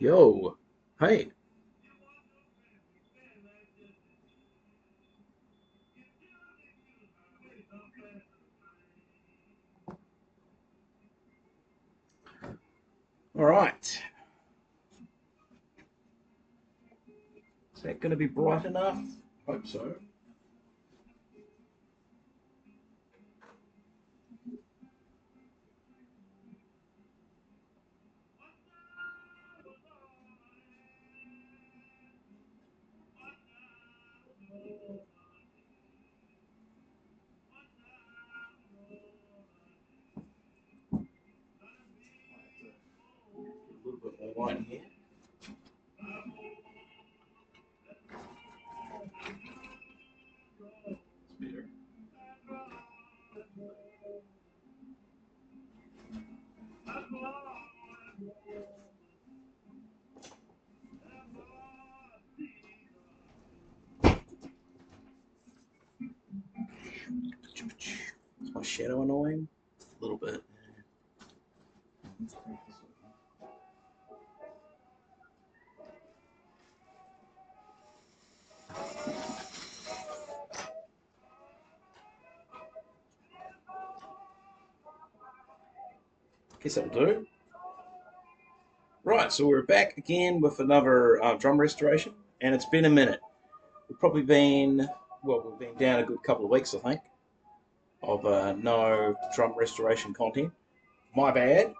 Yo, hey, all right. Is that going to be bright enough? Hope so. Get a little bit more light here. It's better. Is my shadow annoying? A little bit. Guess that'll do. Right, so we're back again with another drum restoration, and it's been a minute. We've probably been, well, we've been down a good couple of weeks, I think, of no drum restoration content. My bad.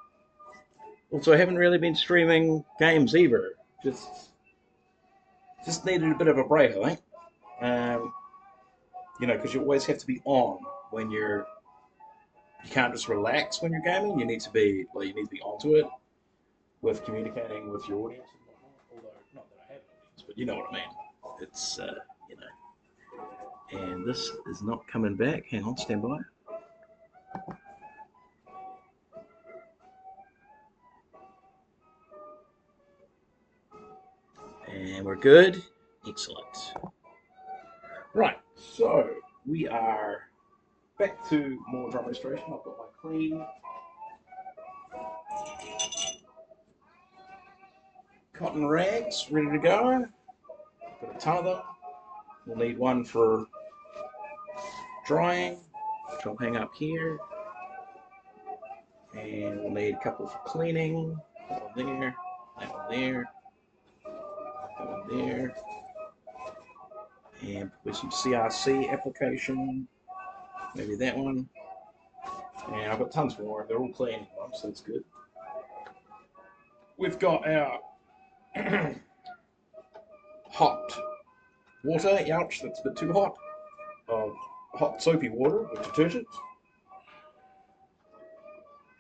Also, I haven't really been streaming games either. Just needed a bit of a break, I think. Um, because you always have to be on when you can't just relax when you're gaming. You need to be onto it with communicating with your audience and whatnot. Although not that I have an audience, but you know what I mean. It's you know, and this is not coming back. Hang on, stand by. And we're good. Excellent. Right, so we are back to more drum restoration. I've got my clean cotton rags ready to go. Got a ton of them. We'll need one for drying, which I'll hang up here. And we'll need a couple for cleaning. That one there, that one there, that one there. And with some CRC application, maybe that one. And I've got tons more. They're all clean, so that's good. We've got our hot water, ouch, that's a bit too hot. Hot soapy water with detergent.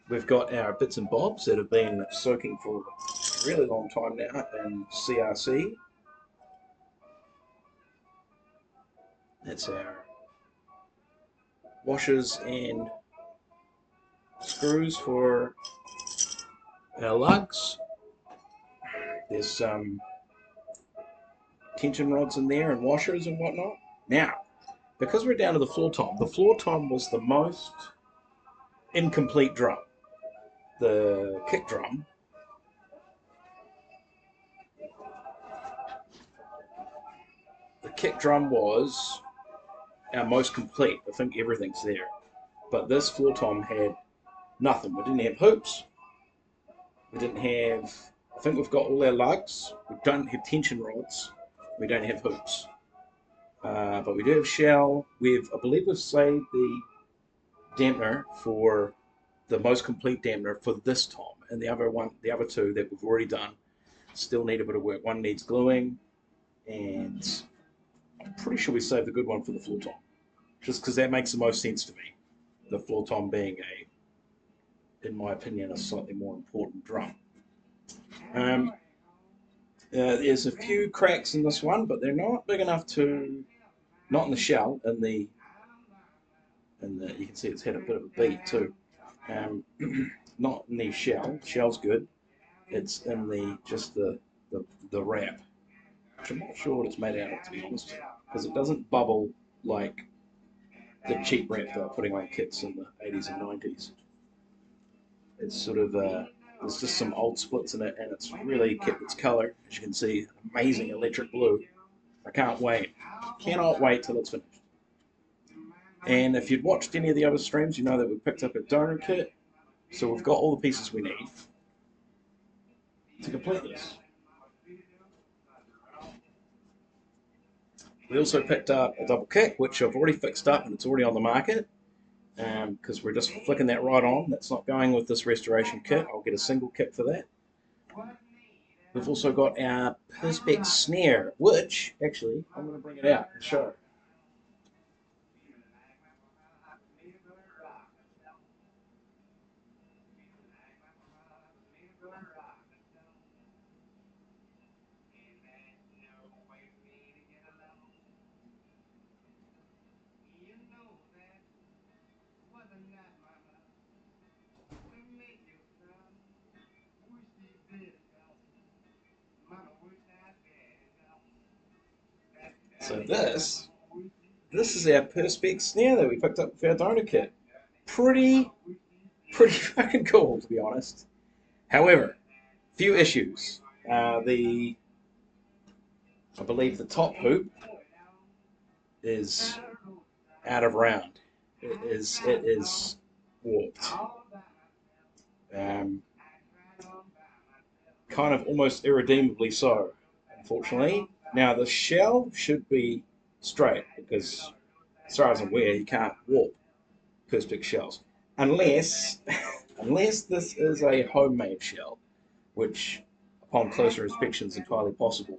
We've got our bits and bobs that have been soaking for a really long time now in CRC. That's our washers and screws for our lugs. There's some tension rods in there and washers and whatnot. Now, because we're down to the floor tom was the most incomplete drum. The kick drum, the kick drum was our most complete. I think everything's there. But this floor tom had nothing. We didn't have hoops. We didn't have. I think we've got all our lugs. We don't have tension rods. We don't have hoops. But we do have shell. I believe we've saved the dampener for the most complete dampener for this tom, and the other two that we've already done, still need a bit of work. One needs gluing, and I'm pretty sure we saved the good one for the floor tom, just because that makes the most sense to me. The floor tom being in my opinion, a slightly more important drum. Um, there's a few cracks in this one, but they're not big enough to, not in the shell, you can see it's had a bit of a beat too. Um, not in the shell. Shell's good. It's in the wrap, which I'm not sure what it's made out of, to be honest, because it doesn't bubble like the cheap wrap they were putting on kits in the 80s and 90s. It's sort of There's just some old splits in it, and it's really kept its colour. As you can see, amazing electric blue. I can't wait. Cannot wait till it's finished. And if you'd watched any of the other streams, you know that we picked up a donor kit. So we've got all the pieces we need to complete this. We also picked up a double kick, which I've already fixed up and it's already on the market. Because we're just flicking that right on. That's not going with this restoration kit. I'll get a single kit for that. We've also got our Perspex snare, which, actually, I'm going to bring it out and show. So this is our Perspex snare that we picked up with our donor kit. Pretty fucking cool, to be honest. However, few issues. I believe the top hoop is out of round. It is warped. Kind of almost irredeemably so, unfortunately. Now the shell should be straight because, as far as I'm aware, you can't warp Perspex shells unless unless this is a homemade shell, which, upon closer inspection, is entirely possible.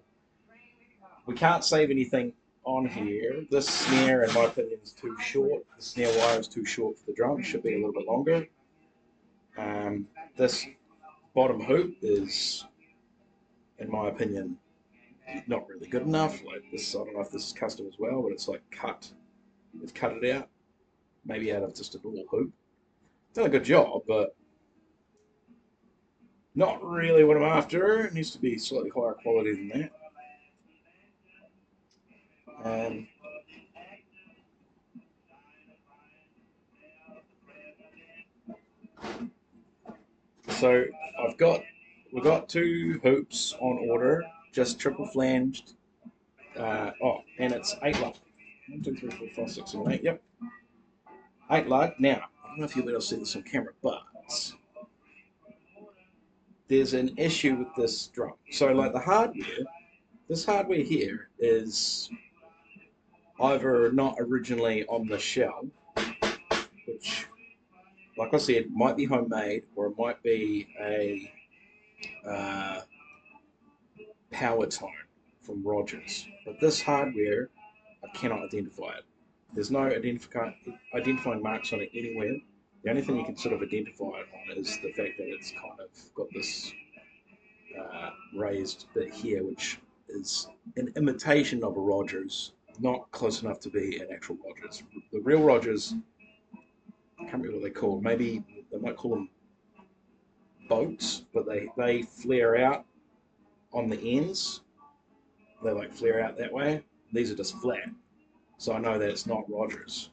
We can't save anything on here. This snare, in my opinion, is too short. The snare wire is too short for the drum. It should be a little bit longer. This bottom hoop is, in my opinion, not really good enough. Like this, I don't know if this is custom as well, but it's like cut. It's cut it out, maybe out of just a normal hoop. Done a good job, but not really what I'm after. It needs to be slightly higher quality than that. So we've got two hoops on order, just triple flanged. And it's 8 lug. 1, 2, 3, 4, 5, 6, 7, 8. Yep, 8 lug. Now I don't know if you'll be able to see this on camera, but there's an issue with this drum. So like the hardware, this hardware here is either not originally on the shell, which, like I said, might be homemade, or it might be a power tone from Rogers. But this hardware, I cannot identify it. There's no identifying marks on it anywhere. The only thing you can sort of identify it on is the fact that it's kind of got this raised bit here, which is an imitation of a Rogers, not close enough to be an actual Rogers. The real Rogers, I can't remember what they're called. Maybe they might call them boats, but they flare out on the ends. They like flare out that way. These are just flat. So I know that it's not Rogers.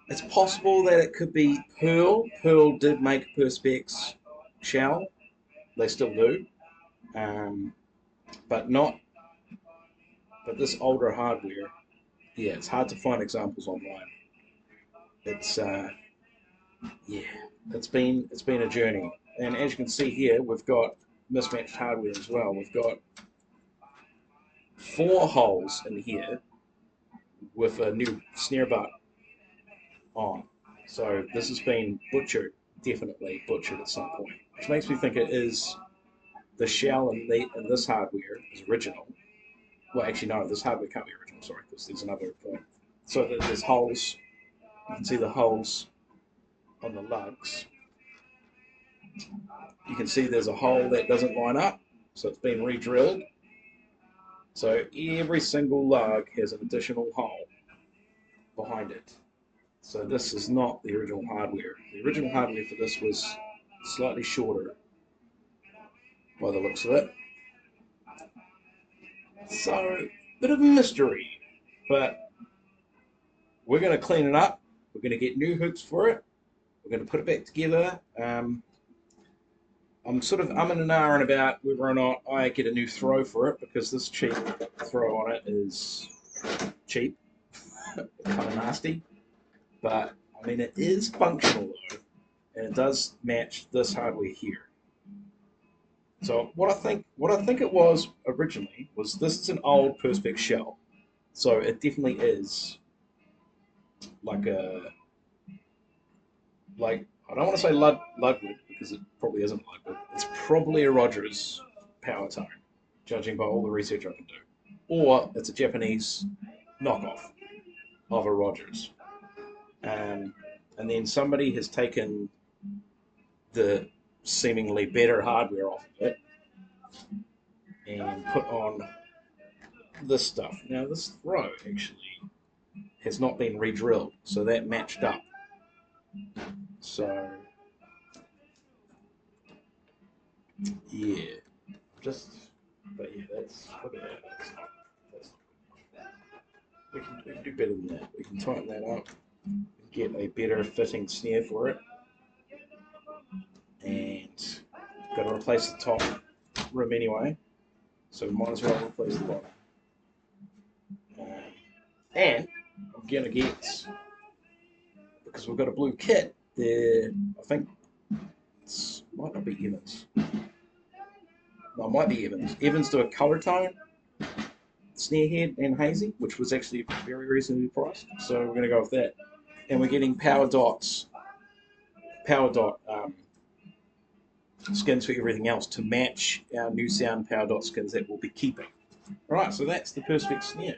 It's possible that it could be Pearl. Pearl did make a Perspex shell. They still do. But not. But this older hardware, yeah, it's hard to find examples online. It's yeah, it's been a journey. And as you can see here, we've got mismatched hardware as well. We've got 4 holes in here with a new snare butt on. So this has been butchered, definitely butchered at some point, which makes me think it is the shell in this hardware is original. Well, actually, no, this hardware can't be original, sorry, because there's another point. So there's holes. You can see the holes on the lugs. You can see there's a hole that doesn't line up, so it's been re-drilled. So every single lug has an additional hole behind it. So this is not the original hardware. The original hardware for this was slightly shorter by the looks of it. So, bit of a mystery, but we're going to clean it up. We're going to get new hoops for it. We're going to put it back together. I'm sort of umming and ahhing about whether or not I get a new throw for it because this cheap throw on it is cheap, kind of nasty. But I mean, it is functional though, and it does match this hardware here. So what I think it was originally was this is an old Perspex shell, so it definitely is like a like I don't want to say Ludwig because it probably isn't Ludwig. It's probably a Rogers power tone, judging by all the research I can do, or it's a Japanese knockoff of a Rogers. Um, and then somebody has taken the seemingly better hardware off of it and put on this stuff. Now this throw actually has not been re-drilled, so that matched up. So yeah, just but yeah, that's look at that. That's not, we can do better than that. We can tighten that up, get a better fitting snare for it, and got to replace the top rim anyway. So we might as well replace the bottom. And I'm gonna get because we've got a blue kit. There, I think it might not be Evans. No, it might be Evans. Evans do a color tone Snarehead and Hazy, which was actually very reasonably priced. So we're going to go with that. And we're getting power dot skins for everything else to match our new sound power dot skins that we'll be keeping. Right, so that's the Perspex snare.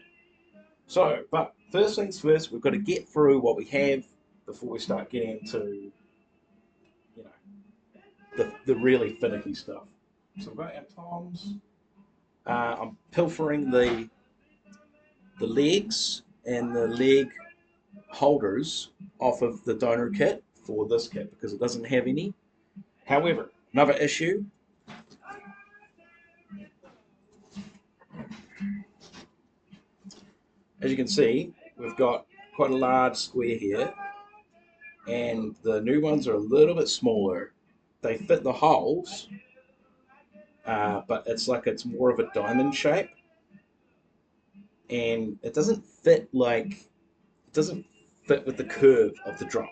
So, but first things first, we've got to get through what we have before we start getting into, you know, the really finicky stuff. So we've got our toms. I'm pilfering the legs and the leg holders off of the donor kit for this kit because it doesn't have any. However, another issue, as you can see, we've got quite a large square here, and the new ones are a little bit smaller. They fit the holes, but it's more of a diamond shape, and it doesn't fit with the curve of the drum,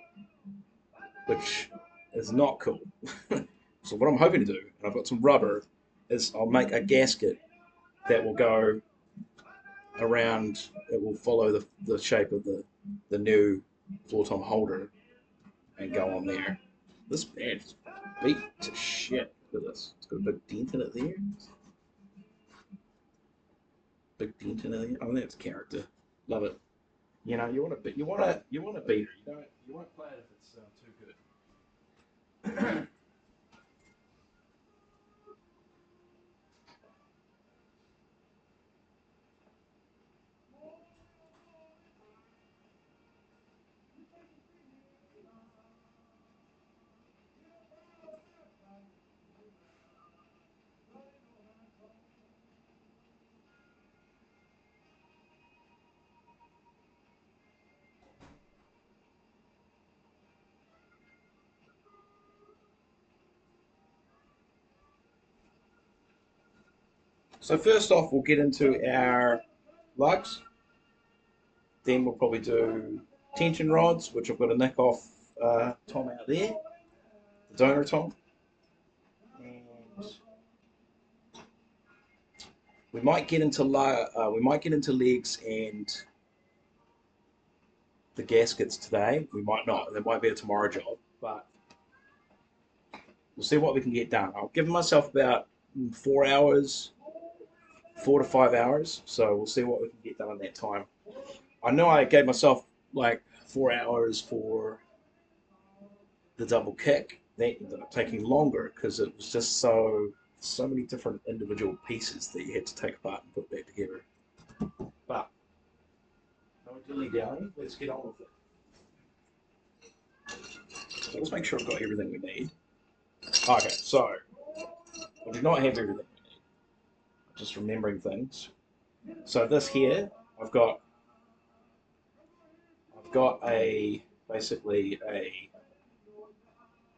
which is not cool. So what I'm hoping to do, and I've got some rubber, is I'll make a gasket that will go around. It will follow the shape of the new floor tom holder and go on there. This bad's beat to shit. Look at this. It's got a big dent in it there. Big dent in it there. Oh, that's character. Love it. You know, you want a beater. You won't play it if it's too good. So first off, we'll get into our lugs. Then we'll probably do tension rods, which I've got to nick off Tom out there, the donor Tom. And we might get into legs and the gaskets today. We might not. That might be a tomorrow job, but we'll see what we can get done. I'll give myself about 4 hours, 4 to 5 hours. So we'll see what we can get done in that time. I know I gave myself like 4 hours for the double kick. That ended up taking longer because it was just so many different individual pieces that you had to take apart and put back together. But no dilly dally. Let's get on with it. So let's make sure I've got everything we need. Okay, so I do not have everything we need. Just remembering things. So this here, I've got a basically a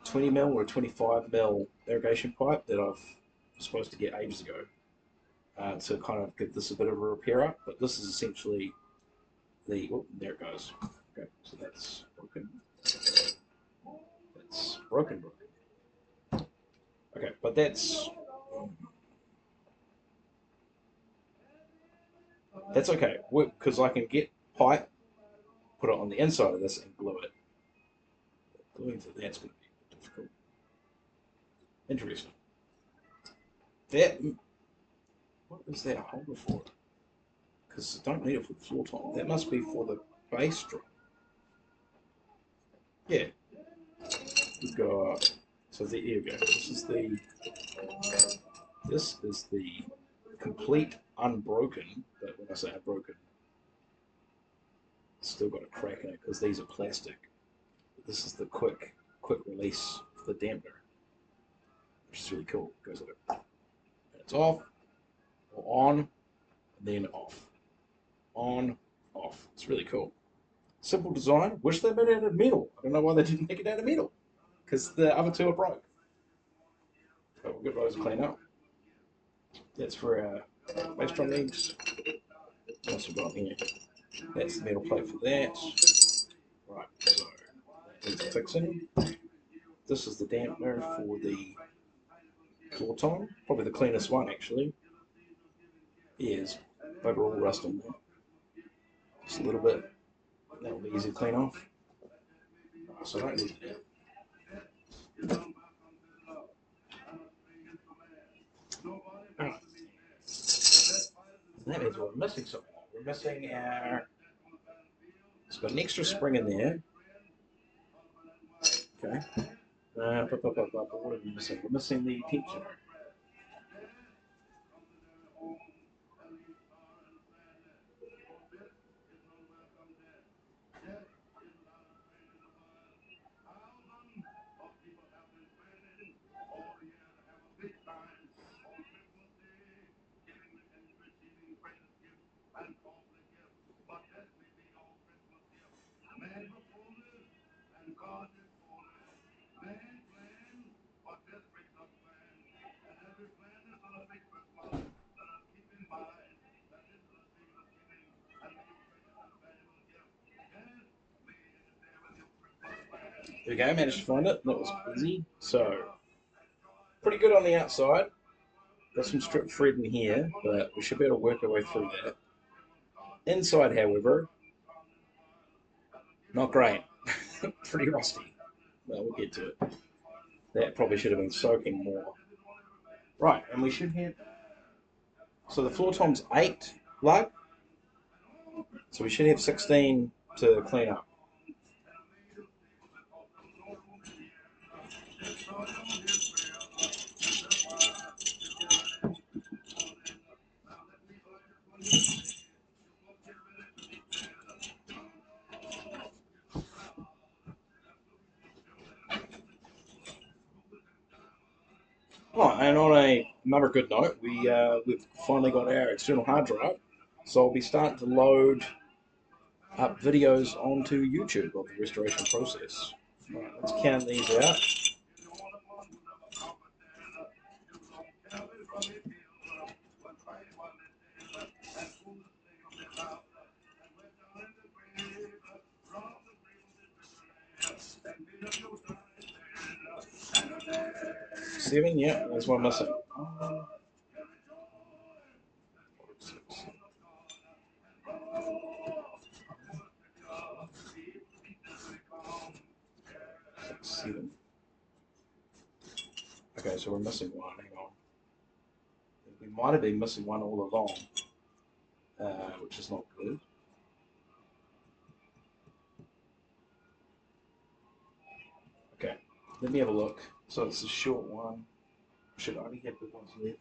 20 mil or a 25 mil irrigation pipe that I've supposed to get ages ago to kind of give this a bit of a repair up. But this is essentially the, oh, there it goes. Okay, so that's broken. That's broken. Okay, but that's okay because I can get pipe, put it on the inside of this, and glue it. Gluing to that's going to be difficult. Interesting. That what is that holder for? Because I don't need it for the floor top. That must be for the bass drum. Yeah. We've got so here you go. This is the complete unbroken, but when I say unbroken, it's still got a crack in it because these are plastic. This is the quick release for the dampener, which is really cool. It goes like and it's off, or on, and then off. On, off. It's really cool. Simple design. Wish they made it out of metal. I don't know why they didn't make it out of metal. Because the other two are broke. But we'll get those clean up. That's for our bass drum legs. Also got here. That's the metal plate for that. Right, so that needs fixing. This is the dampener for the floor tom. Probably the cleanest one actually. Is bugger all rust on there. Just a little bit. That'll be easy to clean off. Right, so I don't need that. Right. That means we're missing something. We're missing our. It's got an extra spring in there. Okay. What are we missing? We're missing the tensioner. There we go, managed to find it. That was easy. So, pretty good on the outside. Got some strip thread in here, but we should be able to work our way through that. Inside, however, not great. Pretty rusty. Well, we'll get to it. That probably should have been soaking more. Right, and we should have. So the floor tom's 8 lug. So we should have 16 to clean up. Oh, and on another good note, we've finally got our external hard drive, so I'll be starting to load up videos onto YouTube of the restoration process. Right, let's count these out. Seven, yeah, there's one missing. Seven. Okay, so we're missing one. Hang on. We might have been missing one all along, which is not good. Okay, let me have a look. So it's a short one. Should only have the ones left.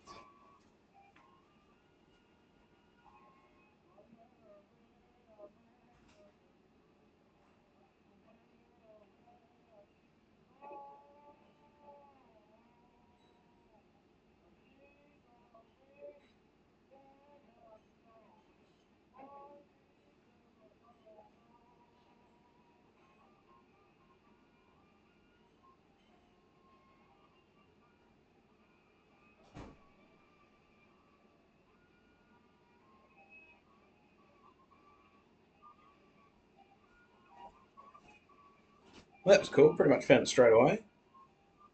Well, that was cool. Pretty much found it straight away.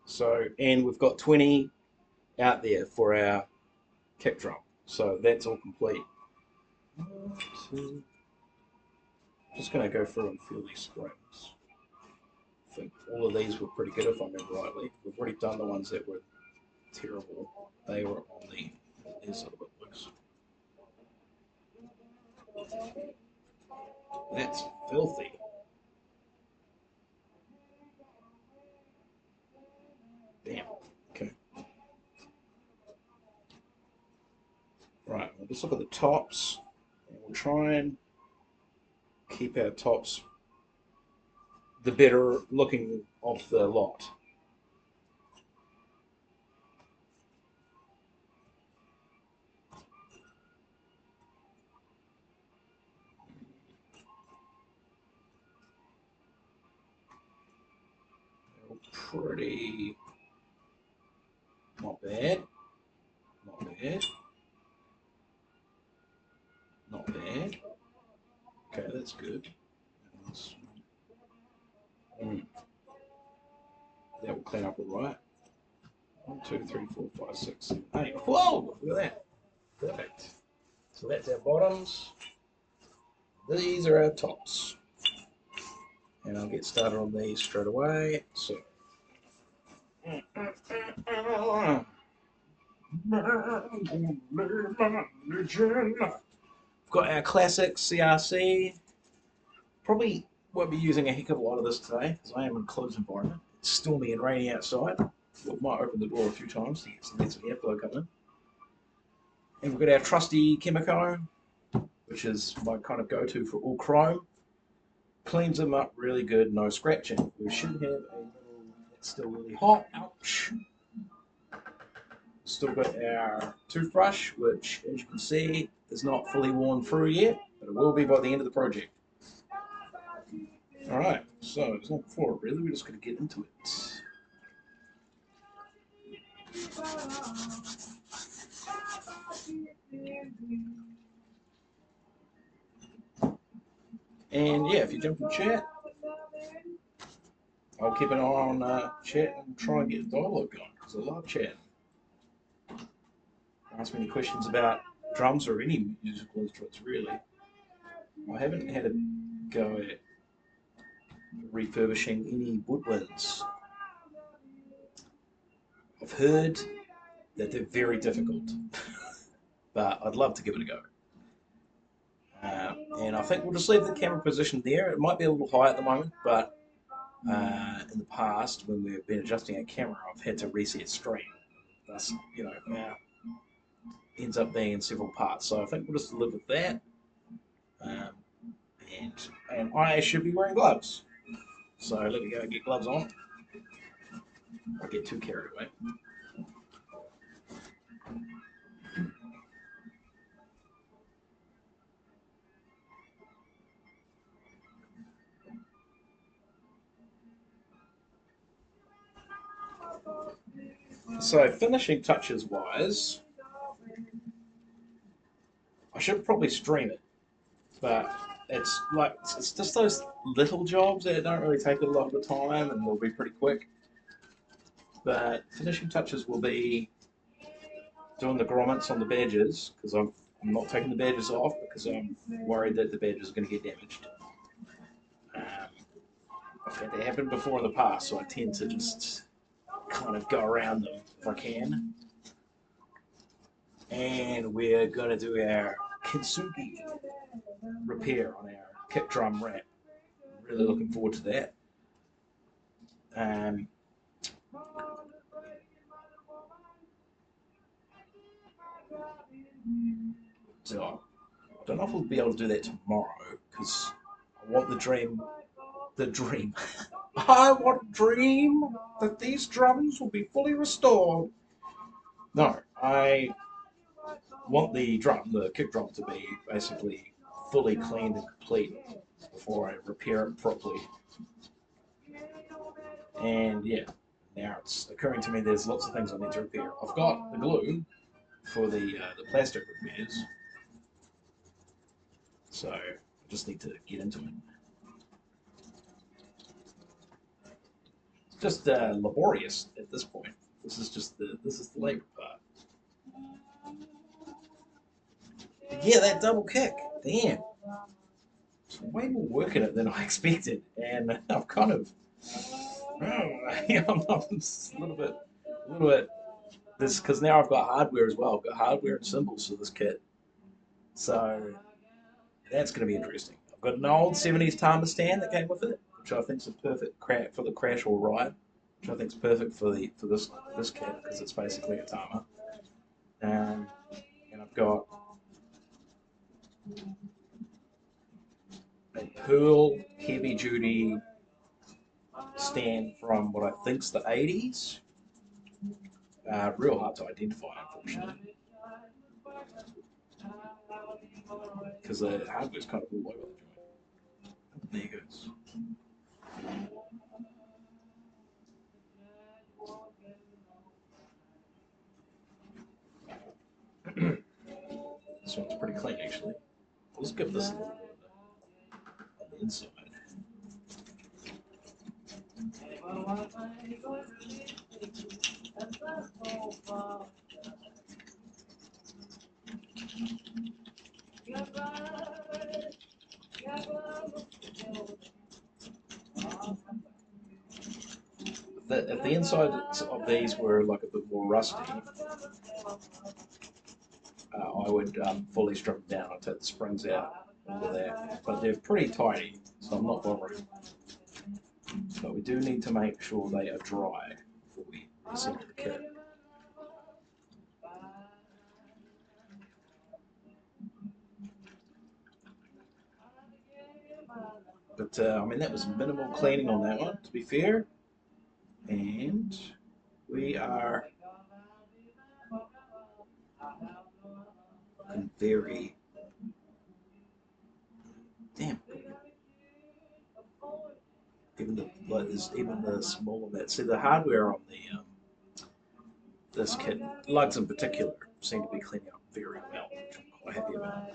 So, and we've got 20 out there for our kick drum. So that's all complete. Just going to go through and feel these springs. I think all of these were pretty good if I remember rightly. We've already done the ones that were terrible. They were on the. These are the bit loose. That's filthy. Damn. Okay. Right. We'll just look at the tops. And we'll try and keep our tops the better looking of the lot. Pretty. Not bad. Not bad. Not bad. Okay, that's good. Mm, that will clean up all right. 1, 2, 3, 4, 5, 6, 7, 8. Whoa! Look at that. Perfect. So that's our bottoms. These are our tops. And I'll get started on these straight away. So. We've got our classic CRC. Probably won't be using a heck of a lot of this today because I am in a closed environment. It's stormy and rainy outside. We might open the door a few times to get some airflow coming in. And we've got our trusty Chemico, which is my kind of go-to for all chrome. Cleans them up really good, no scratching. We should have a little, it's still really hot, ouch. Still got our toothbrush, which as you can see is not fully worn through yet, but it will be by the end of the project. Alright, so there's not before really, we're just going to get into it. And yeah, if you jump in chat, I'll keep an eye on chat and try and get dialogue going because I love chat. Ask me any questions about drums or any musical instruments really. I haven't had a go at refurbishing any woodwinds. I've heard that they're very difficult, but I'd love to give it a go. And I think we'll just leave the camera position there. It might be a little high at the moment, but in the past, when we've been adjusting our camera, I've had to reset stream. Thus, now ends up being in several parts. So I think we'll just live with that. Um, and I should be wearing gloves. So let me go and get gloves on. I get too carried away. So finishing touches wise, I should probably stream it, but it's just those little jobs that don't really take a lot of the time and they'll be pretty quick. But finishing touches will be doing the grommets on the badges because I'm not taking the badges off because I'm worried that the badges are going to get damaged. I've had that happen before in the past, so I tend to just kind of go around them if I can. And we're going to do our kintsugi repair on our kick drum wrap. Really looking forward to that. So I don't know if we'll be able to do that tomorrow because I want the dream. The dream. I want a dream that these drums will be fully restored. No, I want the kick drum to be basically fully cleaned and complete before I repair it properly. And yeah, now it's occurring to me there's lots of things I need to repair. I've got the glue for the plastic repairs, so I just need to get into it. just laborious at this point. This is the labor part. But yeah, that double kick, damn, it's way more work in it than I expected, and I'm kind of, I'm just a little bit this because now I've got hardware as well. I've got hardware and symbols for this kit, so that's going to be interesting. I've got an old 70s Tama stand that came with it, which I think is a perfect for the crash or ride, which I think is perfect for this kit because it's basically a Tama. Um, and I've got a Pearl heavy duty stand from what I think's the 80s. Real hard to identify, unfortunately, because the hardware's kind of all over the joint. There it goes. This one's pretty clean, actually. Let's give this a little bit on the inside. If the insides of these were like a bit more rusty, I would fully strip them down. I'd take the springs out, all of that. But they're pretty tidy, so I'm not bothering. But we do need to make sure they are dry before we assemble the kit. But I mean, that was minimal cleaning on that one, to be fair. And we are looking very damn. Even the small of that. See the hardware on the this kit, lugs in particular, seem to be cleaning up very well, which I'm quite happy about.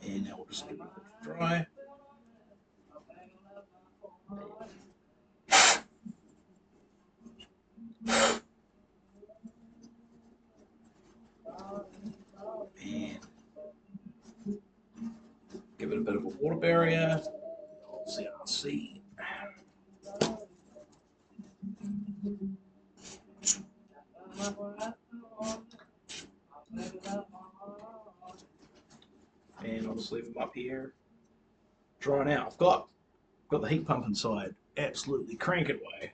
And now we'll just give it a bit of dry. And give it a bit of a water barrier. CRC. And I'll just leave them up here, drying out. I've got the heat pump inside, absolutely cranking away.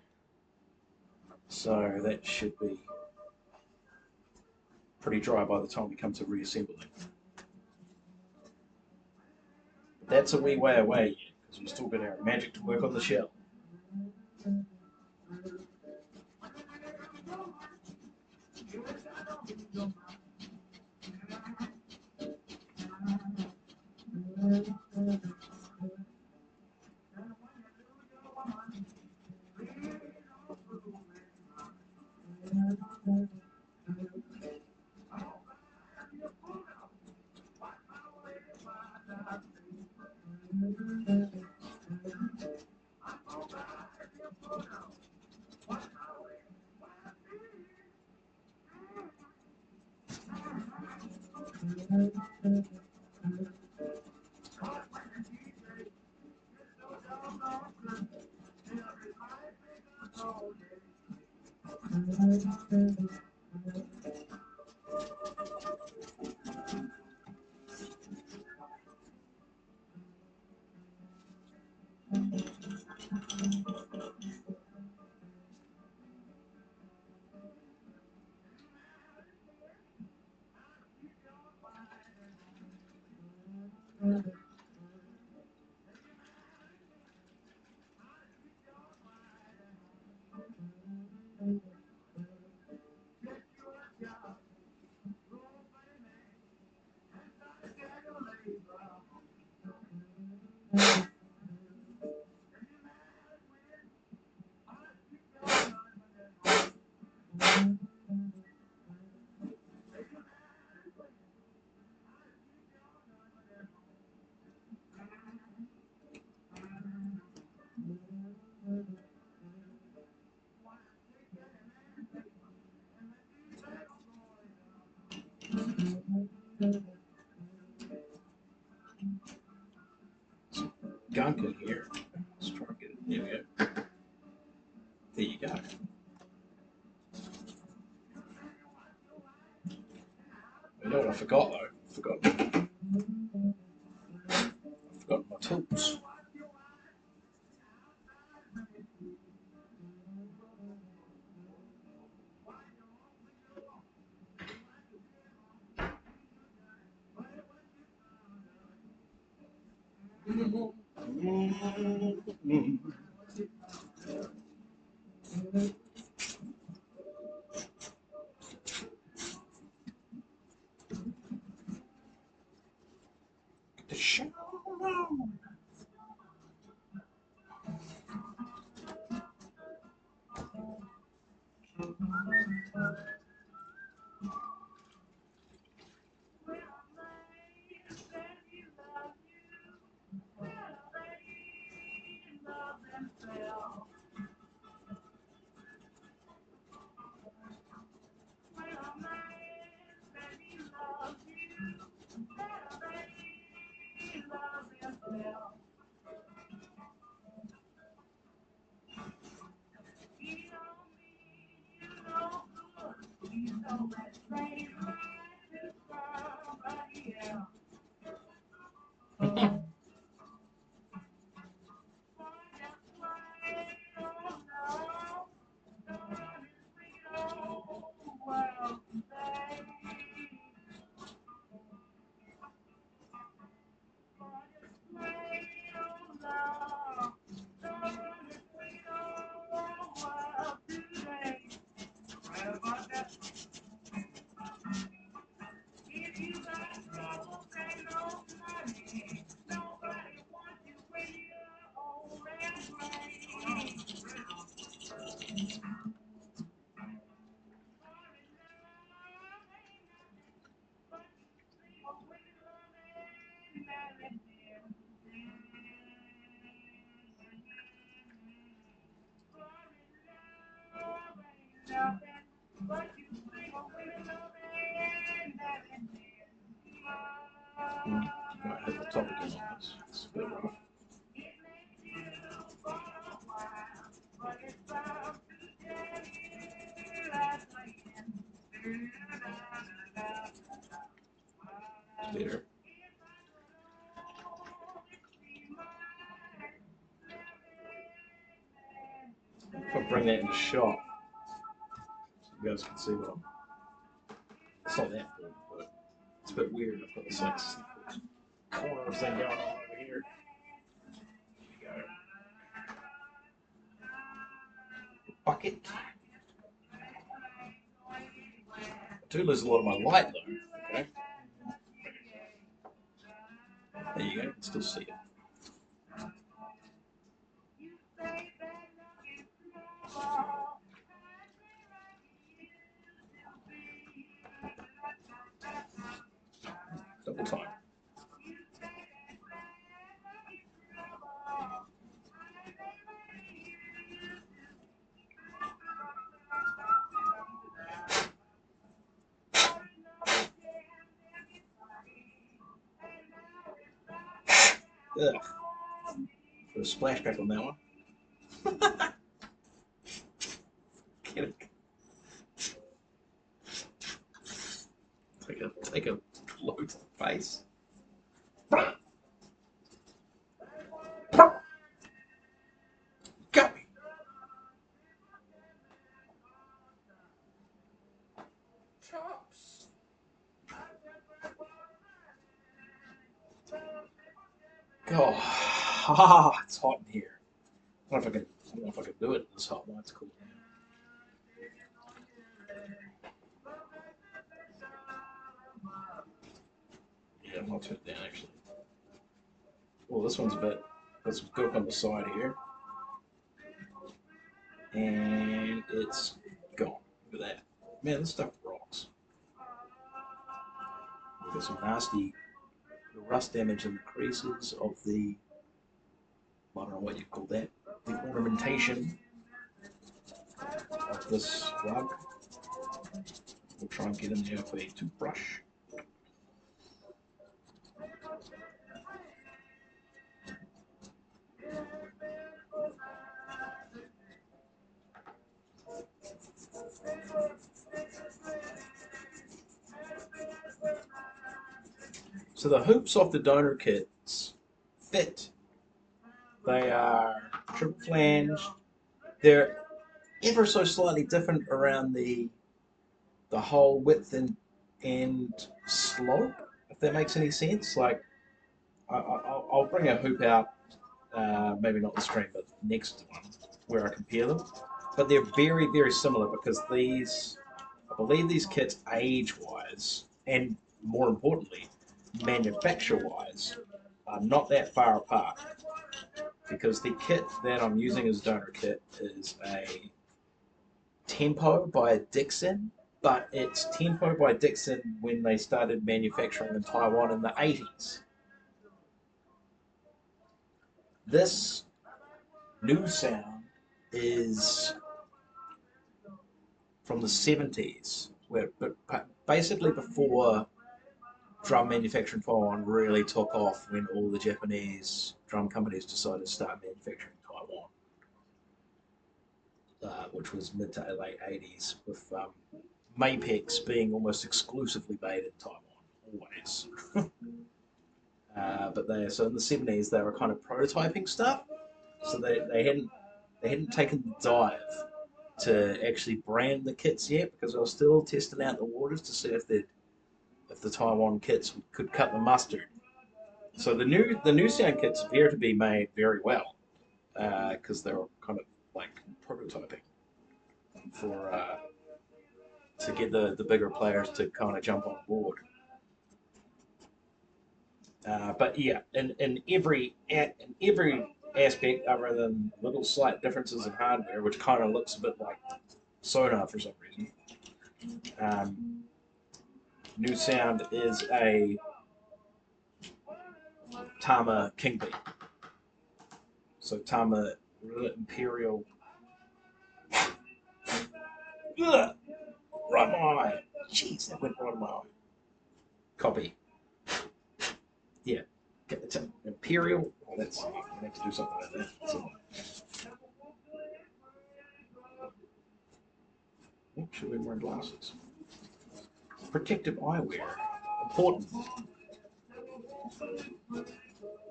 So that should be pretty dry by the time we come to reassembling. But that's a wee way away yet, because we've still got our magic to work on the shell. gunk in here. Let's try and get it. There we go. There you go. You know what I forgot though? I forgot my tools. Might hit the top again on this. It's a bit rough. There. If I bring that into shot, so you guys can see what I'm. It's not that big, but it's a bit weird. I've got this like corner thing going on over here. There we go. Bucket. I do lose a lot of my light though. Okay. There you go. You can still see it. Double time. Ugh. Put a splashback on that one. Get it. Take a blow to the face. Go. Chops. Oh, it's hot in here. I don't know if I can do it in this hot one. It's cool. Yeah, I'm not turn it down actually. Well, this one's a bit. Got some coke on the side here, and it's gone. Look at that. Man, this stuff rocks. We've got some nasty rust damage in the creases of the. I don't know what you call that. The ornamentation of this rug. We'll try and get in there with a toothbrush. So the hoops of the donor kits fit. They are triple flanged. They're ever so slightly different around the hole width and slope, if that makes any sense. Like I'll bring a hoop out, maybe not the stream, but next one where I compare them. But they're very, very similar because I believe these kits age-wise, and more importantly, manufacture-wise, are not that far apart. Because the kit that I'm using as donor kit is a Tempo by Dixon, but it's Tempo by Dixon when they started manufacturing in Taiwan in the 80s. This new sound is from the 70s, where basically before drum manufacturing in Taiwan really took off, when all the Japanese drum companies decided to start manufacturing in Taiwan, which was mid to late 80s, with Mapex being almost exclusively made in Taiwan, always. But so in the 70s they were kind of prototyping stuff, so they hadn't taken the dive to actually brand the kits yet, because they were still testing out the waters to see if the Taiwan kits could cut the mustard. So the new sound kits appear to be made very well, because they were kind of like prototyping for to get the bigger players to kind of jump on board. But yeah, in every aspect, other than little slight differences in hardware, which kind of looks a bit like Sonar for some reason. New Sound is a Tama Kingpin. So Tama Imperial. Ugh, right in my eye. Jeez, that went right in my eye. Copy. Yeah. It's an Imperial. Oh, that's, I need to do something about that. So, oh, should we wear glasses? Protective eyewear. Important.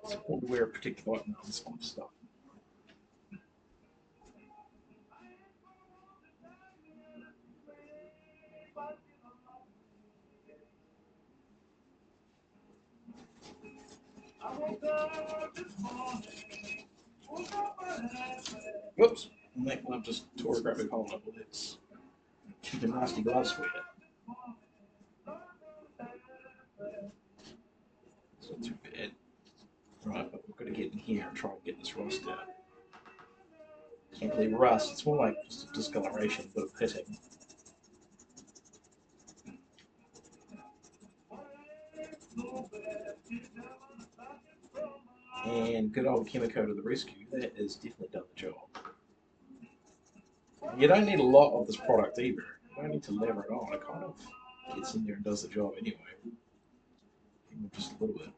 It's important to wear protective eyewear. No, this kind of stuff. Whoops. I've just tore a graphic hole up. Let's keep a nasty gloves for you. It's not too bad. Right, but we're going to get in here and try and get this rust out. It's not really rust, it's more like just a discoloration, a bit of pitting. And good old Chemico to the rescue. That has definitely done the job. You don't need a lot of this product either. You don't need to lather it on. It kind of gets in there and does the job anyway. Even just a little bit.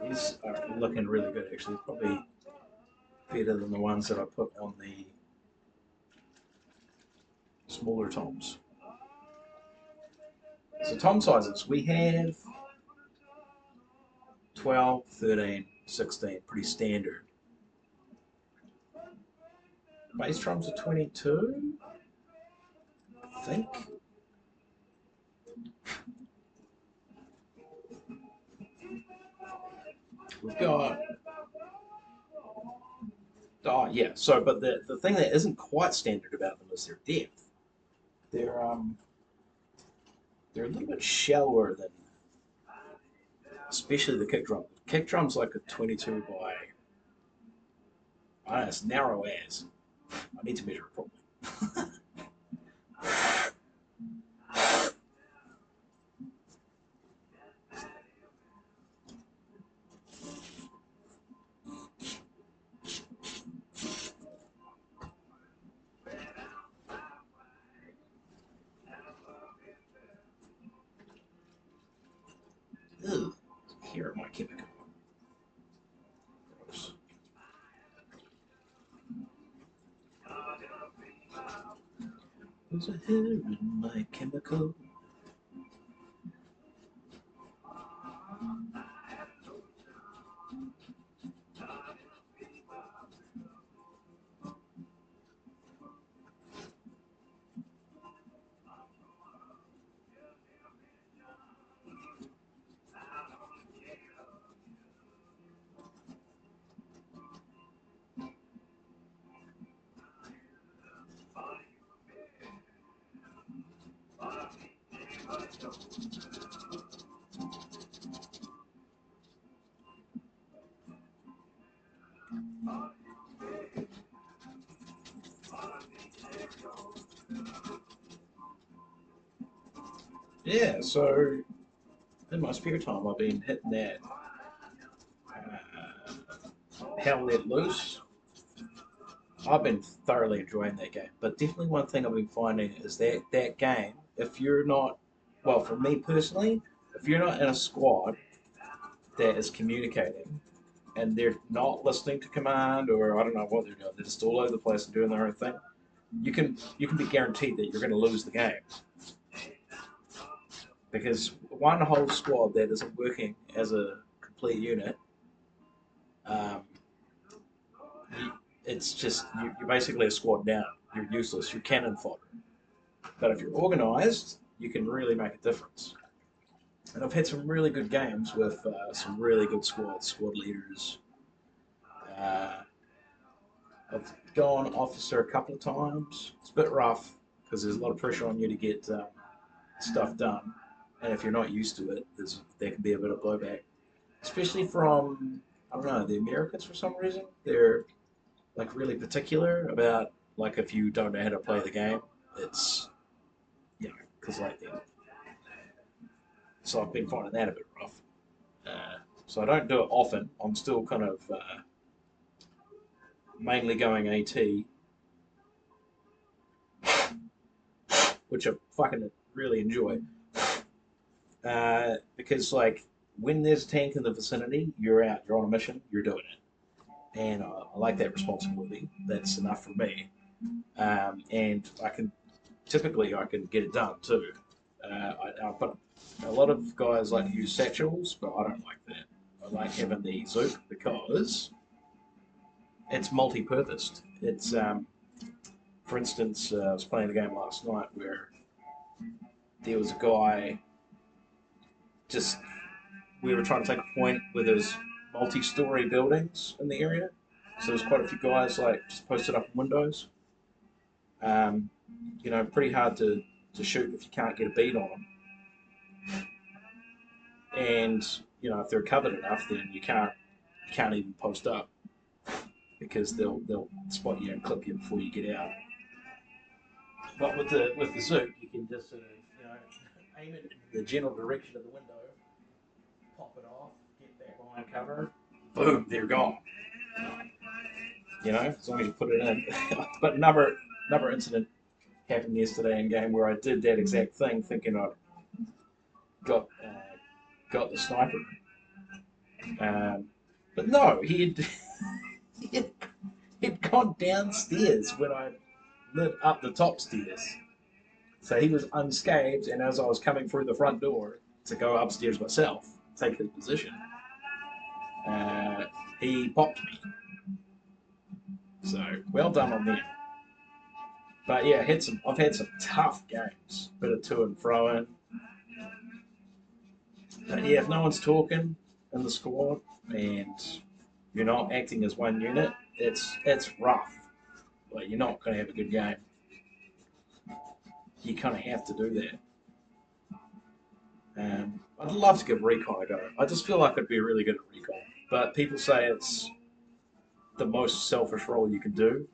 These are looking really good actually. Probably better than the ones that I put on the smaller toms. So tom sizes, we have 12, 13, 16, pretty standard. Bass drums are 22, I think. We've got, oh yeah, so, but the thing that isn't quite standard about them is their depth. They're, they're a little bit shallower than, especially the kick drum. Kick drum's like a 22 by, I don't know, it's narrow as. I need to measure it properly. Ugh, here are my chemical. Gross. There's a hair in my chemical. Yeah, so in my spare time, I've been hitting that Hell Let Loose. I've been thoroughly enjoying that game, but definitely one thing I've been finding is that that game, if you're not, well, for me personally, if you're not in a squad that is communicating and they're not listening to command, or I don't know what they're doing, they're just all over the place and doing their own thing, you can be guaranteed that you're going to lose the game because one whole squad that isn't working as a complete unit, um, it's just you're basically a squad down. You're useless. You're cannon fodder. But if you're organised, you can really make a difference. And I've had some really good games with some really good squad leaders. Uh, I've gone officer a couple of times. It's a bit rough because there's a lot of pressure on you to get stuff done, and if you're not used to it, there can be a bit of blowback, especially from I don't know the Americans for some reason. They're like really particular about like if you don't know how to play the game, it's because like so I've been finding that a bit rough. So I don't do it often. I'm still kind of mainly going AT, which I fucking really enjoy. Because like when there's a tank in the vicinity, you're out, you're on a mission, you're doing it, and I like that responsibility. That's enough for me, and I can get it done too. But a lot of guys like to use satchels, but I don't like that. I like having the Zook because it's multi-purposed. It's for instance, I was playing a game last night where there was a guy just we were trying to take a point where there's multi-story buildings in the area. So there's quite a few guys like just posted up in windows. Um, pretty hard to shoot if you can't get a beat on them. And if they're covered enough, then you can't even post up because they'll spot you and clip you before you get out. But with the Zook, you can just aim it in the general direction of the window, pop it off, get back behind cover, boom, they're gone. As long as you put it in. But another incident happened yesterday in game where I did that exact thing, thinking I got got the sniper. Um, but no, he had he'd gone downstairs when I lit up the top stairs. So he was unscathed, and as I was coming through the front door to go upstairs myself, take his position, uh, he popped me. So well done on them. But yeah, I've had some tough games, bit of to and fro in. But yeah, if no one's talking in the squad and you're not acting as one unit, it's rough. Like you're not going to have a good game. You kind of have to do that. I'd love to give recon a go. I just feel like I'd be really good at recon, but people say it's the most selfish role you can do.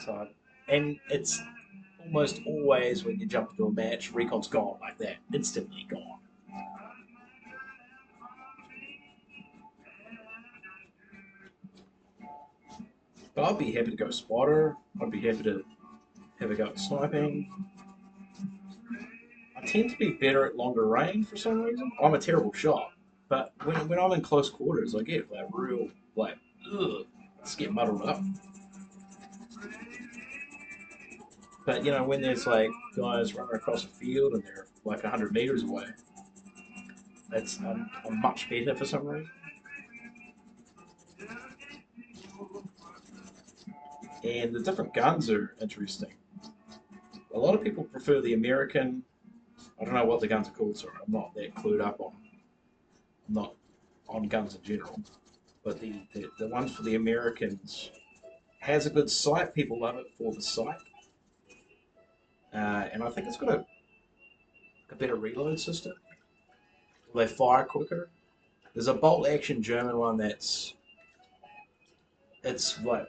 So, and it's almost always when you jump into a match, recon's gone like that, instantly gone. But I'd be happy to go spotter. I'd be happy to have a go at sniping. I tend to be better at longer range for some reason. I'm a terrible shot, but when I'm in close quarters, I get like real like ugh, just get muddled up. But when there's like guys running across a field and they're like 100 meters away, I'm much better for some reason. And the different guns are interesting. A lot of people prefer the American. I don't know what the guns are called, sorry. I'm not that clued up on. I'm not on guns in general. But the ones for the Americans has a good sight. People love it for the sight. And I think it's got a better reload system. They fire quicker. There's a bolt action German one it's like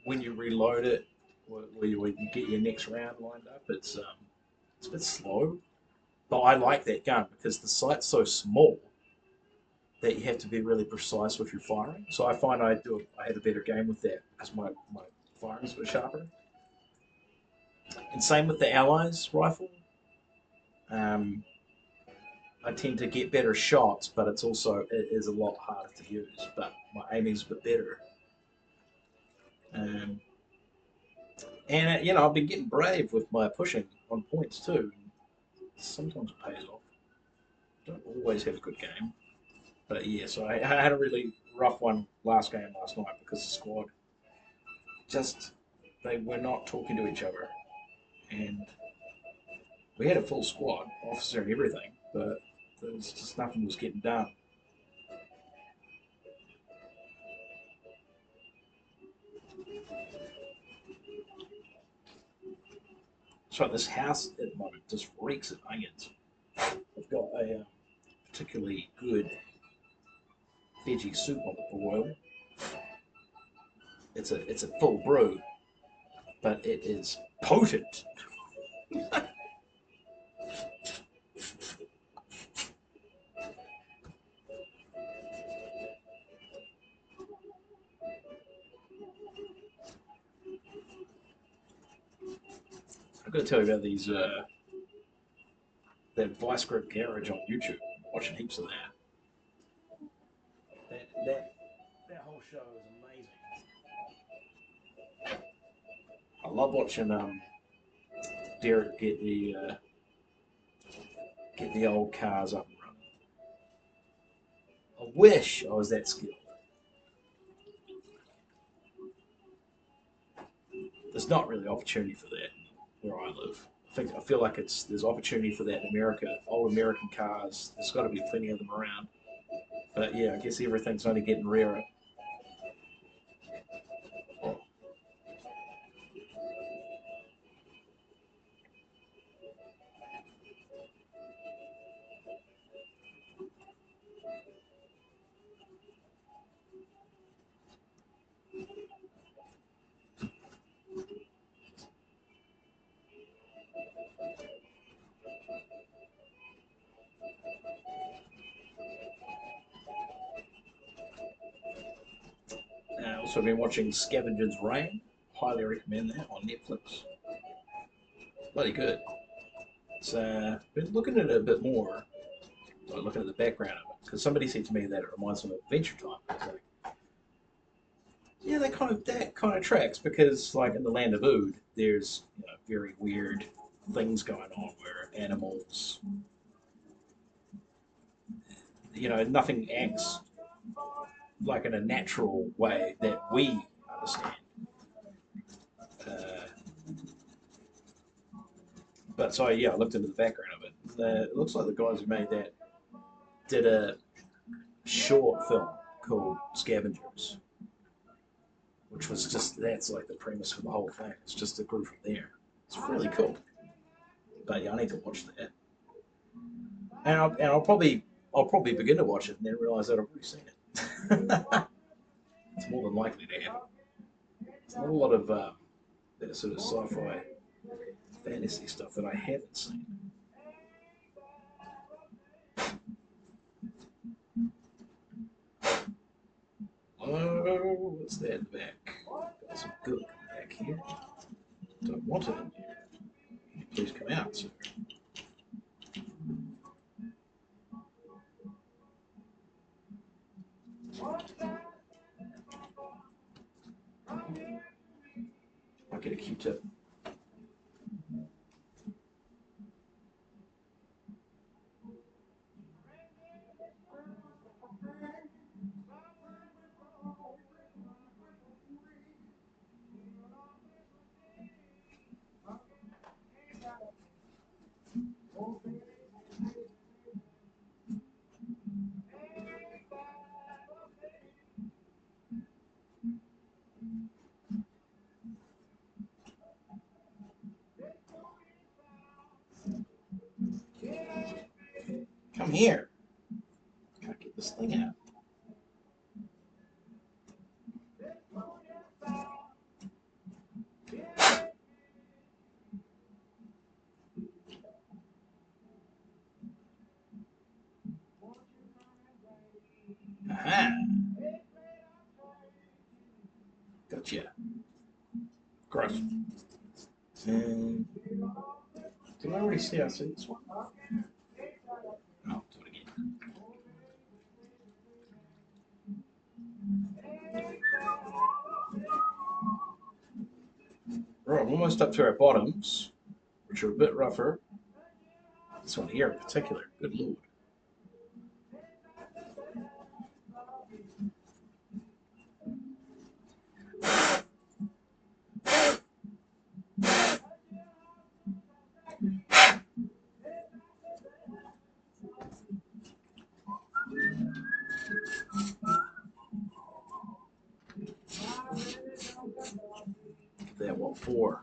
when you reload it, where you get your next round lined up, it's a bit slow. But I like that gun because the sight's so small that you have to be really precise with your firing. So I find I had a better game with that because my firing's a bit sharper. And same with the Allies rifle. Um, I tend to get better shots, but it is a lot harder to use. But my aiming's a bit better. Um, and I've been getting brave with my pushing on points too. Sometimes it pays off. Don't always have a good game, but yeah. So I had a really rough one last game last night because the squad just they were not talking to each other, and we had a full squad, officer and everything, but there was just nothing was getting done. So this house at the moment just reeks of onions. I've got a particularly good veggie soup on the boil. It's a full brew, but it is potent. I've got to tell you about these that Vice Grip Garage on YouTube. I'm watching heaps of that. That whole show is amazing. I love watching Derek get the old cars up and running. I wish I was that skilled. There's not really opportunity for that where I live. I feel like there's opportunity for that in America. Old American cars, there's got to be plenty of them around. But yeah, I guess everything's only getting rarer. Also, been watching Scavenger's Reign. Highly recommend that on Netflix. Bloody good. It's been looking at it a bit more, like looking at the background of it, because somebody said to me that it reminds them of Adventure Time. I was like, yeah, that kind of tracks because, like in the Land of Ood, there's very weird things going on where animals, nothing acts like in a natural way that we understand. Uh, but so yeah, I looked into the background of it. It looks like the guys who made that did a short film called Scavengers, which was just that's like the premise for the whole thing. It's just a grew from there. It's really cool. But yeah, I need to watch that, and I'll probably begin to watch it and then realize that I've already seen it. It's more than likely to happen. It's not a lot of that sort of sci-fi fantasy stuff that I haven't seen. Oh, what's that in the back? Got some good back here. Don't want it in here. Please come out, sir. I'll get a Q-tip. here? Can't get this thing out. Aha. Gotcha. Gross. And did I already see I see this one? No, do it again. Right, we're almost up to our bottoms, which are a bit rougher. This one here in particular, good lord. That one for.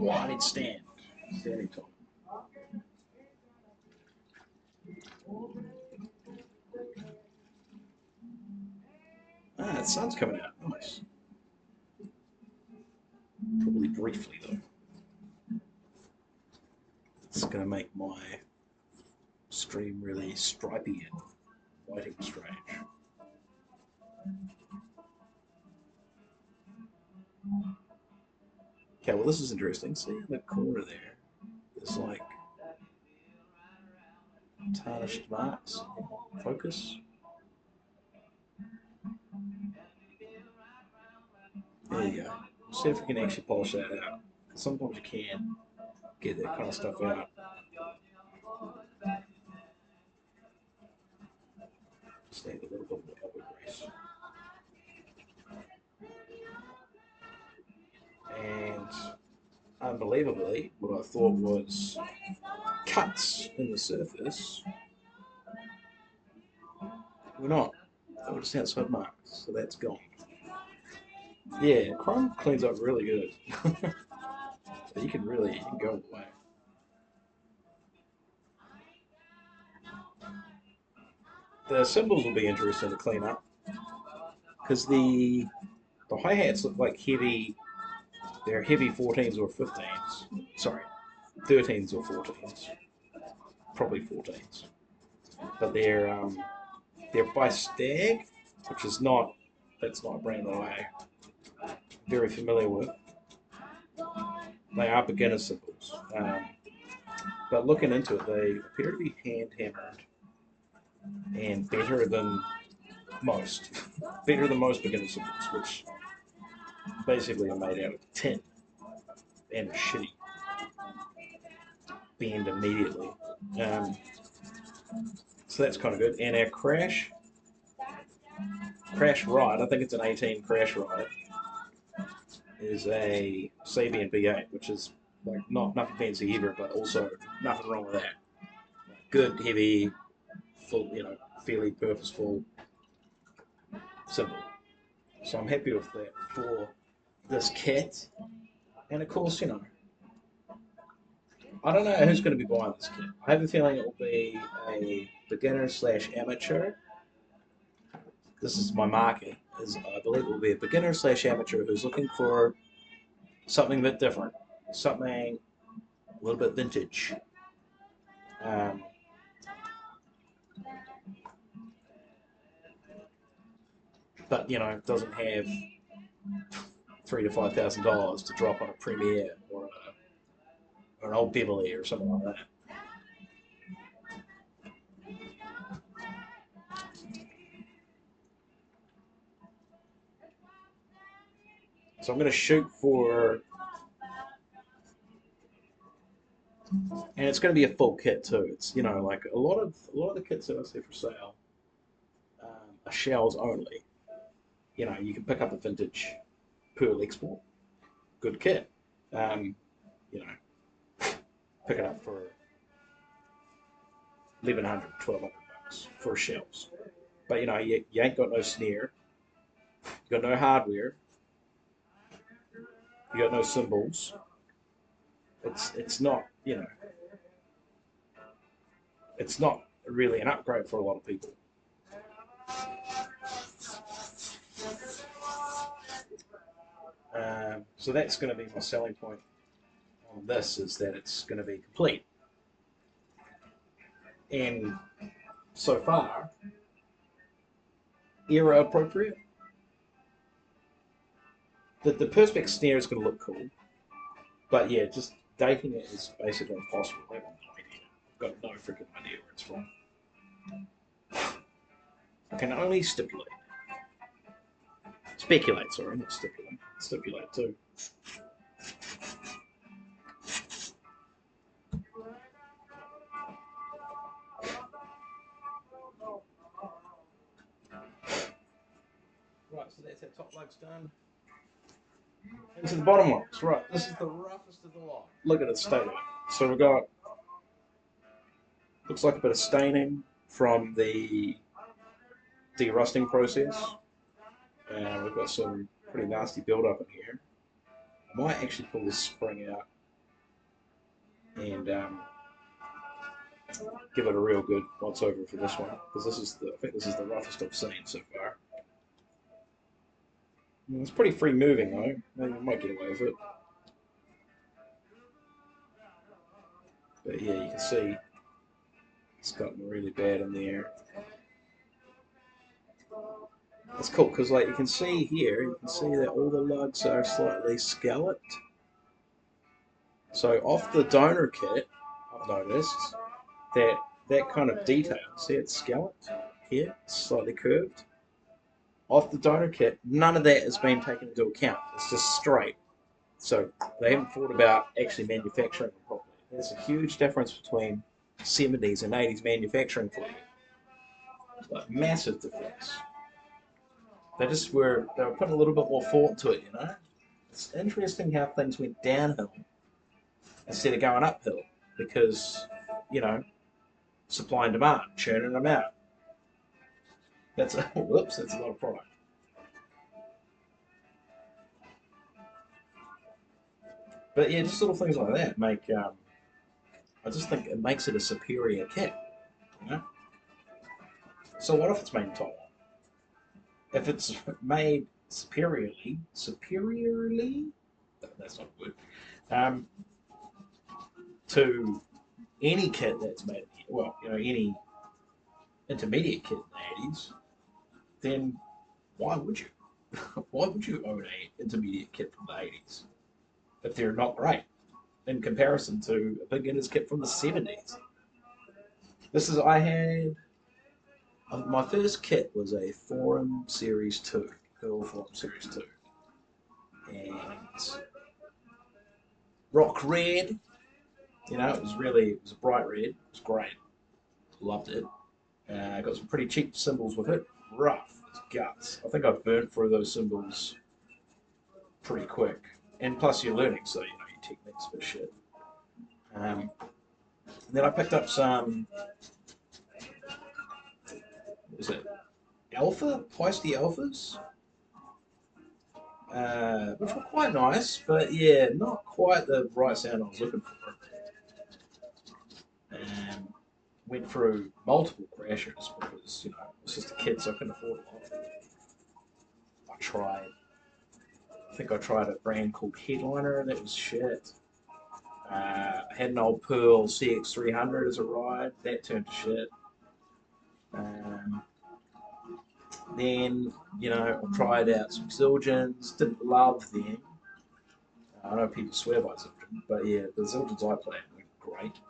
Oh, I need stand. Standing tall. Ah, the sun's coming out. Nice. Probably briefly though. It's gonna make my stream really stripy and lighting strange. Okay, well this is interesting. See in the corner there, there's like tarnished marks. Focus. There you go. See if we can actually polish that out. Sometimes you can get that kind of stuff out. Just need a little bit more elbow grease. And unbelievably, what I thought was cuts in the surface were not. They were just outside marks, so that's gone. Yeah, chrome cleans up really good. So you can go away. The cymbals will be interesting to clean up because the hi hats look like heavy. They're heavy 14s or 15s. Sorry, 13s or 14s. Probably 14s. But they're by Stag, which is not that's not a brand that I'm very familiar with. They are beginner cymbals. But looking into it, they appear to be hand hammered and better than most. Better than most beginner cymbals, which basically are made out of tin and are shitty. Bend immediately. Um, so that's kind of good. And our Crash Ride, I think it's an 18 Crash Ride, is a Sabian B8, which is like not nothing fancy either, but also nothing wrong with that. Good, heavy, full, fairly purposeful cymbal. So I'm happy with that for this kit. And of course, I don't know who's going to be buying this kit. I have a feeling it will be a beginner slash amateur. This is my market. I believe it will be a beginner slash amateur who's looking for something a bit different, something a little bit vintage. Um, but doesn't have $3,000 to $5,000 to drop on a Premiere or an old Beverly or something like that. So I'm going to shoot for, and it's going to be a full kit too. It's like a lot of the kits that I see for sale are shells only. You can pick up a vintage Pearl Export, good kit. Um, you know, pick it up for 1,100, 1,200 bucks for shells. But you ain't got no snare, you got no hardware, you got no cymbals. It's not you know, it's not really an upgrade for a lot of people. So that's going to be my selling point on this, is that it's going to be complete. And so far, era appropriate. The Perspex snare is going to look cool, but yeah, just dating it is basically impossible. I have no idea. I've got no freaking idea where it's from. I can only stipulate. Speculate, sorry, not stipulate. Stipulate too. Right, so that's our top lugs done. Into the bottom lugs. Right, this is the roughest of the lot. Look at its state of it. So we've got, looks like a bit of staining from the de-rusting process. And we've got some pretty nasty build-up in here. I might actually pull this spring out and give it a real good once over for this one, because this is I think this is the roughest I've seen so far. It's pretty free moving though. Maybe I might get away with it. But yeah, you can see it's gotten really bad in there. It's cool because, like, you can see here, you can see that all the lugs are slightly scalloped. So off the donor kit, I've noticed that kind of detail. See, it's scalloped here, slightly curved. Off the donor kit, none of that has been taken into account. It's just straight. So they haven't thought about actually manufacturing them properly. There's a huge difference between 70s and 80s manufacturing fleet. Like, massive difference. They were putting a little bit more thought to it, you know? It's interesting how things went downhill instead of going uphill, because, you know, supply and demand, churning them out. That's a whoops, that's a lot of product. But yeah, just little things like that make. I just think it makes it a superior kit. You know. So what if it's made in Taiwan? If it's made superiorly, that's not good. To any kit that's made, well, you know, any intermediate kit in the 80s, then why would you? Why would you own a intermediate kit from the 80s if they're not great in comparison to a beginner's kit from the 70s? I had, my first kit was a Forum Series 2, Pearl Forum Series 2. And rock red, you know, it was a bright red, it was great, loved it. Got some pretty cheap symbols with it, rough as guts. I think I burnt through those symbols pretty quick. And plus you're learning, so, you know, your technique's a bit shit. Then I picked up some, what was it, Alpha? Feisty Alphas? Which were quite nice, but yeah, not quite the right sound I was looking for. Went through multiple crashes because, you know, it was just a kid, so I couldn't afford a lot. I think I tried a brand called Headliner, that was shit. I had an old Pearl CX300 as a ride, that turned to shit. Then, you know, I tried out some Zildjians, didn't love them. I know people swear by Zildjian, but yeah, the Zildjians I played were great.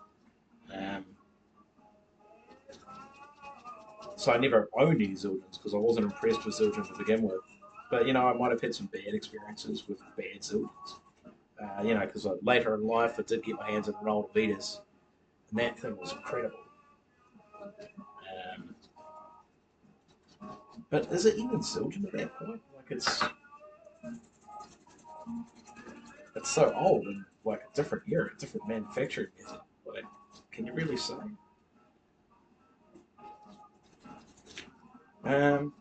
So I never owned any Zildjians because I wasn't impressed with Zildjian to begin with. But, you know, I might have had some bad experiences with bad Zildjians. You know, because later in life I did get my hands on an old Vetus, and that thing was incredible. Um, but is it even Zildjian at that point? Like, it's so old and like a different era, a different manufacturing method. Like, can you really say? I'm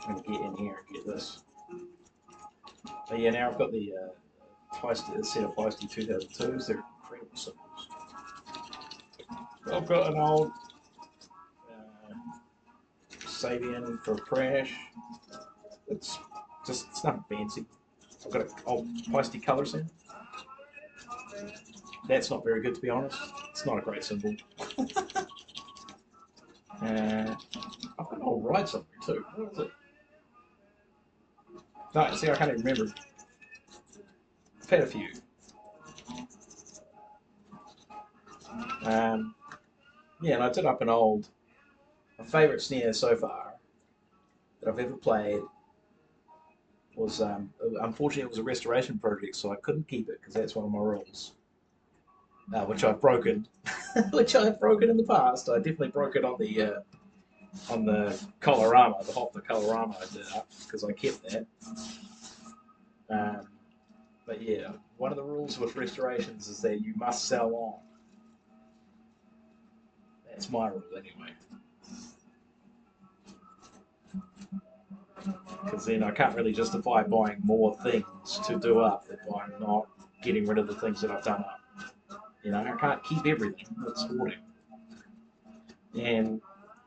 gonna get in here and get this. But yeah, now I've got the Feisty, a set of Feisty 2002s. They're incredible cymbals. I've got an old Sabian for a crash. It's nothing fancy. I've got an old Feisty Colour Sound. That's not very good, to be honest. It's not a great cymbal. I've got an old ride somewhere too. What is it? No, see, I can't even remember. I've had a few. Yeah, and I did up an old, my favourite snare so far that I've ever played was, unfortunately it was a restoration project, so I couldn't keep it because that's one of my rules, which I've broken, which I've broken in the past. I definitely broke it on the Colorama, the Hopler Colorama I did up because I kept that. But yeah, one of the rules with restorations is that you must sell on. That's my rule anyway. Because then I can't really justify buying more things to do up if I'm not getting rid of the things that I've done up. You know, I can't keep everything. It's hoarding. And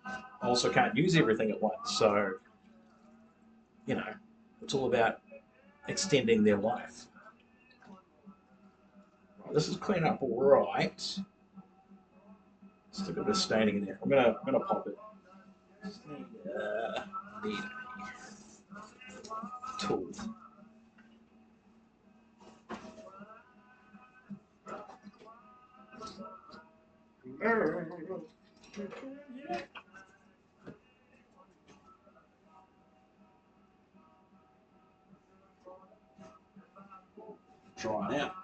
I also can't use everything at once. So, you know, it's all about extending their life. Right, this is clean up all right. Still got a bit of staining in there. I'm gonna pop it. Need a tool. Dry it out.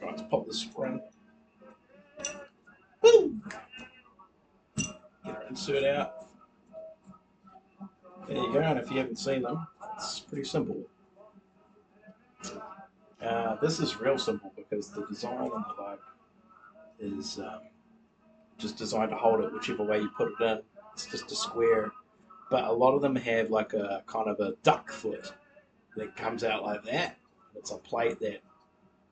Right, let's pop the spring. Woo! Get our insert out. There you go, and if you haven't seen them, it's pretty simple. This is real simple because the design on the lug is just designed to hold it whichever way you put it in. It's just a square. But a lot of them have like a kind of a duck foot that comes out like that. It's a plate that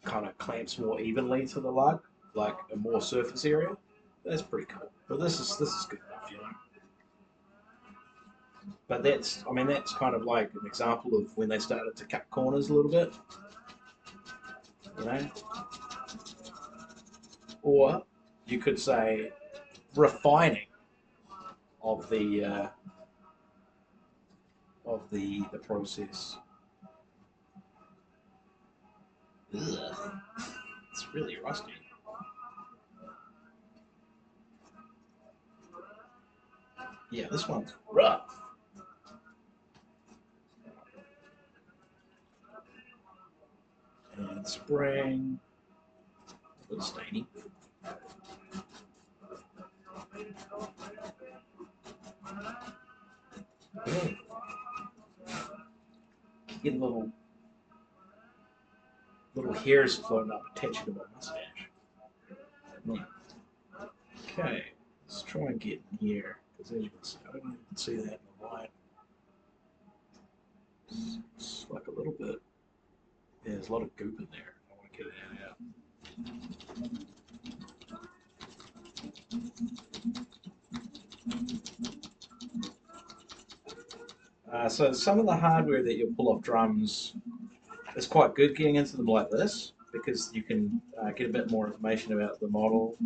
kind of clamps more evenly to the lug, like a more surface area. That's pretty cool. But this is good enough, you know. But that's kind of like an example of when they started to cut corners a little bit, you know. Or you could say refining of the process. Ugh, it's really rusty. Yeah, this one's rough. And spring, a little stainy. Getting little hairs floating up attaching to my mustache. Okay, let's try and get in here because as you can see, I don't even see that in the light. It's like a little bit. Yeah, there's a lot of goop in there. I want to get it out. So some of the hardware that you pull off drums is quite good getting into them like this because you can get a bit more information about the model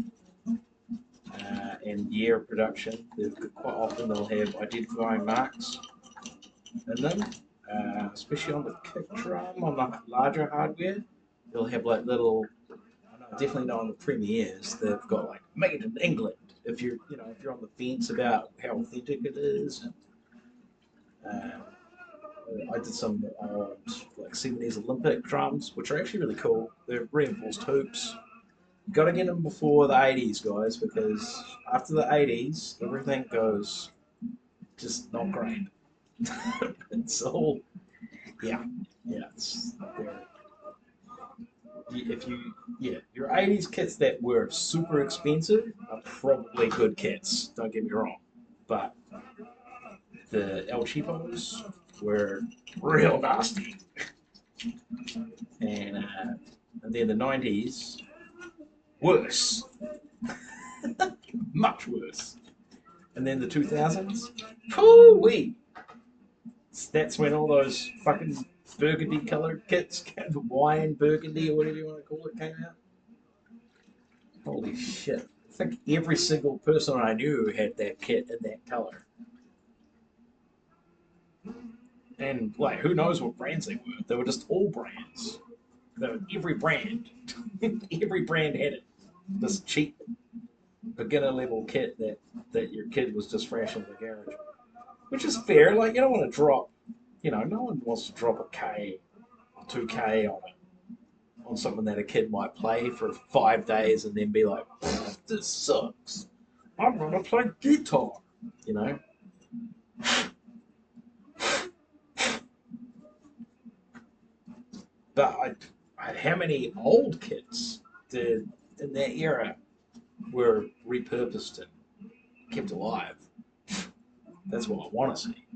and year of production. Quite often they'll have identifying marks in them, especially on the kick drum on the larger hardware. They'll have like little. I definitely know on the premieres they've got like made in England. If you're on the fence about how authentic it is. I did some like 70s Olympic drums, which are actually really cool. They're reinforced hoops. You got to get them before the 80s, guys, because after the 80s, everything goes just not great. It's all, yeah, it's if you, yeah, your 80s kits that were super expensive are probably good kits, don't get me wrong. But the El Cheapos were real nasty. And then the 90s, worse, much worse. And then the 2000s, whoo-wee. That's when all those fucking burgundy colored kits, wine burgundy or whatever you want to call it, came out. Holy shit. I think every single person I knew had that kit in that color. And like, who knows what brands they were? They were just all brands. They were every brand. Every brand had it. This cheap beginner level kit that your kid was just fresh in the garage. Which is fair. Like, you don't want to drop, no one wants to drop a K or 2K on something that a kid might play for 5 days and then be like, this sucks. I'm going to play guitar, you know? But how many old kits did in that era were repurposed and kept alive? That's what I want to see.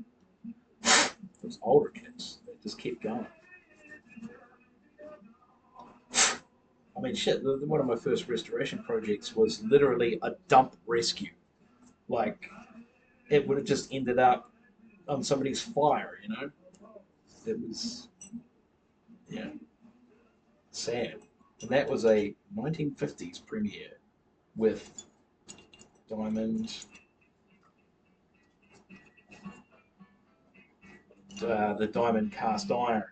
Those older kits that just keep going. I mean, shit, one of my first restoration projects was literally a dump rescue. Like, it would have just ended up on somebody's fire, you know? It was, yeah, sad. And that was a 1950s premiere with diamond, the diamond cast iron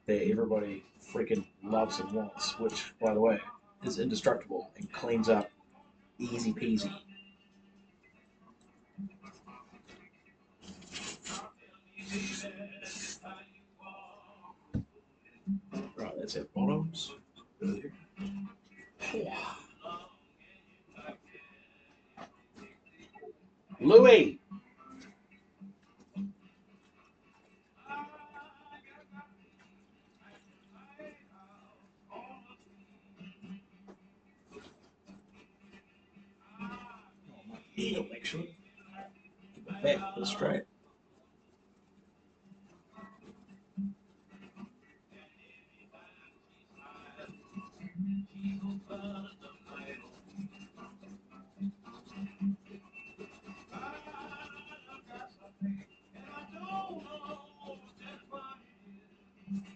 that everybody freaking loves and wants, which, by the way, is indestructible and cleans up easy peasy. Right, that's our bottoms. Louis! Heel, actually. Keep it back, go straight.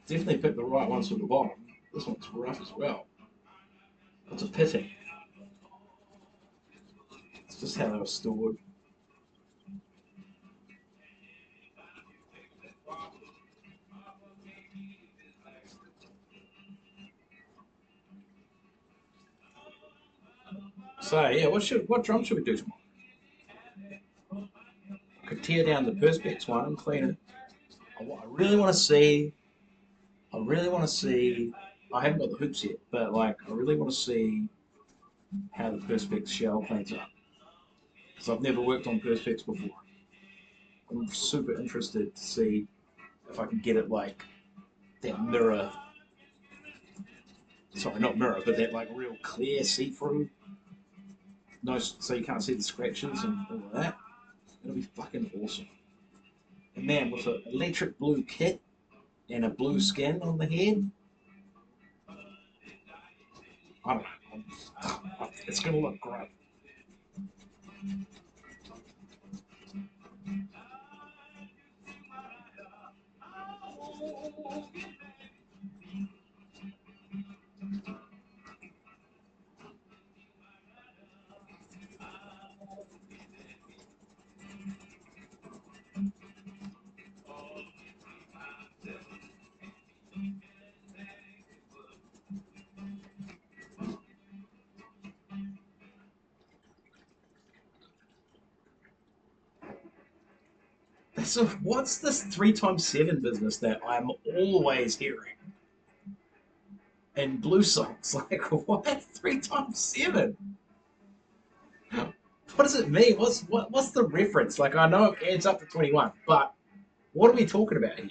Definitely picked the right ones for the bottom. This one's rough as well. It's a pity. It's just how they were stored. So yeah, what drum should we do tomorrow? I could tear down the Perspex one and clean it. I really want to see. I really want to see. I haven't got the hoops yet, but like I really want to see how the Perspex shell cleans up because I've never worked on Perspex before. I'm super interested to see if I can get it like that mirror. Sorry, not mirror, but that like real clear see-through. No, so you can't see the scratches and all of that. It'll be fucking awesome. And man, with an electric blue kit and a blue skin on the head, I don't know. It's gonna look great. So what's this 3x7 business that I'm always hearing? And blue socks, like what? 3x7? What does it mean? What's the reference? Like I know it adds up to 21, but what are we talking about here?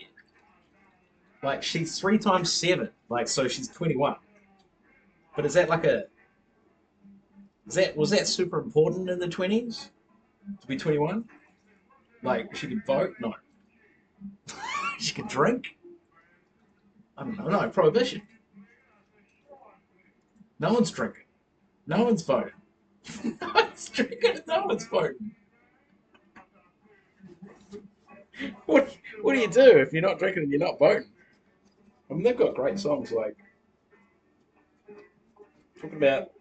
Like she's 3x7, like so she's 21. But is that like a was that super important in the 20s to be 21? Like she could vote? No. She could drink? I don't know. No, prohibition. No one's drinking. No one's voting. No one's drinking. No one's voting. What do you do if you're not drinking and you're not voting? I mean, they've got great songs like talking about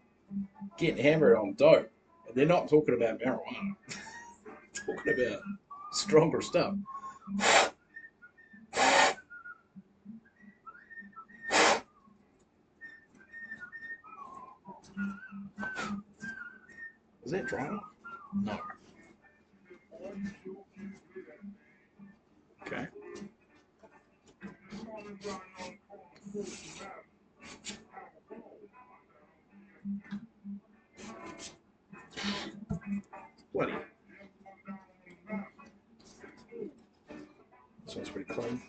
getting hammered on dope, and they're not talking about marijuana. Talking about stronger stuff. Is that dry? No. Okay. Bloody. This one's pretty clean.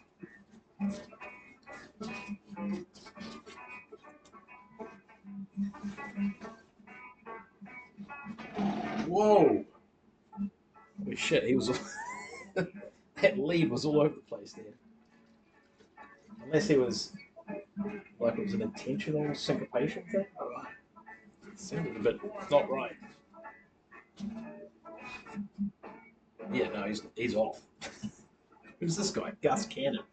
Whoa! Holy shit, he was. That lead was all over the place there. Unless he was. Like it was an intentional syncopation thing? I don't know. It sounded a bit not right. Yeah, no, he's off. Who's this guy? Gus Cannon.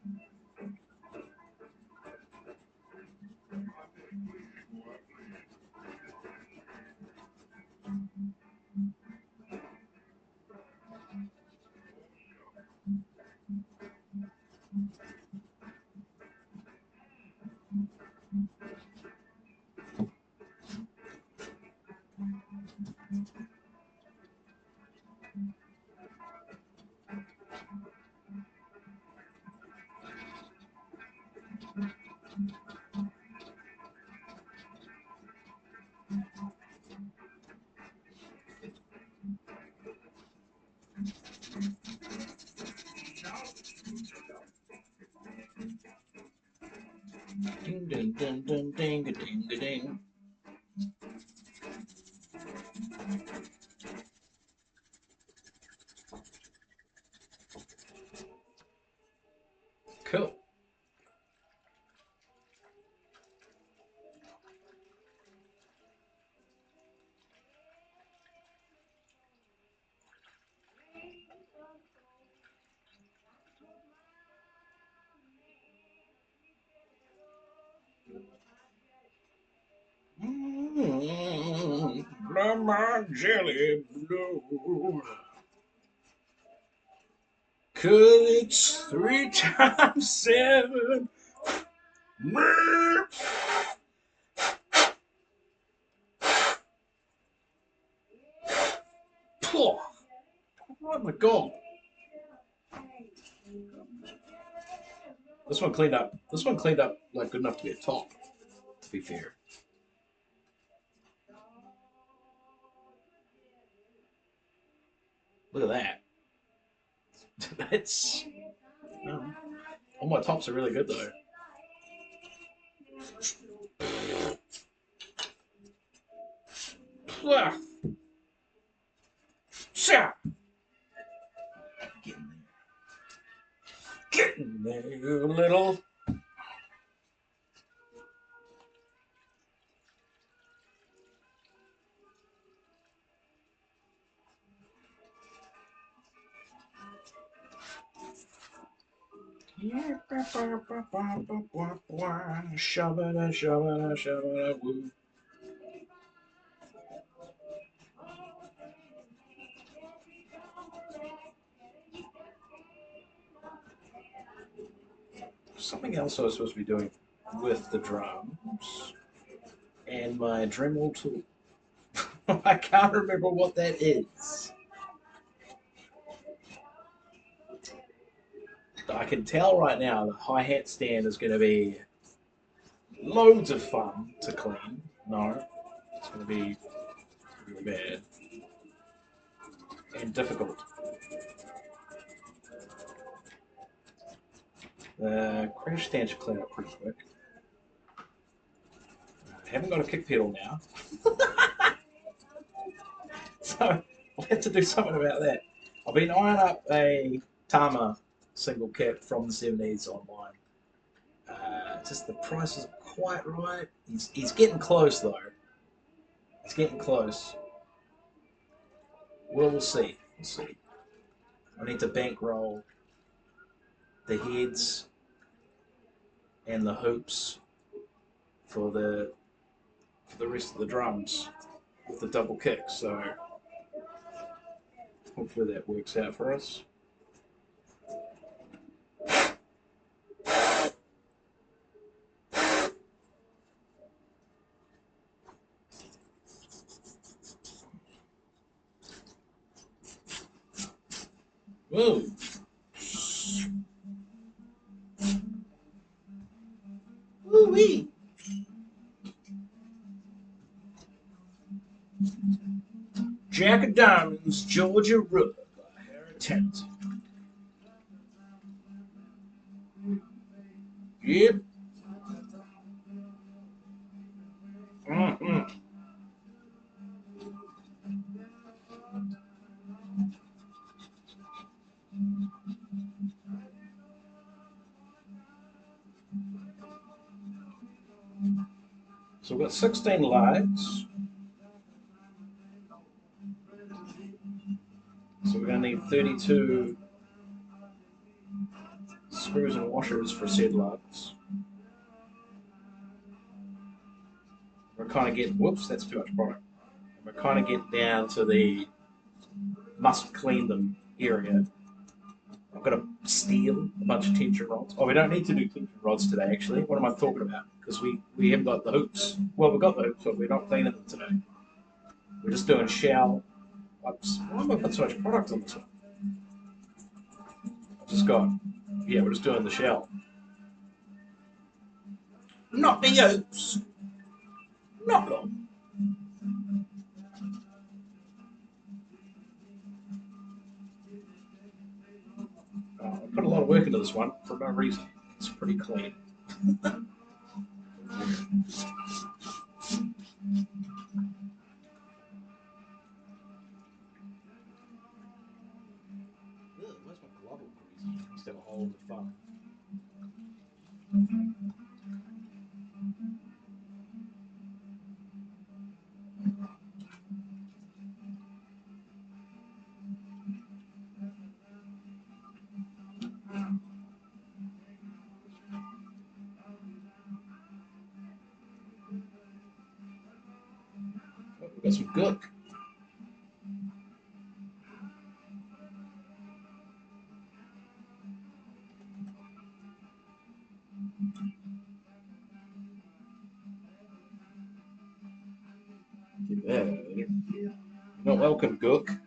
Ding ding ding ding ding ding ding. Cool. Blow my jelly blue. Cause it's 3 times 7. Oh my god. This one cleaned up. This one cleaned up like good enough to be a top, to be fair. Look at that. That's all my tops are really good though. Get in there, you little. Shabba shabba shabba woo. Something else I was supposed to be doing with the drums and my Dremel tool. I can't remember what that is. I can tell right now the hi-hat stand is going to be loads of fun to clean. No, it's going to be really bad and difficult. The crash stand should clean up pretty quick. I haven't got a kick pedal now. So I'll have to do something about that. I've been eyeing up a Tama single cap from the 70s online. Just the price isn't quite right. He's getting close though. He's getting close. Well, we'll see. We'll see. I need to bankroll the heads and the hoops for the rest of the drums with the double kick. So hopefully that works out for us. Whoa. Woo-wee. Jack of Diamonds, Georgia Rubber by Harry Townsend. Yep. Mm-mm. So we've got 16 lights. So we're going to need 32 screws and washers for said lugs. We're kind of getting, whoops, that's too much product. We're kind of getting down to the must clean them area. I've got to steal a bunch of tension rods. Oh, we don't need to do tension rods today, actually. What am I talking about? Because we haven't got the hoops. Well, we've got the hoops, but we're not cleaning them today. We're just doing shell. Oops. Why am I putting so much product on this one? I've just got, yeah, we're just doing the shell. Not the hoops. Not them. I put a lot of work into this one for no reason. It's pretty clean. Where's my glove all greasy? I must have a hole in the funnel. Oh, we've got some gook. You're not welcome, gook.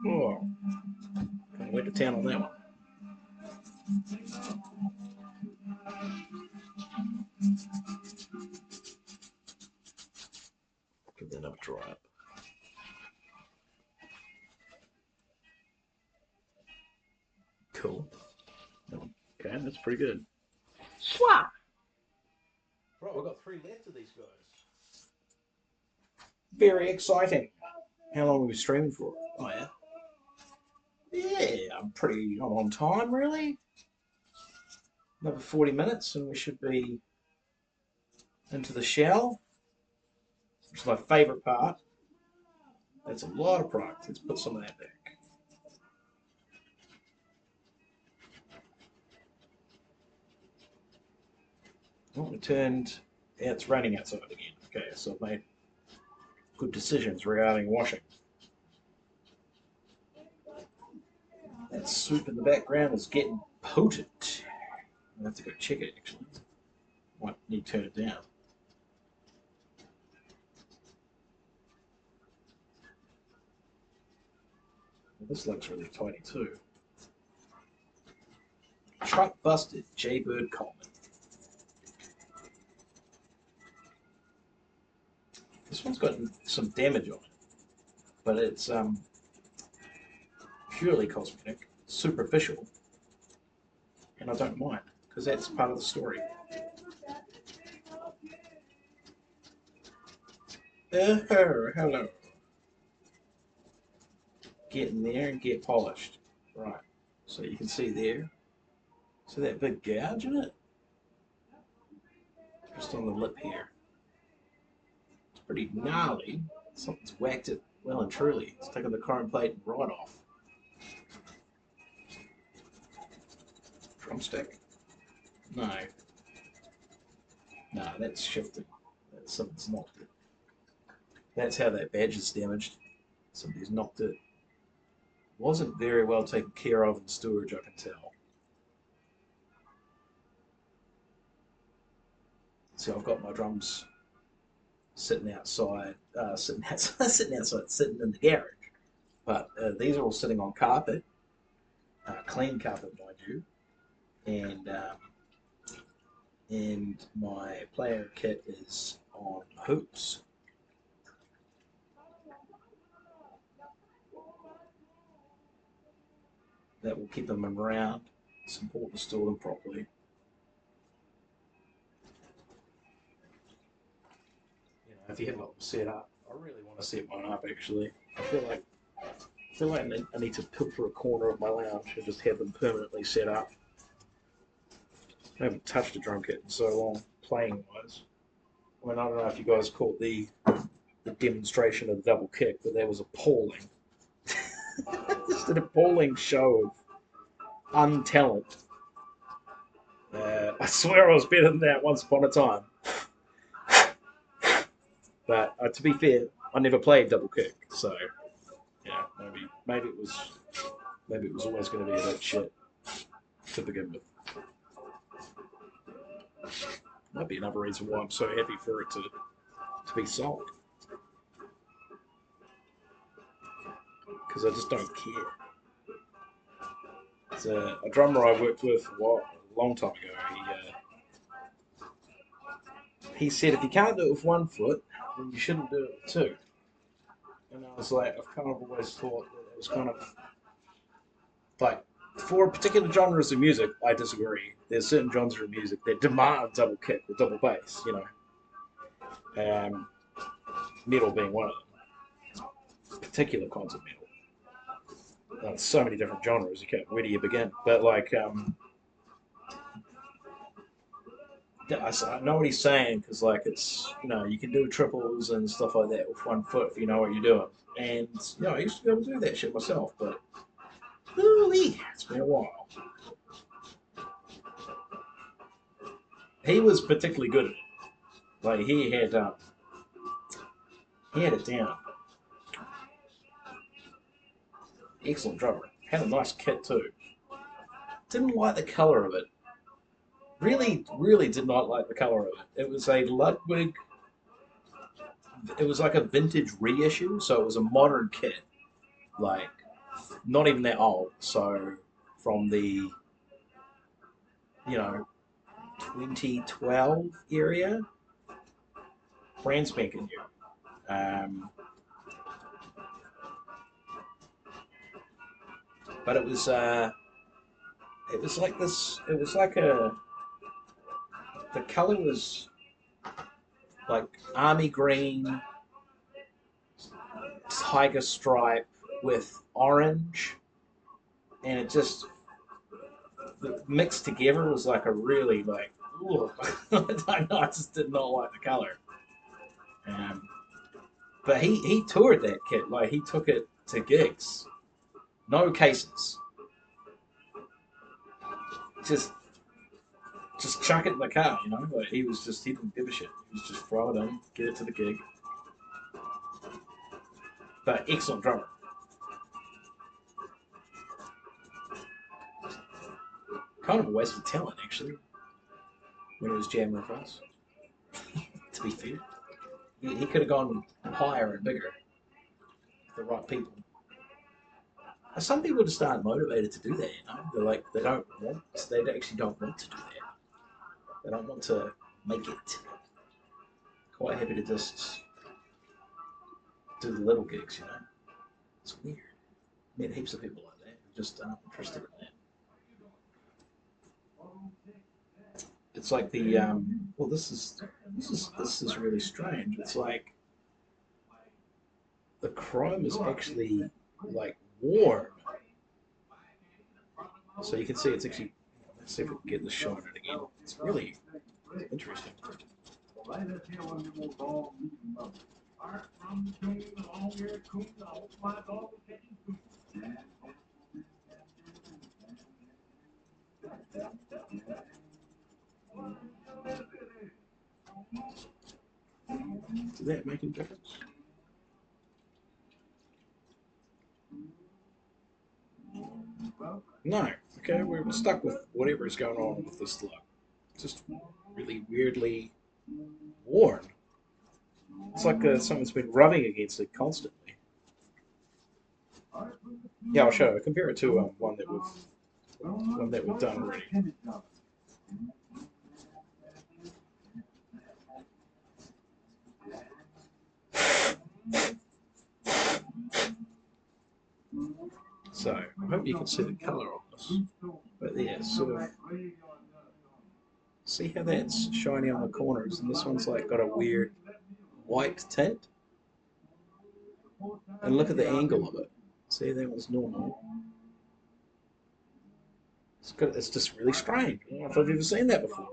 Oh, kind of went to town on that one. Give that another try up. Cool. Okay, that's pretty good. Swat. Right, we've got 3 left of these guys. Very exciting. How long are we streaming for? Oh yeah. Yeah, I'm on time really. Another 40 minutes and we should be into the shell, which is my favourite part. That's a lot of product. Let's put some of that back. Oh, it turned. Yeah, it's raining outside again. Okay, so I've made good decisions regarding washing. That soup in the background is getting potent. I have to go check it actually. Might need to turn it down. This looks really tiny too. Truck busted, Jaybird Coleman. This one's got some damage on it, but it's purely cosmetic, superficial, and I don't mind because that's part of the story. Hello. Get in there and get polished. Right. So you can see there. See that big gouge in it? Just on the lip here. It's pretty gnarly. Something's whacked it well and truly. It's taken the chrome plate right off. Drumstick? No. No, that's shifted. Something's knocked it. That's how that badge is damaged. Somebody's knocked it. Wasn't very well taken care of in storage, I can tell. So I've got my drums sitting outside, sitting in the garage. But these are all sitting on carpet, clean carpet, mind you, and my player kit is on hoops. That will keep them around. It's important to store them properly. You know, if you haven't got them set up, I really want to set mine up. Actually, I feel like I need to pilfer a corner of my lounge and just have them permanently set up. I haven't touched a drum kit in so long, playing wise. I mean, I don't know if you guys caught the demonstration of the double kick, but that was appalling. Just an appalling show of untalent. I swear I was better than that once upon a time. But to be fair, I never played double kick, so yeah, maybe it was always going to be a bit shit to begin with. Might be another reason why I'm so happy for it to be sold. Because I just don't care. It's a drummer I worked with a long time ago. He said if you can't do it with one foot, then you shouldn't do it with two. And I was like, I've kind of always thought that it was kind of like, for particular genres of music, I disagree. There's certain genres of music that demand double kick or double bass, you know. Metal being one of them. Particular kinds of metal. There's so many different genres. Where do you begin? But like, I know what he's saying because like it's you can do triples and stuff like that with one foot if you know what you're doing. And I used to be able to do that shit myself, but it's been a while. He was particularly good at it. Like he had it down. Excellent drummer. Had a nice kit too. Didn't like the color of it. Really, really did not like the color of it. It was a Ludwig. It was like a vintage reissue, so it was a modern kit. Like, not even that old. So, from the, 2012 area, brand spanking new. But it was like this. It was like the color was like army green, tiger stripe with orange, and it just mixed together was like a really like. I don't know. I just did not like the color. But he toured that kit. Like he took it to gigs, no cases. Just chuck it in the car, Like he didn't give a shit. He was just throw it in, get it to the gig. But excellent drummer. Kind of a waste of talent, actually, when he was jamming with us. To be fair, he could have gone higher and bigger. The right people. Some people just aren't motivated to do that. You know, they're like they actually don't want to do that. They don't want to make it. Quite happy to just do the little gigs. You know, it's weird. I met heaps of people like that who just aren't interested in that. It's like the well, this is really strange. It's like the chrome is actually like worn, so you can see it's actually. Let's see if we can get this shot it again. It's really interesting. Does that make a difference? No. Okay, we're stuck with whatever is going on with this look. It's just really weirdly worn. It's like someone's been rubbing against it constantly. Yeah, I'll show you. Compare it to one that we've done already. So I hope you can see the colour on this. But yeah, sort of see how that's shiny on the corners, and this one's like got a weird white tint. And look at the angle of it. See, that one's normal. It's good. It's just really strange. I don't know if I've ever seen that before.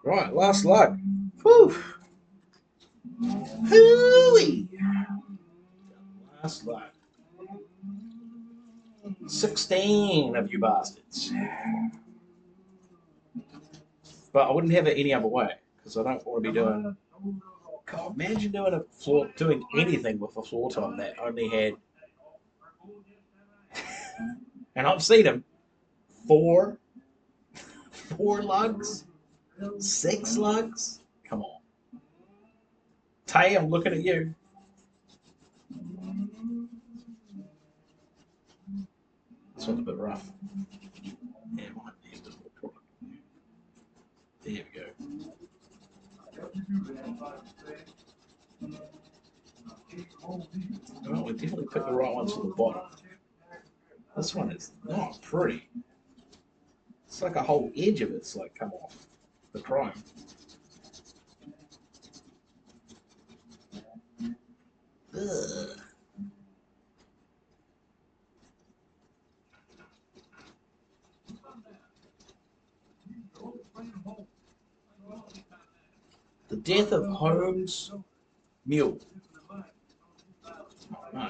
Right, last lug. Whew. Hooey. Last lug. 16 of you bastards. But I wouldn't have it any other way because I don't want to be doing. God, imagine doing anything with a floor tom that only had, and I've seen them, four lugs, 6 lugs. Come on, Tay, I'm looking at you. This one's a bit rough. Yeah, might need a bit more product. There we go. Well, we definitely picked the right ones for the bottom. This one is not pretty. It's like a whole edge of it's like come off the chrome. Ugh. The death of Holmes Mule. No,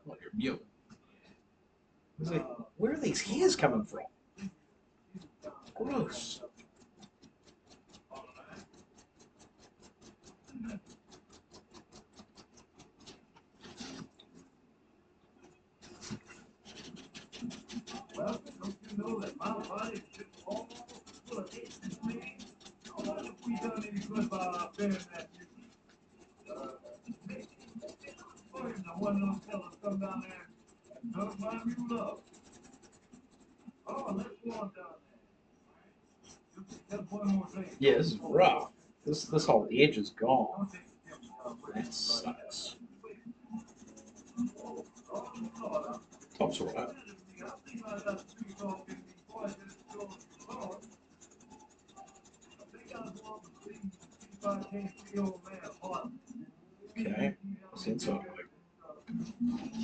not your mule. Where are these hairs coming from? Gross. Well, don't you know that my body is almost full of itches, man? What have we done any good by our bearing that I want those fellas come down there and hug my mule up. Oh, let's go on down there. Just one more thing. Yeah, this is rough. This whole edge is gone. That sucks. Top's alright. Okay, sense of like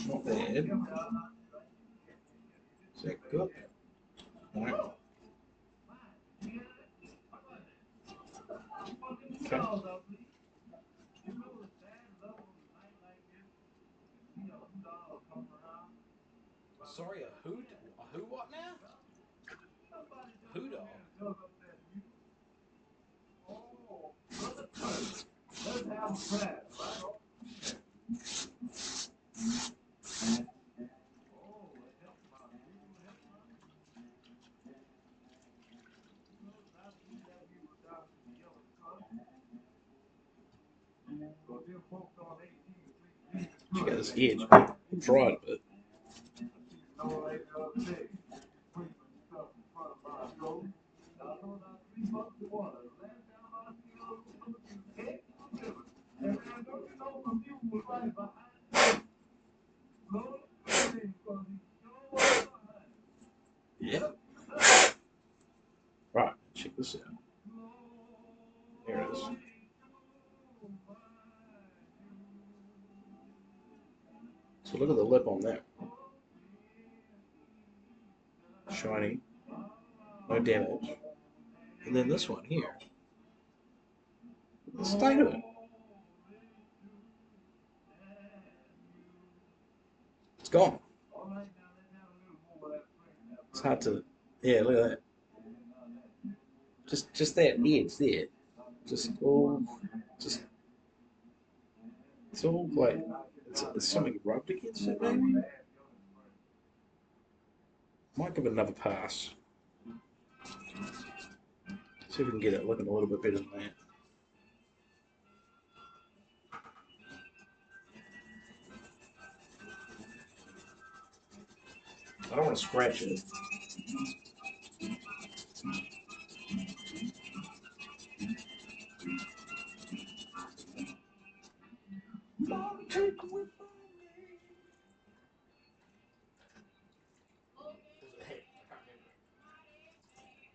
not bad. Is that good? No. Okay. Sorry, a who what now? Who dog? Check out this edge. I've tried it, but yeah. Right, check this out. There it is. So look at the lip on that. Shiny, no damage. And then this one here. The state of it. It's gone. It's hard to, yeah, look at that. Just that edge there. Just all, just, it's all like, it's something rubbed against it maybe? Might give it another pass. See if we can get it looking a little bit better than that. I don't want to scratch it.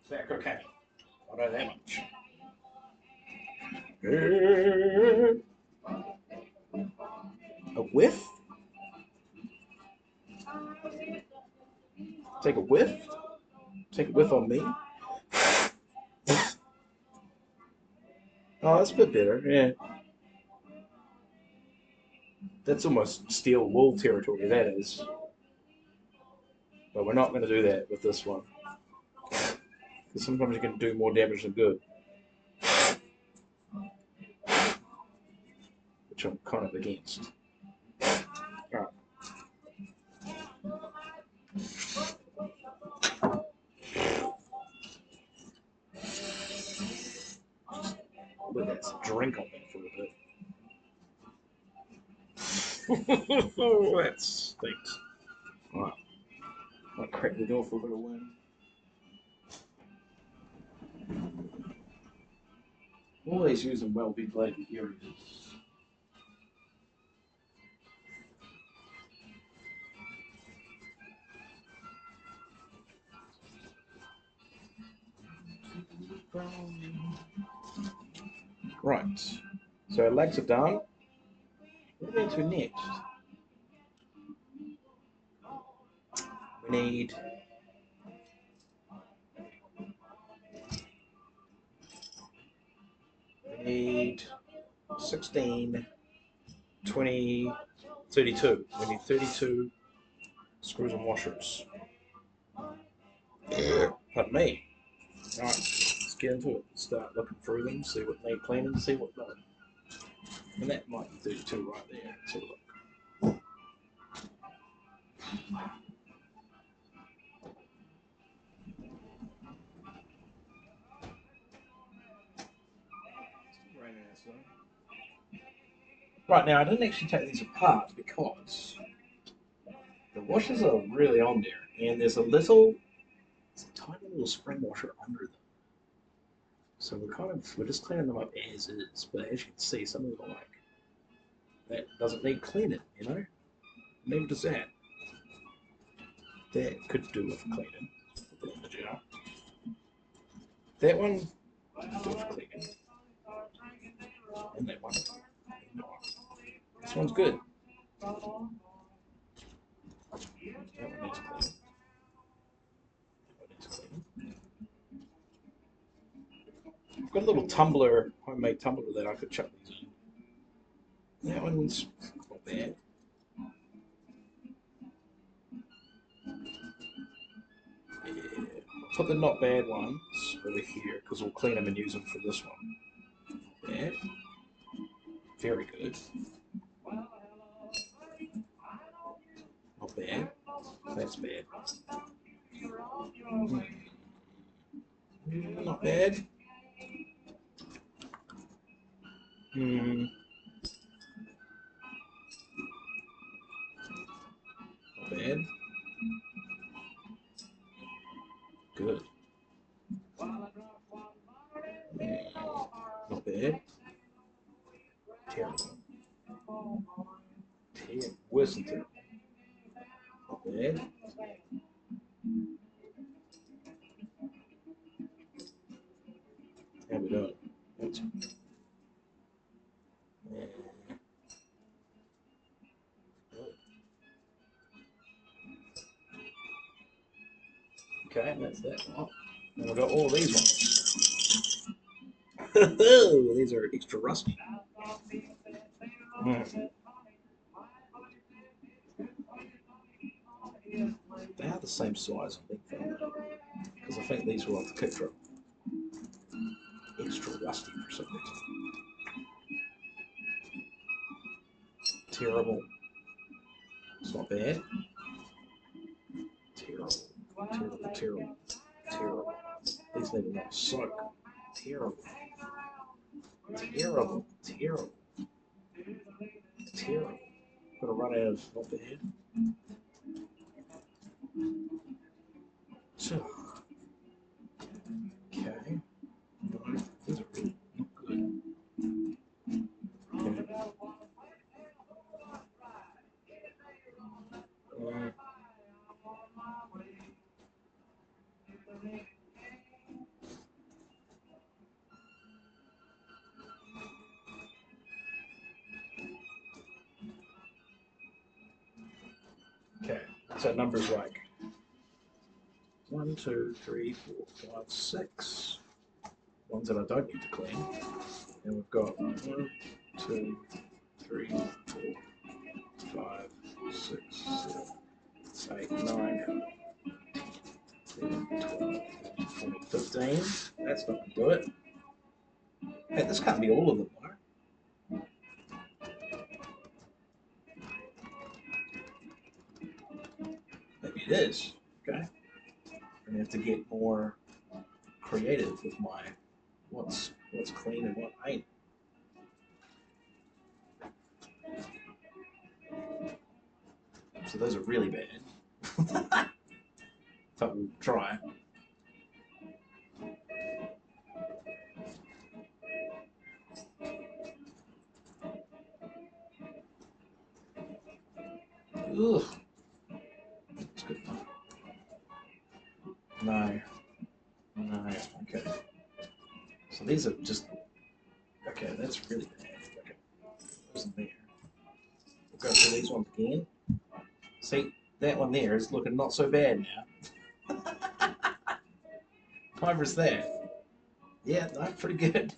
Back okay. I know that much. A whiff? Take a whiff? Take a whiff on me? Oh, that's a bit better, yeah. That's almost steel wool territory, that is. But we're not going to do that with this one. Because sometimes you can do more damage than good. Which I'm kind of against. Alright. Let that drink on me for a bit. That stinks. Alright. Might crack the door for a bit of wind. Always using well-ventilated areas. Right. So our legs are done. What do we need to next? We need 16, 20, 32. We need 32 screws and washers. Pardon me. Alright, let's get into it. Start looking through them, see what need cleaning, see what don't. And that might be 32 right there. Let's have a look. Right, now I didn't actually take these apart because the washers are really on there, and there's a tiny little spring washer under them. So we're just cleaning them up as is, but as you can see, some of them are like, that doesn't need cleaning, you know? Neither does that. That could do with cleaning. Put it in the jar. That one could do with cleaning. And that one. This one's good. That one needs cleaning. That one needs cleaning. I've got a little tumbler, homemade tumbler that I could chuck these in. That one's not bad. Yeah. I'll put the not bad ones over here because we'll clean them and use them for this one. Bad. Very good. Not bad. That's bad. Not bad. Not bad. Terrible. Worse than terrible. Not bad. How we doing? That's okay, that's that one. And we've got all these ones. These are extra rusty. Mm. They are the same size, I think, because I think these were off the kick drum. Extra rusty for some reason. Terrible. It's not bad. Terrible. Terrible, terrible, terrible. These need a lot of soak. Terrible. Terrible, terrible, terrible. Got to run out of not bad. So, okay. No, these are really not good. Okay. Okay, so numbers like 1, 2, 3, 4, 5, 6. Ones that I don't need to clean. And we've got 1, 2, 3, 4, 5, 6, 7, 8, 9, 10, 11, 12, 13, 14, 15. That's not going to do it. Hey, this can't be all of them, though. Maybe it is. Okay. I'm gonna have to get more creative with my what's clean and what ain't. So those are really bad. But we'll try. Ugh. That's good. No. No. Okay. So these are just okay. That's really bad. Okay. Wasn't there. We'll go through these ones again. See, that one there is looking not so bad now. However's that. Yeah, no, pretty good.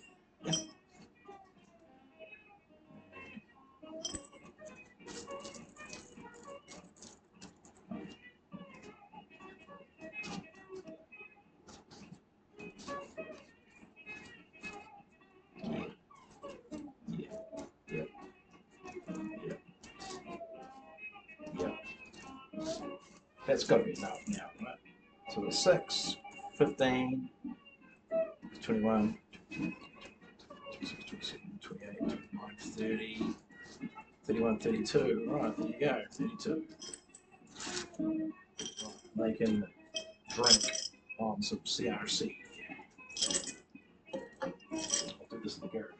That's got to be enough now, right? So the 6, 15, 21, 26, 27, 28, 29, 30, 31, 32. Right, there you go, 32. Right, they can drink on some CRC. I'll do this in the garage.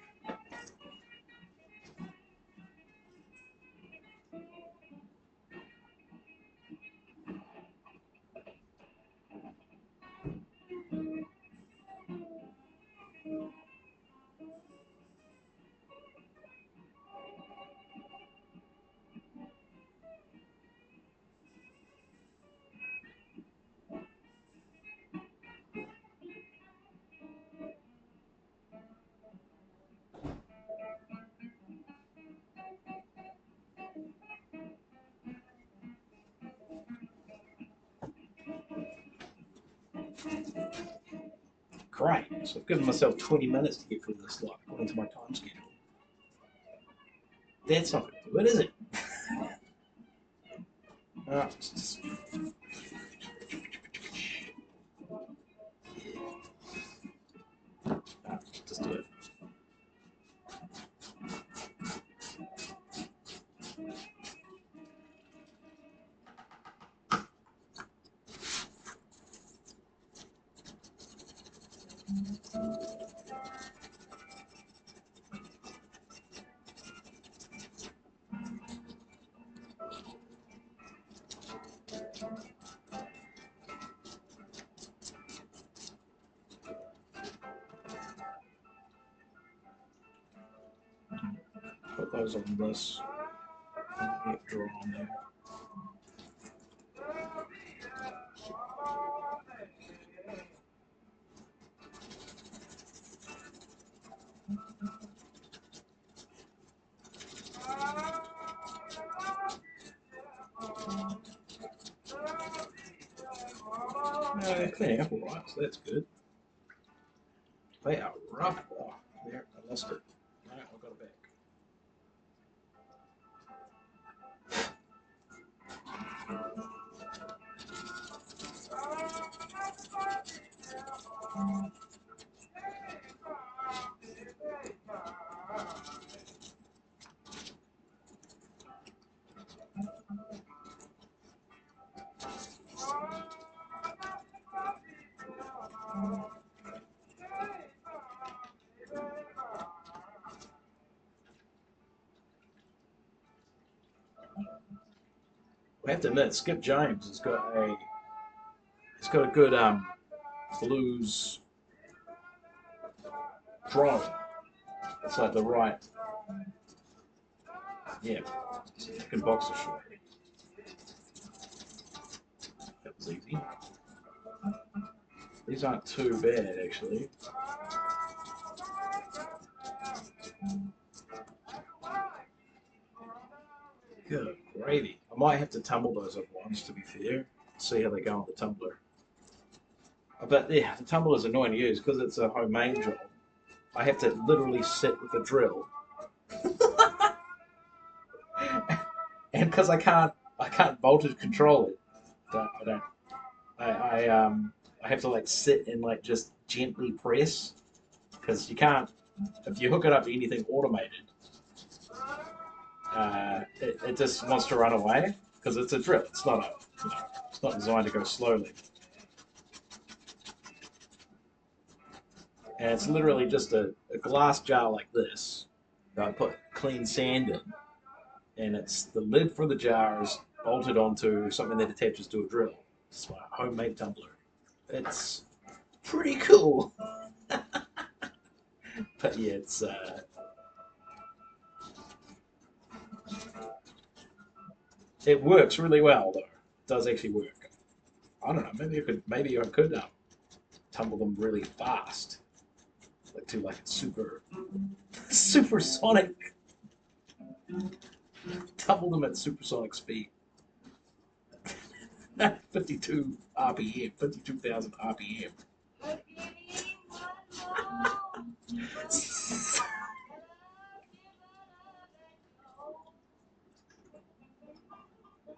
Great. So I've given myself 20 minutes to get through this lot according to my time schedule. That's not going to do it, is it? Just just do it. those on this. Get draw on there. They're cleaning up all right, so that's good. They are rough. Oh, there, I lost it. No, I got it back. I have to admit, Skip James has got a good blues drone. It's like the right, yeah, good boxer short. That was easy. These aren't too bad actually. Good gravy. I might have to tumble those up once to be fair. See how they go on the tumbler. But yeah, the tumbler is annoying to use because it's a homemade job. I have to literally sit with a drill, and because I can't voltage control it. I don't. I have to like sit and like just gently press because you can't. If you hook it up to anything automated, it just wants to run away because it's a drill. It's not it's not designed to go slowly. And it's literally just a glass jar like this that I put clean sand in, and it's the lid for the jar is bolted onto something that attaches to a drill. It's my homemade tumbler. It's pretty cool. But yeah, it works really well though. It does actually work. I don't know. Maybe I could tumble them really fast, like to like a supersonic. Tumble them at supersonic speed. 52 RPM, 52,000 RPM.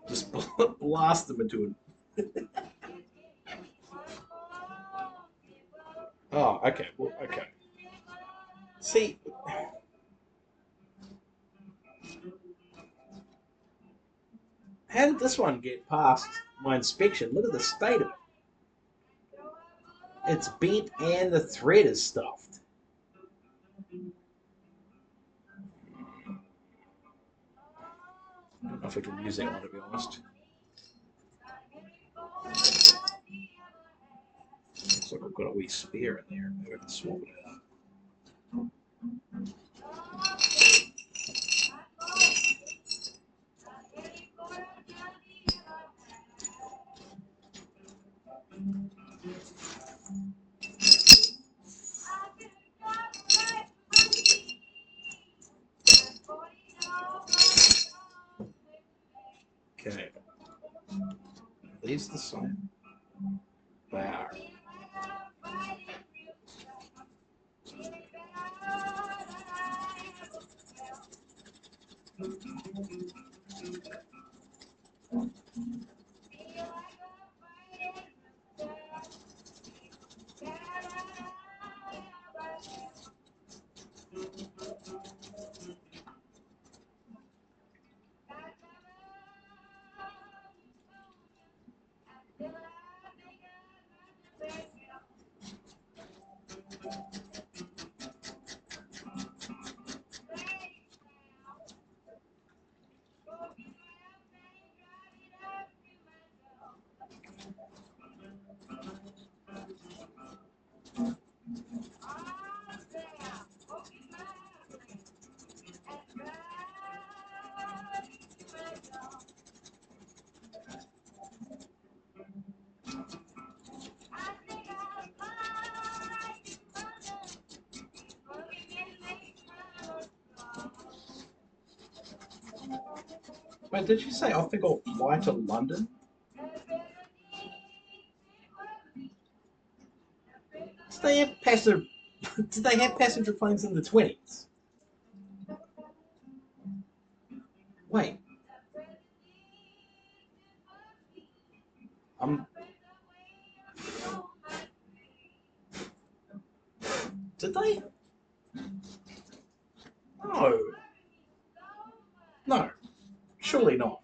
Just blast them into it. Oh, okay. Well, okay. See, how did this one get past my inspection? Look at the state of it. It's bent and the thread is stuffed. I don't know if I can use that one to be honest. Looks like I've got a wee spare in there. Maybe I can swap it out. Okay. Are these the same? They are. Wait, did you say I think I'll fly to London? Did they have passenger? Did they have passenger planes in the 20s? Wait, um, did they? No, no, surely not.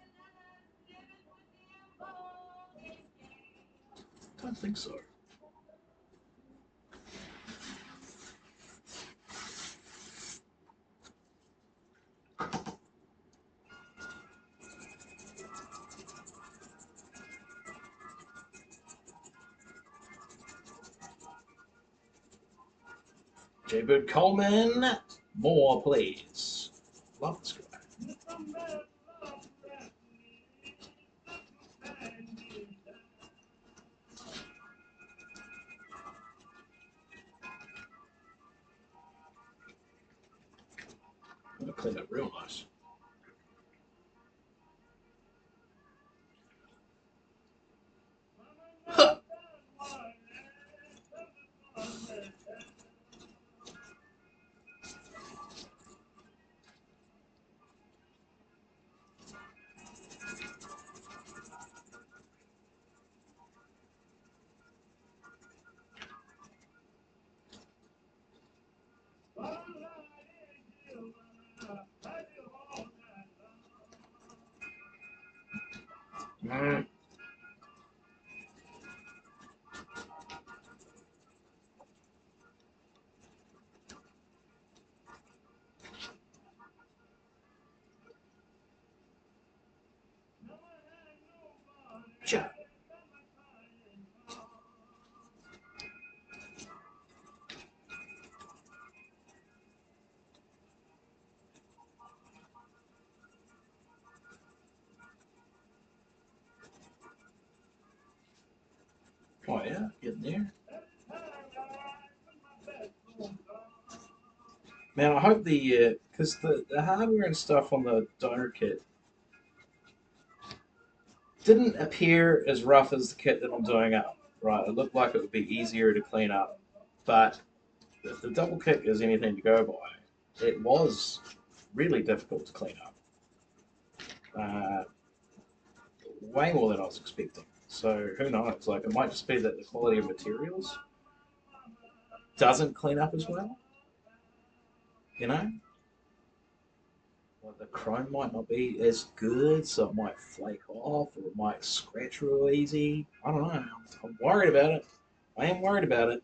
Don't think so. Jaybird Coleman, more please. Love this guy. I'm gonna clean up real nice. Huh. Mm. Sure. Oh yeah, getting there. Man, I hope because the hardware and stuff on the donor kit didn't appear as rough as the kit that I'm doing up. Right, it looked like it would be easier to clean up, but if the double kick is anything to go by, it was really difficult to clean up. Uh, Way more than I was expecting. So who knows? Like it might just be that the quality of materials doesn't clean up as well. You know, like the chrome might not be as good, so it might flake off or it might scratch real easy. I don't know. I'm worried about it. I am worried about it.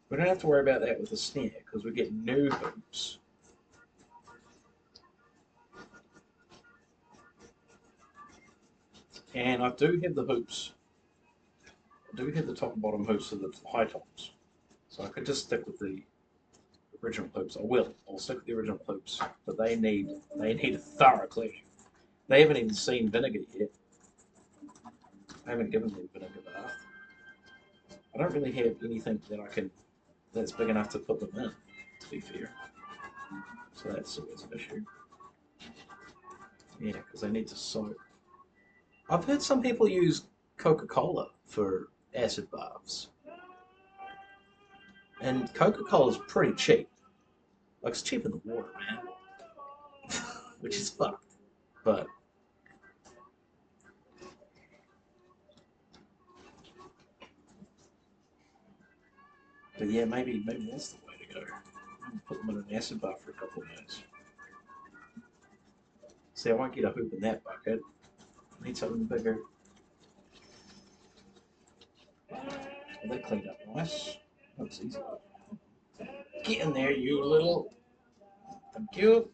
We don't have to worry about that with the snare because we get new hoops. And I do have the hoops. I do have the top and bottom hoops of the high tops. So I could just stick with the original hoops. I will. I'll stick with the original hoops. But they need a thorough cleaning. They haven't even seen vinegar yet. I haven't given them vinegar bath. I don't really have anything that's big enough to put them in, to be fair. So that's always an issue. Yeah, because they need to soak. I've heard some people use Coca-Cola for acid baths. And Coca-Cola is pretty cheap. Like it's cheaper than water, man. Which is fucked. But yeah, maybe that's the way to go. Put them in an acid bath for a couple of minutes. See, I won't get a hoop in that bucket. I need something bigger. Well, that cleaned up nice. That's easy. Get in there, you little. Thank you.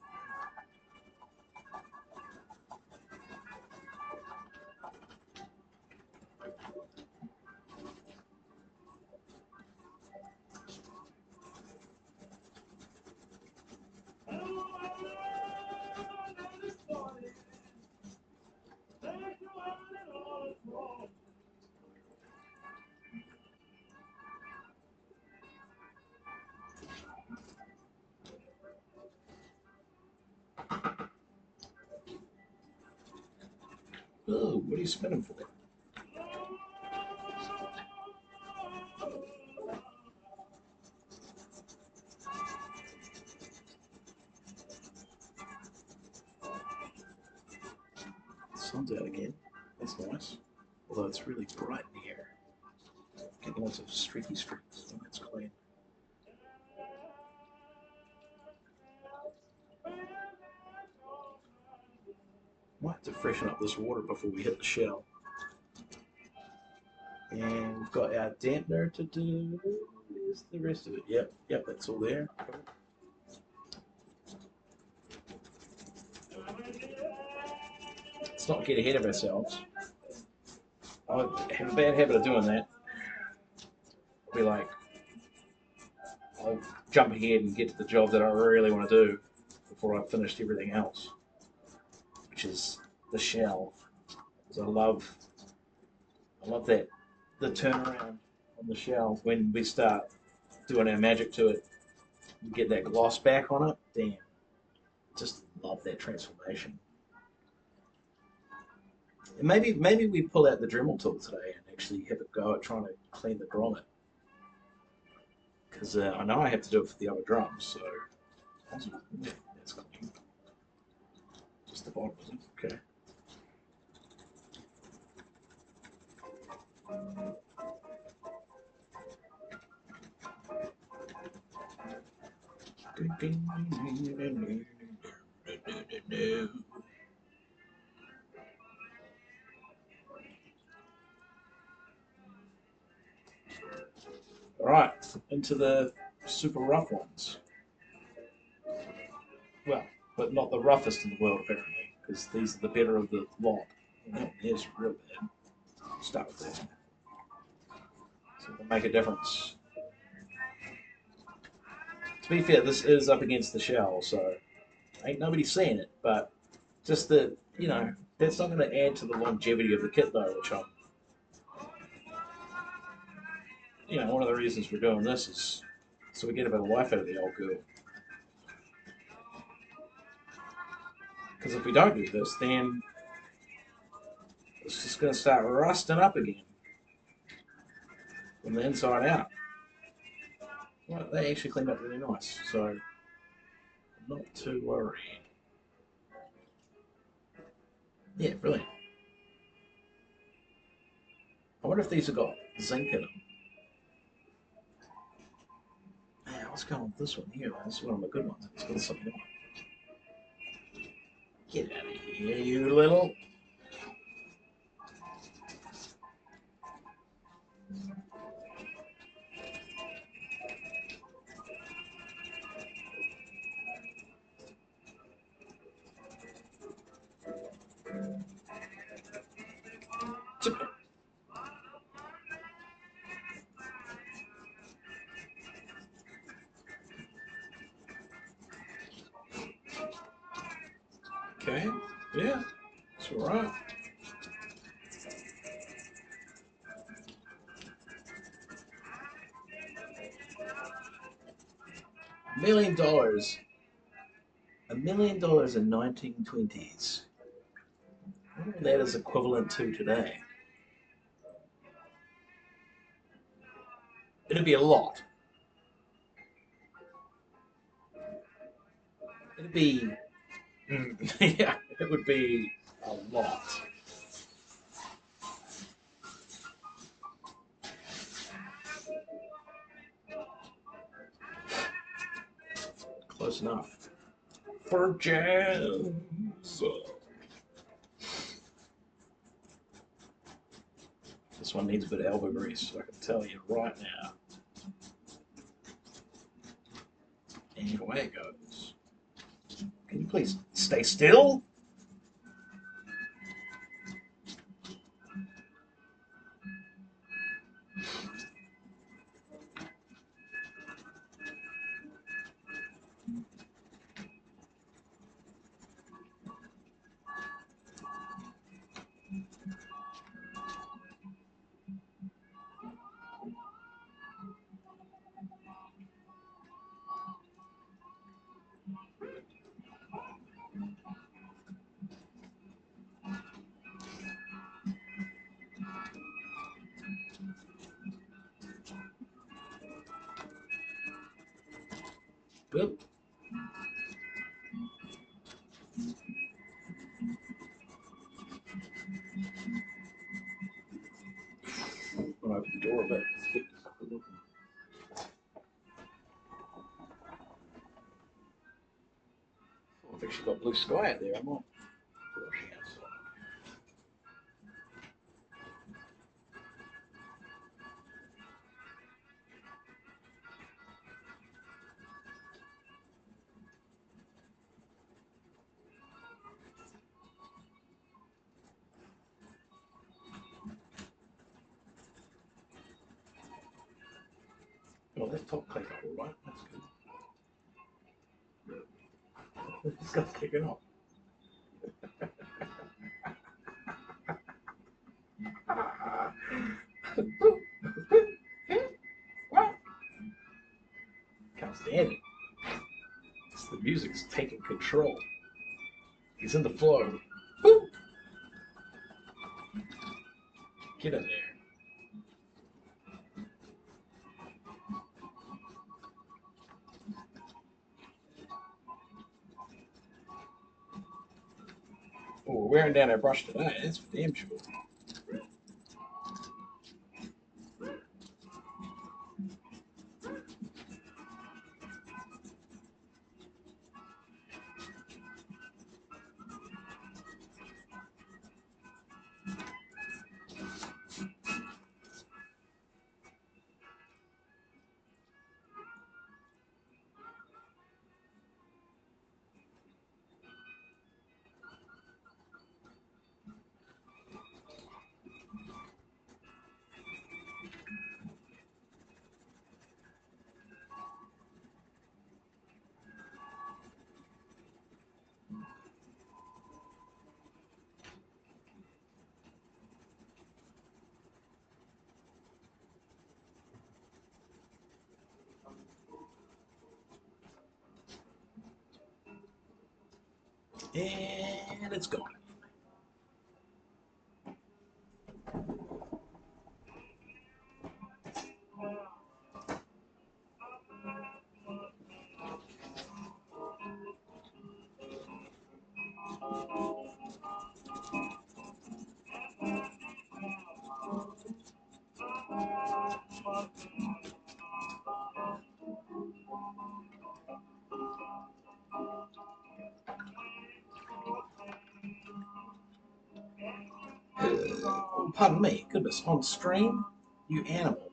Oh, what are you spinning for? The sun's out again. That's nice. Although it's really bright in here. Getting lots of streaky streaks. Oh, that's clean. Might have to freshen up this water before we hit the shell. And we've got our dampener to do. Where's the rest of it? Yep, that's all there. Let's not get ahead of ourselves. I have a bad habit of doing that. I'll be like, I'll jump ahead and get to the job that I really want to do before I've finished everything else, which is the shell. Because I love that the turnaround on the shell when we start doing our magic to it. You get that gloss back on it. Damn, just love that transformation. And maybe we pull out the Dremel tool today and actually have a go at trying to clean the grommet. Because I know I have to do it for the other drums, so yeah, that's clean. Just the bottom, is it? Okay. All right, into the super rough ones. Well, but not the roughest in the world, apparently, because these are the better of the lot. That one is real bad. Start with that. So it'll make a difference. To be fair, this is up against the shell, so ain't nobody seeing it, but just the, that's not going to add to the longevity of the kit, though, which one of the reasons we're doing this is so we get a bit of life out of the old girl. Because if we don't do this, then it's just going to start rusting up again from the inside out. Well, they actually cleaned up really nice, so I'm not too worried. Yeah, brilliant. I wonder if these have got zinc in them. Man, let's go with this one here. This is one of the good ones. It's got something on it. Get out of here, you little. Okay, yeah, it's alright. $1 million. $1 million in 1920s. I wonder what that is equivalent to today. It'd be a lot. It'd be, yeah, it would be a lot. Close enough. For jazz. This one needs a bit of elbow grease, so I can tell you right now. And away it goes. Can you please stay still? Boop. I'll open the door a bit. Let's keep this up a little. I've actually got blue sky out there. I'm not washing outside. Well, that top cleaned up all right. That's good. This guy's kicking off. Can't stand it. The music's taking control. He's in the flow. Woo! Get in there. Oh, we're wearing down our brush today. That's for damn sure. And it's gone. Oh, pardon me, goodness, on stream? You animal.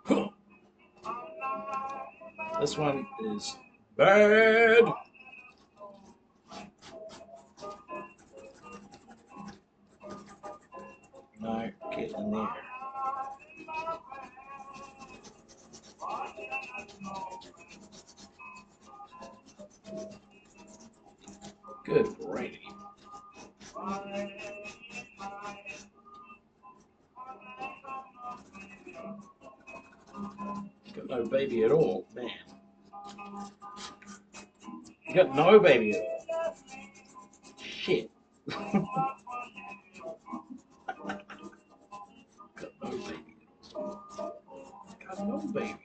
Huh. This one is bad. No, get in there. Good gravy. Got no baby at all, man. You got no baby at all. Shit. Got no baby. Got no baby.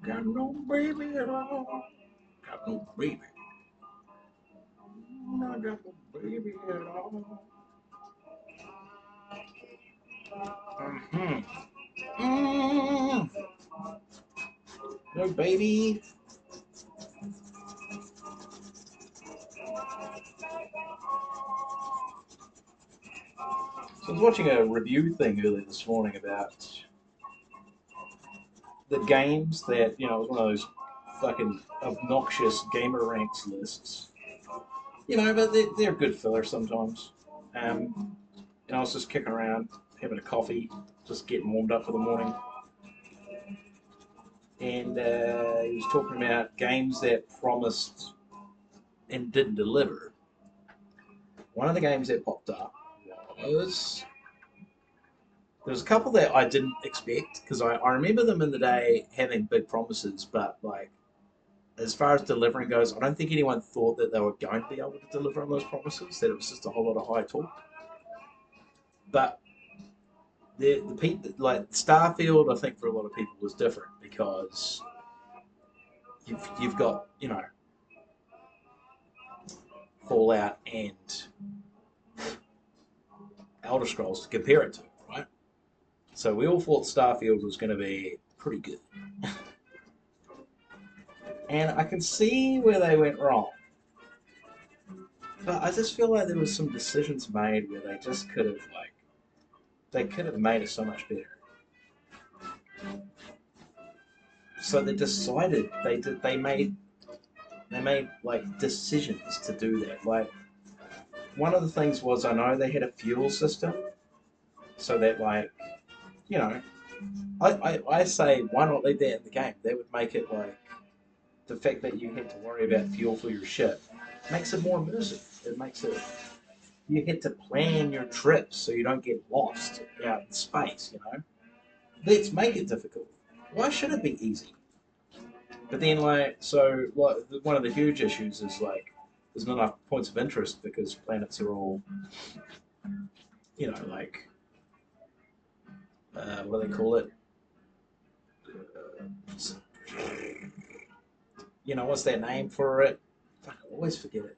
Got no baby at all. Got no baby. I got no baby at all. No baby. So I was watching a review thing earlier this morning about the games that, it was one of those fucking obnoxious gamer ranks lists. But they're good filler sometimes. And I was just kicking around, having a coffee, just getting warmed up for the morning. And he was talking about games that promised and didn't deliver. One of the games that popped up was there was a couple that I didn't expect because I remember them in the day having big promises, but like as far as delivering goes, I don't think anyone thought that they were going to be able to deliver on those promises. That it was just a whole lot of high talk. But the people like Starfield, I think for a lot of people was different because you've got Fallout and Elder Scrolls to compare it to, right? So we all thought Starfield was going to be pretty good. And I can see where they went wrong. But I just feel like there was some decisions made where they just could have they could have made it so much better. So they decided they made like decisions to do that. Like one of the things was I know they had a fuel system so that like you know I say why not leave that in the game? That would make it like the fact that you had to worry about fuel for your ship makes it more immersive. It makes it you had to plan your trips so you don't get lost out in space, Let's make it difficult. Why should it be easy? But then one of the huge issues is like there's not enough points of interest because planets are all like what do they call it? What's their name for it? I always forget it.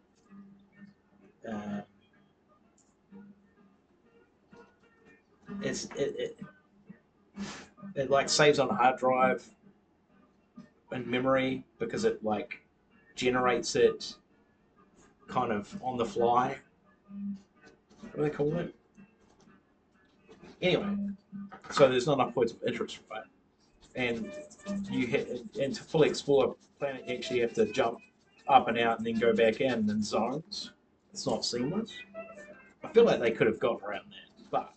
Uh, it like saves on a hard drive and memory because it like generates it kind of on the fly. What do they call it? Anyway, so there's not enough points of interest, right? And and to fully explore a planet, you actually have to jump up and out and then go back in zones. It's not seamless. I feel like they could have gotten around that, but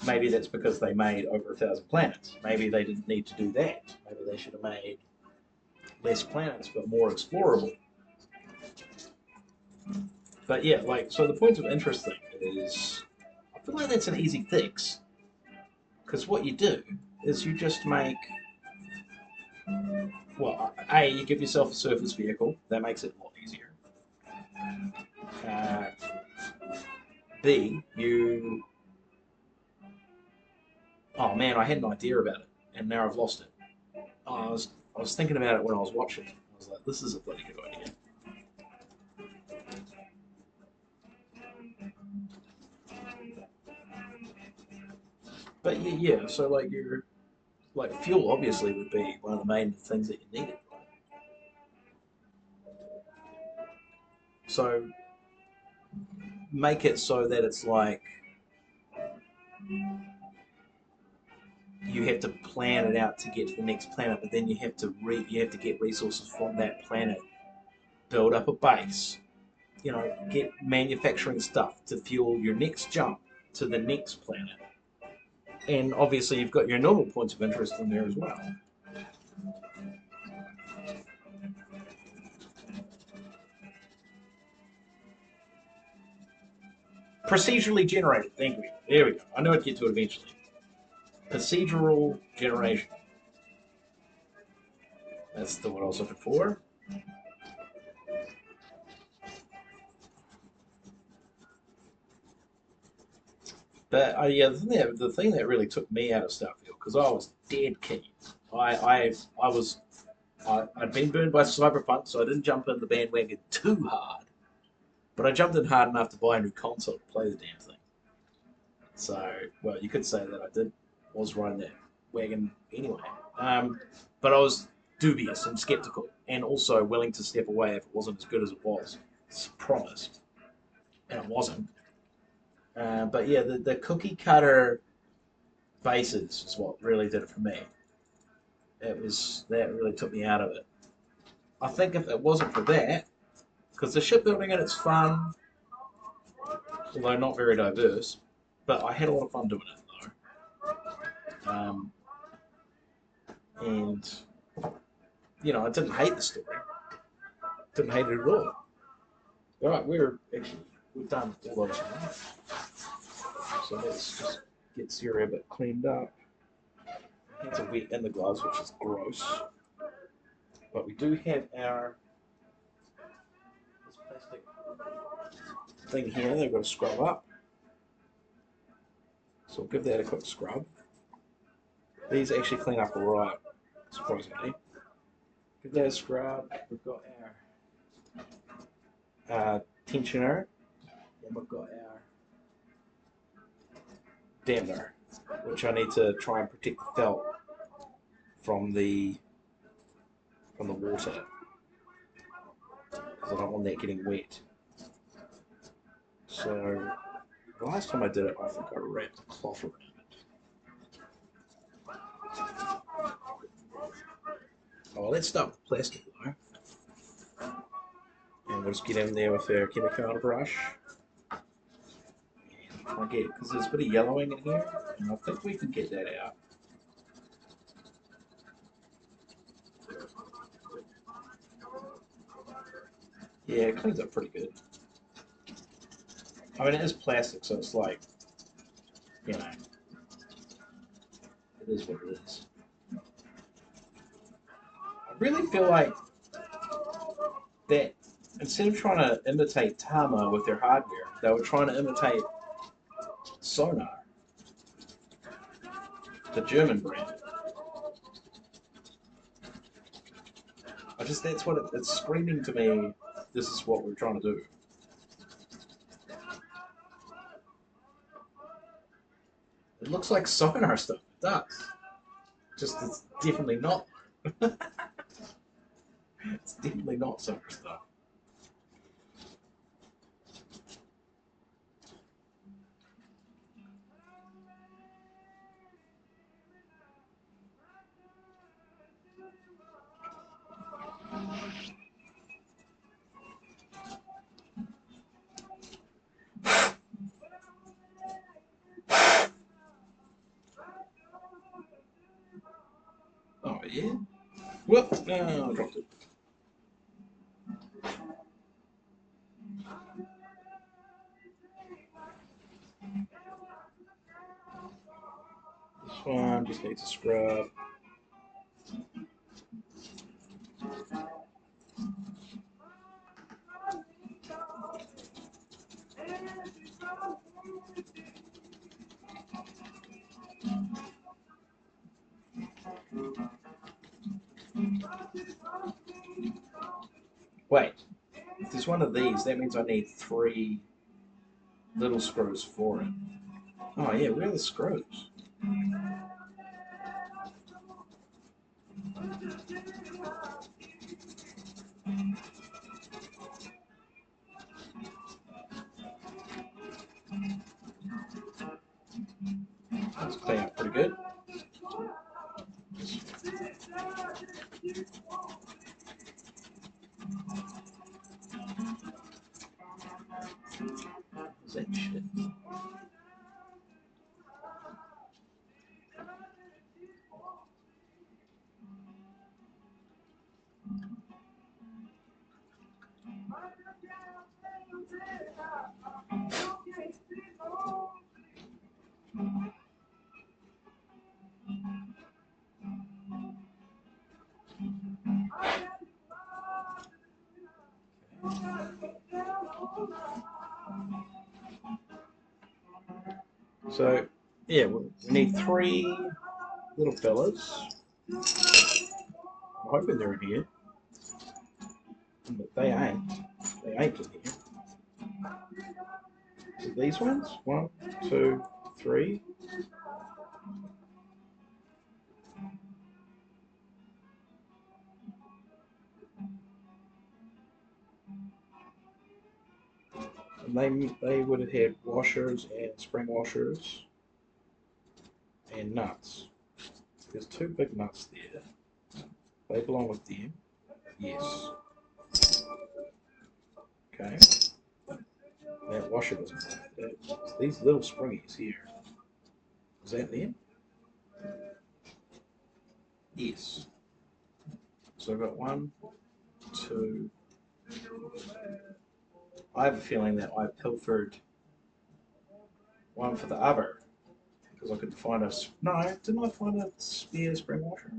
maybe that's because they made over 1,000 planets. Maybe they didn't need to do that. Maybe they should have made less planets but more explorable. But yeah, so the points of interest thing is, I feel like that's an easy fix. Because what you do is you just make, well, A, you give yourself a surface vehicle. That makes it a lot easier. Uh, B, oh man, I had an idea about it, and now I've lost it. I was thinking about it when I was watching. I was like, this is a bloody good idea. But yeah, so fuel obviously would be one of the main things that you needed. So make it so that it's like you have to plan it out to get to the next planet, but then you have to get resources from that planet, build up a base, get manufacturing stuff to fuel your next jump to the next planet. And obviously you've got your normal points of interest in there as well. Procedurally generated. Thank you. There we go. I know I'd get to it eventually. Procedural generation. That's the word I was looking for. But yeah, the thing that really took me out of Starfield because I was dead keen. I'd been burned by Cyberpunk, so I didn't jump in the bandwagon too hard. But I jumped in hard enough to buy a new console to play the damn thing. So, well, you could say that was riding that wagon anyway. But I was dubious and skeptical, and also willing to step away if it wasn't as good as it was promised, and it wasn't. But yeah, the cookie cutter bases is what really did it for me. That really took me out of it. I think if it wasn't for that, because the shipbuilding in it's fun, although not very diverse. But I had a lot of fun doing it though. And I didn't hate the story. Didn't hate it at all. All right, we've done all those now. So let's just get Sierra a bit cleaned up. Hands are wet in the gloves, which is gross. But we do have our this plastic thing here they've got to scrub up. So we'll give that a quick scrub. These actually clean up alright, surprisingly. Give that a scrub. We've got our tensioner, and we've got our dampener, which I need to try and protect the felt from the water, because I don't want that getting wet. So the last time I did it, I think I wrapped a cloth around it. Oh, let's start with plastic though. And we'll just get in there with our chemical brush. And try and get, because there's a bit of yellowing in here, and I think we can get that out. Yeah, it cleans up pretty good. I mean, it is plastic, so it's like, it is what it is. I really feel like that instead of trying to imitate Tama with their hardware, they were trying to imitate Sonar, the German brand. That's what it's screaming to me. This is what we're trying to do. It looks like Sonar stuff. It does. Just it's definitely not. It's definitely not Sonar stuff. Oh yeah. Whoop! No, I dropped it. This one just needs a scrub. Wait, if there's one of these, that means I need 3 little screws for it. Oh yeah, where are the screws? That's clean up pretty good. What's that shit? So, yeah, we need 3 little fellas. I'm hoping they're in here. But they ain't. They ain't in here. So these ones? 1, 2, 3. And they would have had washers and spring washers and nuts. There's 2 big nuts there. They belong with them. Yes. Okay. That washer doesn't work. These little springies here. Is that them? Yes. So I've got one, two. I have a feeling that I pilfered one for the other because I couldn't find a. No, didn't I find a spare spring washer?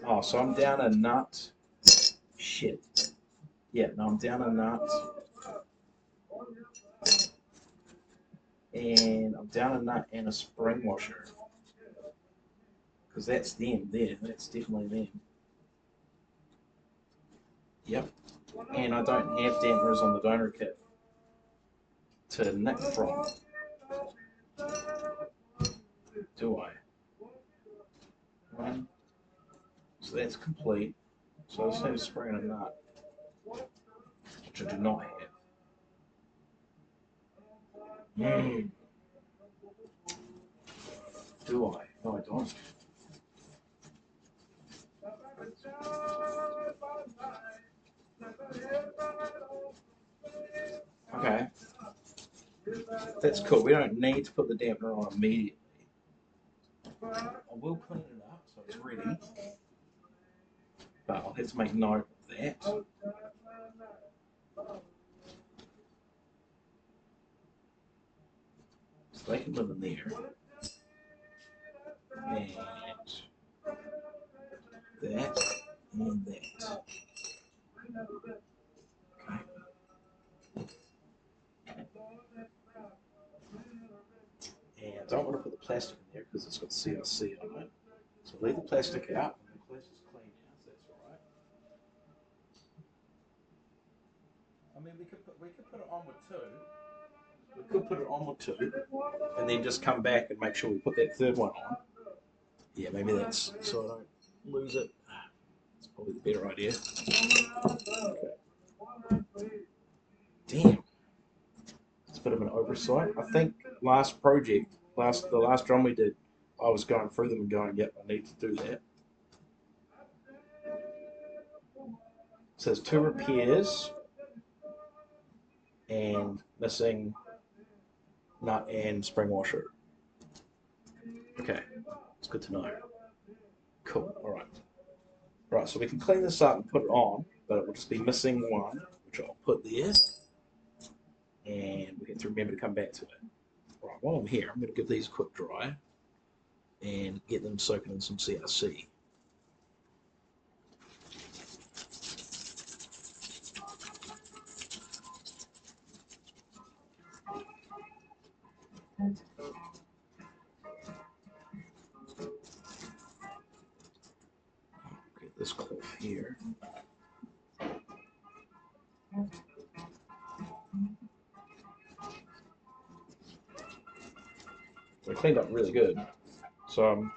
Oh, so I'm down a nut. Shit. Yeah, no, I'm down a nut. And I'm down a nut and a spring washer. Because that's them there. That's definitely them. Yep. And I don't have dampeners on the donor kit to nick from. Do I? One. So that's complete. So I just need a spring and a nut, which I do not have. Do I? No, I don't. Okay. That's cool. We don't need to put the dampener on immediately. I will clean it up so it's ready. But I'll have to make note of that. So they can live in there. And that and that. And I don't want to put the plastic in there because it's got CRC on it. So leave the plastic out and the plastic's clean now, so that's alright. I mean, we could put it on with two. We could put it on with two and then just come back and make sure we put that third one on. Yeah, maybe that's so I don't lose it. It's probably the better idea. Okay. Damn. It's a bit of an oversight. I think the last drum we did, I was going through them and going, yep, I need to do that. It says 2 repairs and missing nut and spring washer. Okay, it's good to know. Cool, alright. Right, so we can clean this up and put it on, but it will just be missing one, which I'll put there. And we have to remember to come back to it. Right, while I'm here, I'm going to give these a quick dry and get them soaking in some CRC. Get this cloth here. They're cleaned up really good. So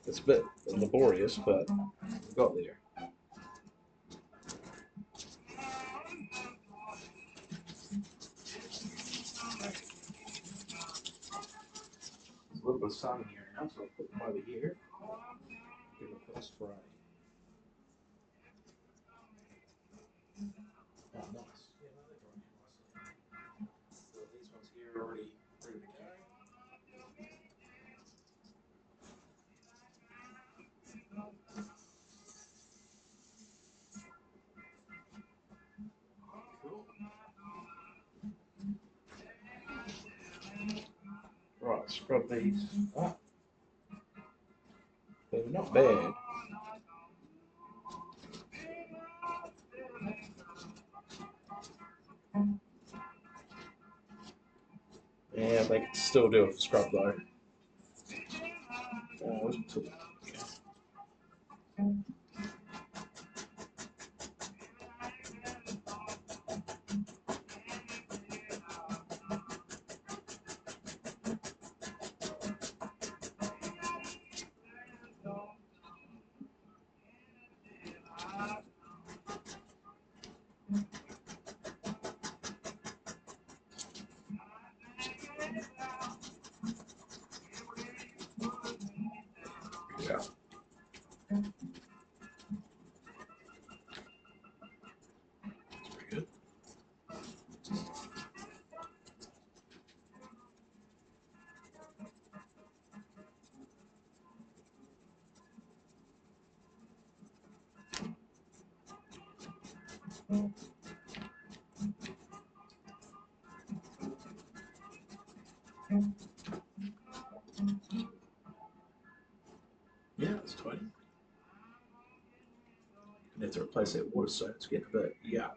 it's a bit laborious, but we got there. There's a little bit of sun here now, so I'll put them over here. Give it a quick spray. Oh, nice. Yeah, no, they're drying nicely. So these ones here are already ready to go. Cool. Right, scrub these up. They're not bad. Yeah, they can still do it for scrub though. Where's my tool? Okay. Yeah, it's tiny. You have to replace that water so it's getting a bit yuck.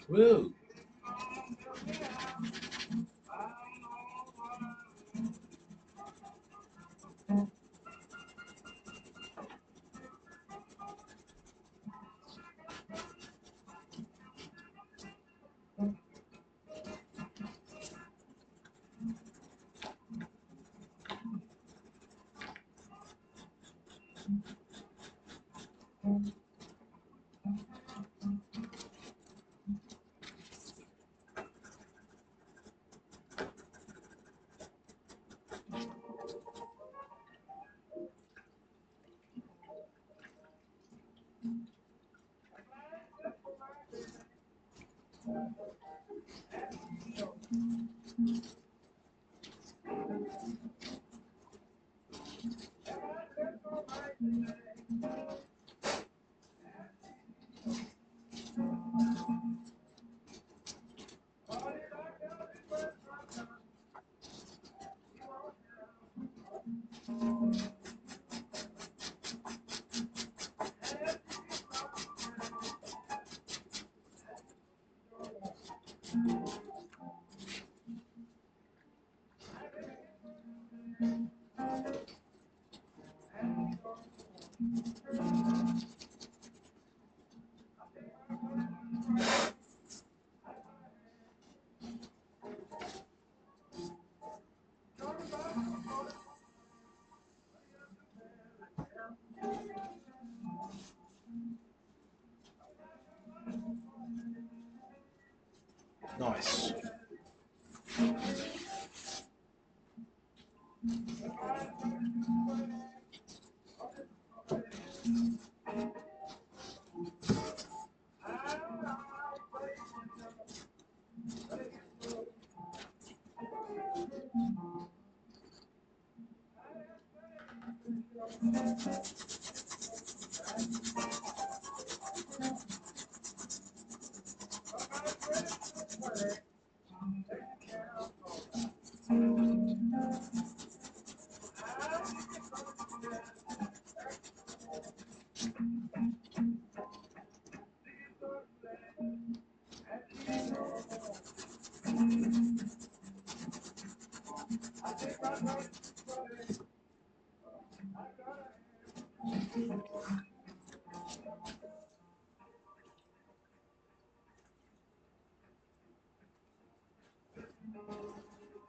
Woo! Nice.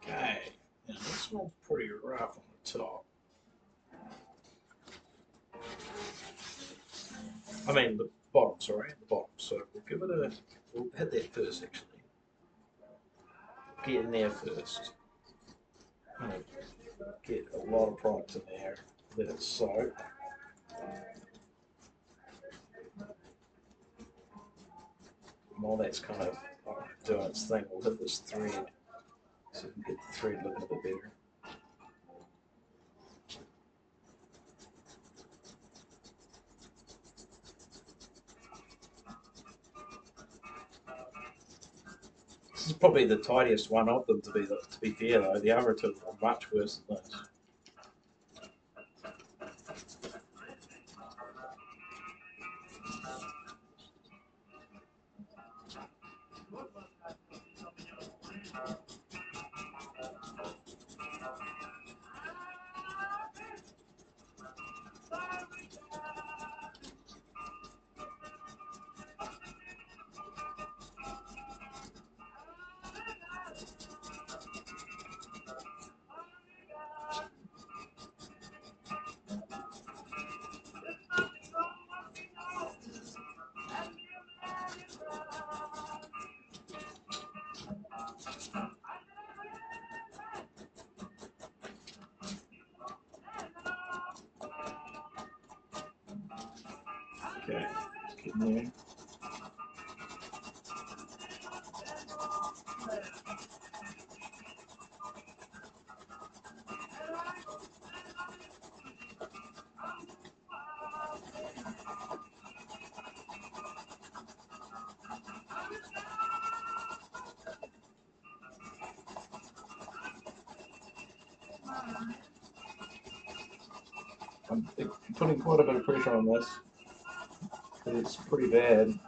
Okay. Now this one's pretty rough on the top. I mean the bottom, sorry, the bottom. So we'll give it a we'll hit that first actually. Get in there first. Get a lot of product in there. Let it soak. While that's kind of doing its thing, we'll hit this thread so we can get the thread looking a bit better. This is probably the tidiest one of them, to be fair though. The other two are much worse than this. Okay, let's get in there. I'm putting quite a bit of pressure on this because it's pretty bad.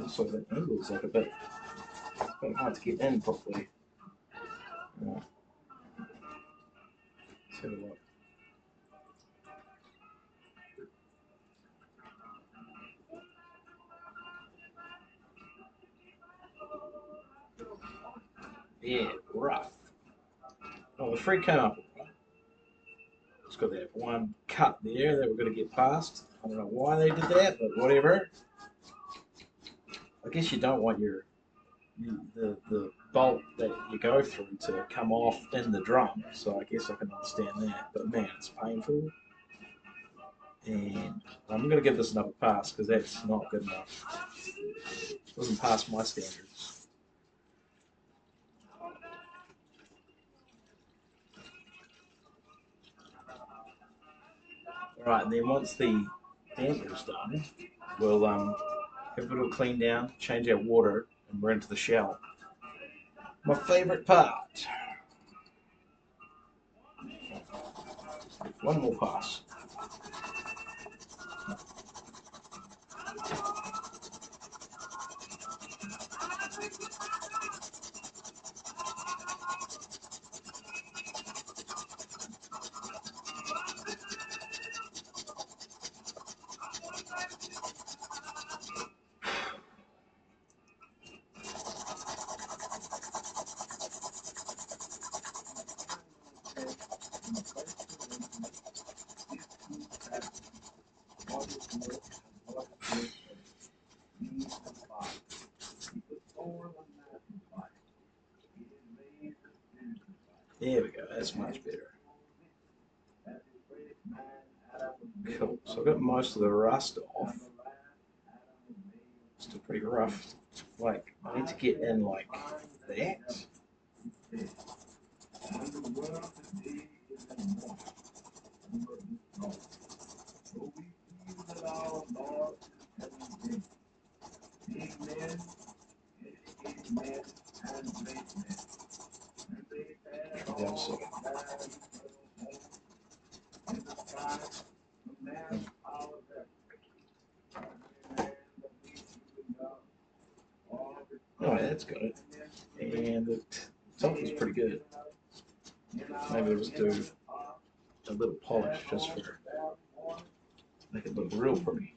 So the angle's like a bit hard to get in properly. Let's have a look. Yeah, rough. Oh, the free came up. It's got that one cut there that we're going to get past. I don't know why they did that, but whatever. I guess you don't want the bolt that you go through to come off in the drum, so I guess I can understand that. But man, it's painful. And I'm going to give this another pass because that's not good enough. It doesn't pass my standards. Alright, and then once the damper's done, we'll have a little clean down, change our water, and we're into the shell. My favourite part. One more pass. There we go, that's much better. Cool, so I've got most of the rust off. Still pretty rough. Like, I need to get in like that. Oh, yeah, that's good. And the top is pretty good. Maybe I'll just do a little polish just for make it look real pretty.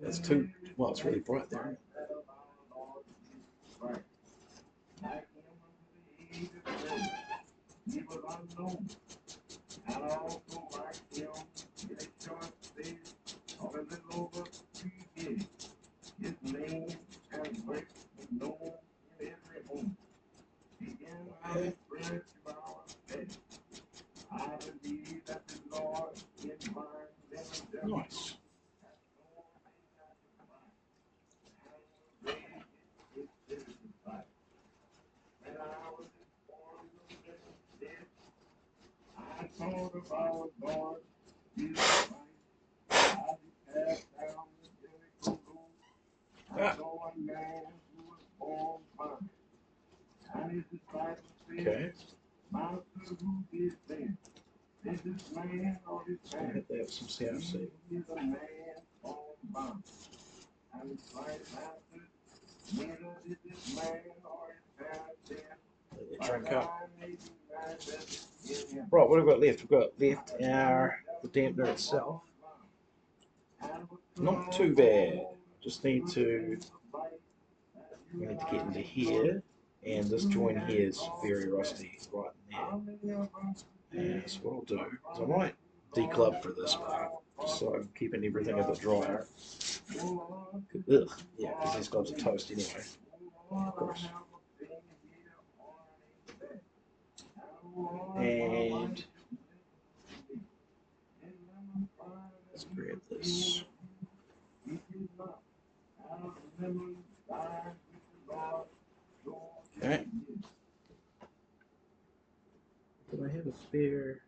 That's too, well, it's really bright there. Okay. Nice. Ah. Okay. Just gonna hit that with some CFC. Let it drink up. Right, what have we got left? We've got left the dampener itself. Not too bad. Just need to get into here. And this joint here is very rusty right in there. And so what I'll do is I might declub for this part, just so I'm keeping everything a bit drier. Ugh, yeah, because these clubs are toast anyway. Of course. And let's grab this. Okay. Do I have a spare?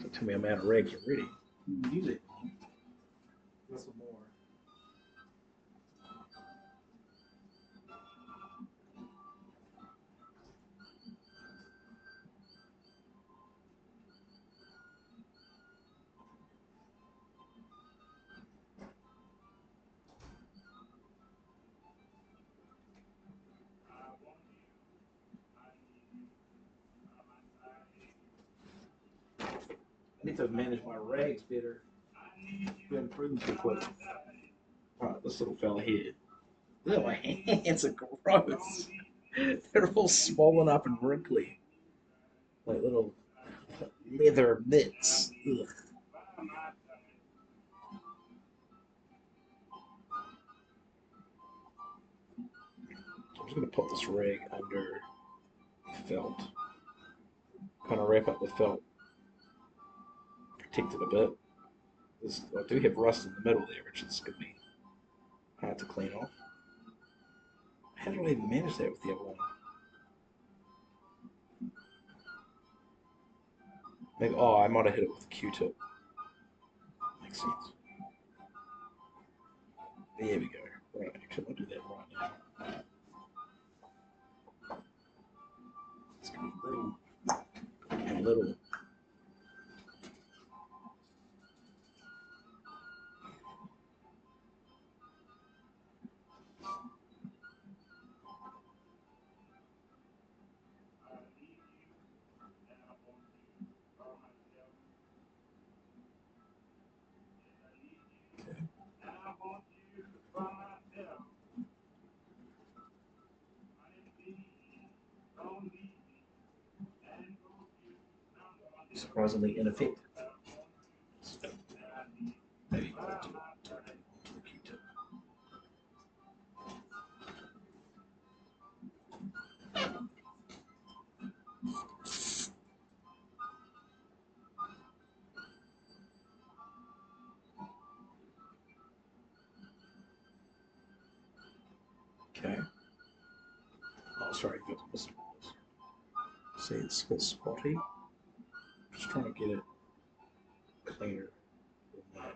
Don't tell me I'm out of rags already. Use it. Got some more. I need to manage my rags better. Been improving too quick. Alright, this little fella here. Look, my hands are gross. They're all swollen up and wrinkly. Like little leather mitts. Ugh. I'm just going to put this rag under felt. Kind of wrap up the felt. Protect it a bit. I do have rust in the middle there, which is going to be hard to clean off. How do I even manage that with the other one? Maybe, oh, I might have hit it with a Q-tip. Makes sense. There we go. Right, actually, I'll do that right now. It's going to be little and little. Surprisingly ineffective. Maybe I'll do it. Turn it onto the Q-tip. Okay. Oh, sorry, got this. See, it's a bit spotty. Just trying to get it cleaner than that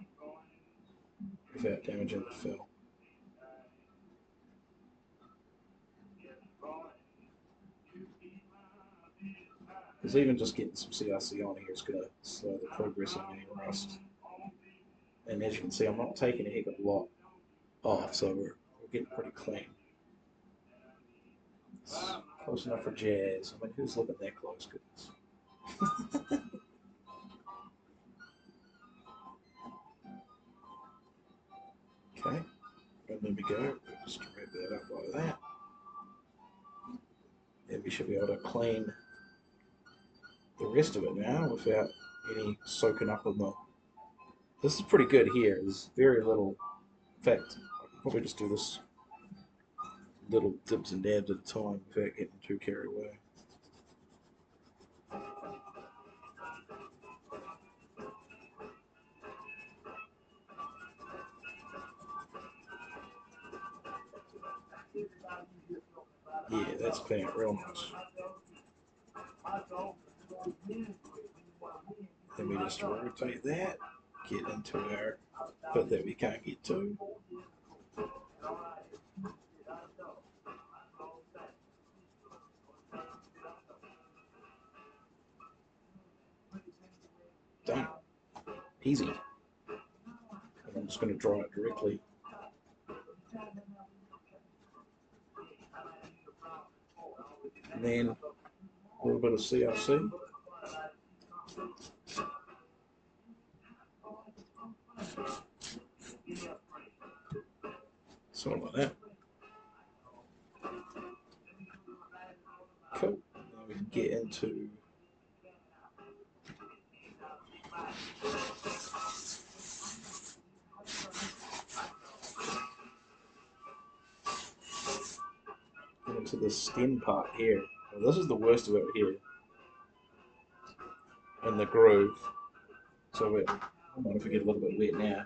without damaging the fill. Because even just getting some CRC on here is going to slow the progress of any rust. And as you can see, I'm not taking a heck of a lot off, so we're getting pretty clean. It's close enough for jazz. I mean, who's looking that close? Goodness. Okay, and there we go. Just wrap that up like that. And we should be able to clean the rest of it now without any soaking up in the. This is pretty good here. There's very little. In fact, I can probably just do this little dips and dabs at a time without getting too carried away. Yeah, that's clean real nice. Then we just rotate that, get into our bit that we can't get to. Done. Easy. And I'm just going to draw it directly. And then a little bit of CRC. Something like that. to the stem part here. Well, this is the worst of it here, in the groove. So I might if we get a little bit wet now.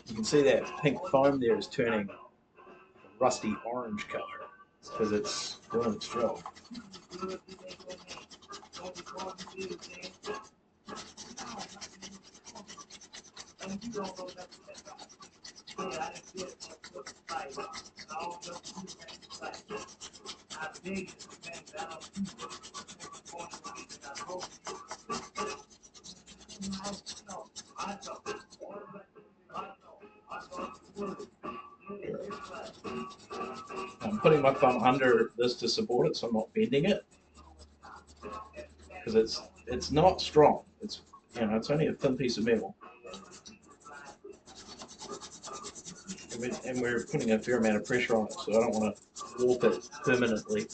You can see that pink foam there is turning a rusty orange color because it's doing its job. I'm putting my thumb under this to support it, so I'm not bending it because it's not strong. It's it's only a thin piece of metal, and we're putting a fair amount of pressure on it, so I don't want to warp it permanently.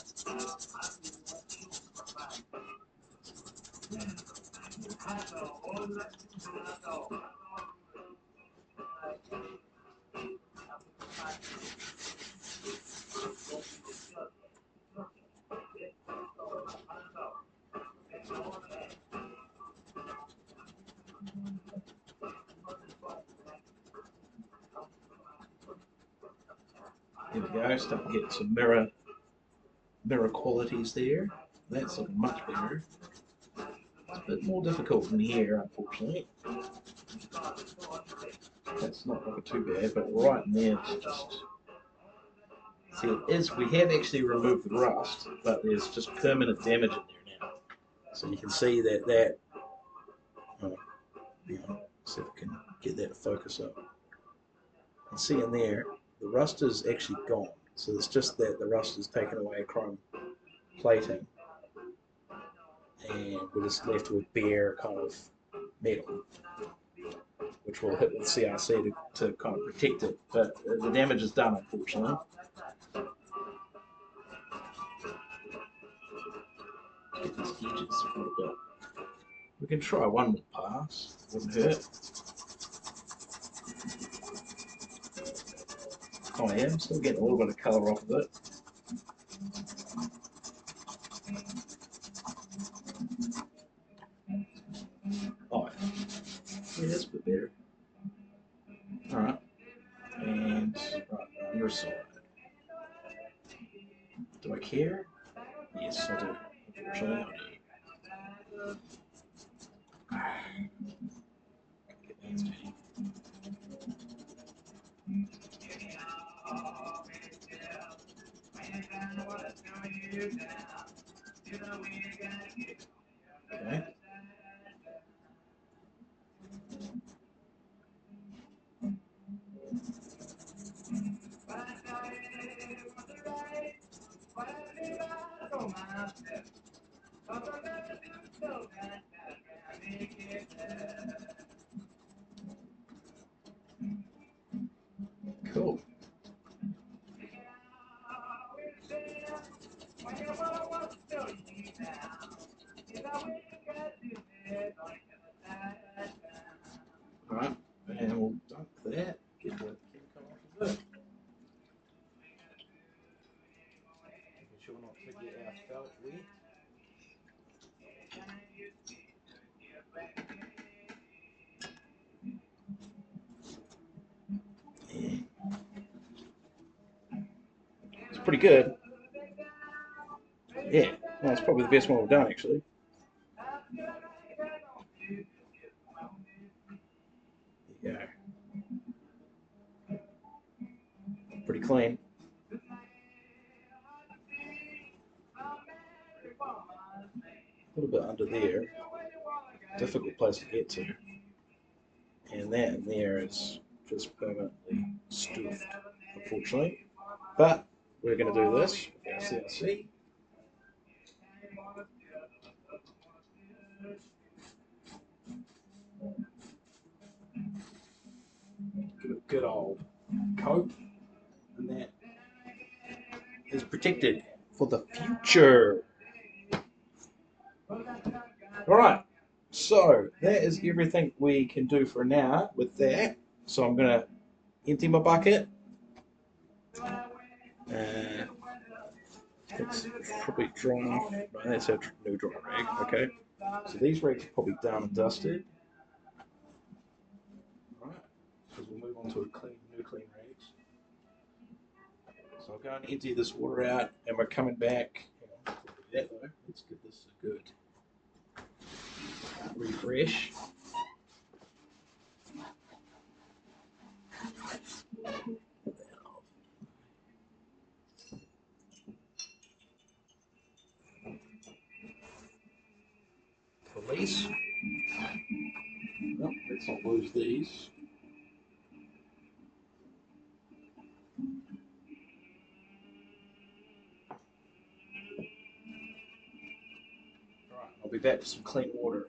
There we go, starting to get some mirror qualities there. That's looking much better. It's a bit more difficult in here, unfortunately. That's not looking too bad, but right in there it's just... See, we have actually removed the rust, but there's just permanent damage in there now. So you can see that see if I can get that to focus up. You can see in there, the rust is actually gone. So it's just that the rust is taken away chrome plating, and we're just left with bare kind of metal, which will hit with CRC to kind of protect it. But the damage is done, unfortunately. Get these edges a little bit. We can try one more pass, wouldn't hurt. Oh, I am still getting a little bit of colour off of it. Oh, yeah, that's a bit better. Alright, and right, your side. Do I care? Yes, I do. Unfortunately, I do. Get that steady. Okay. Cool. Alright, and we'll dump that, get the chemical off of it. Making sure not to get our felt wet. Yeah. It's pretty good. Yeah, well, it's probably the best one we've done, actually. There you go. Pretty clean. A little bit under there. Difficult place to get to. And that in there is just permanently stuffed, unfortunately. But we're going to do this with our CRC. Give it a good old coat, and that is protected for the future. All right, So that is everything we can do for now with that. So I'm going to empty my bucket. It's probably drawn off. Right, that's our new dry rag. Okay. So these rags are probably done and dusted. Right. So we'll move on to a new clean rags. So I'll go and empty this water out, and we're coming back. That though. Let's give this a good refresh. Release. Well, let's not lose these. Alright, I'll be back with some clean water.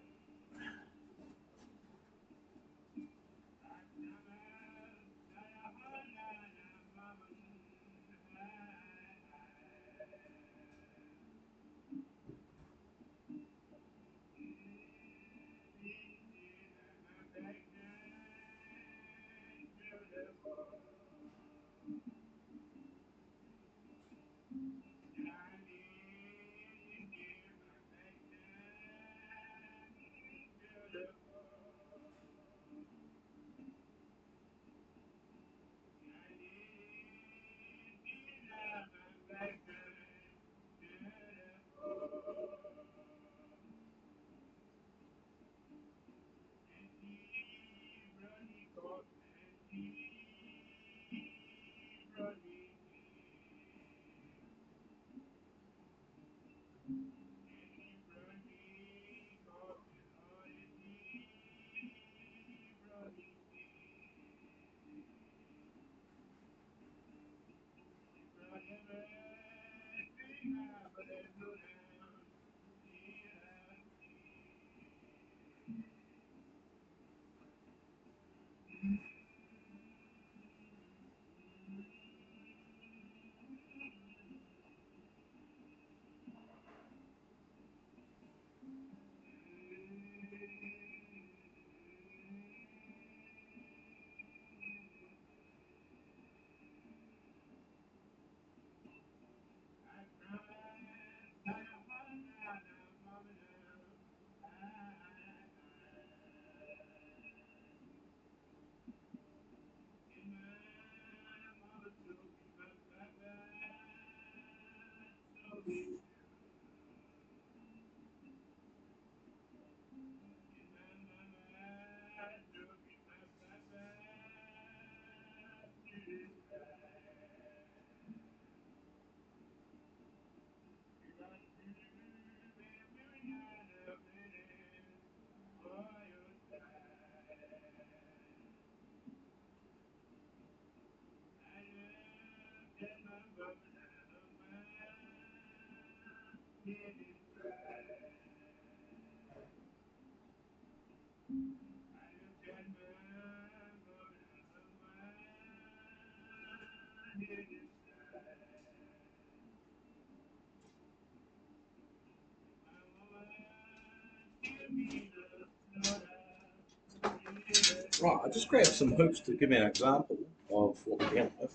Right, I just grabbed some hoops to give me an example of what we're dealing with.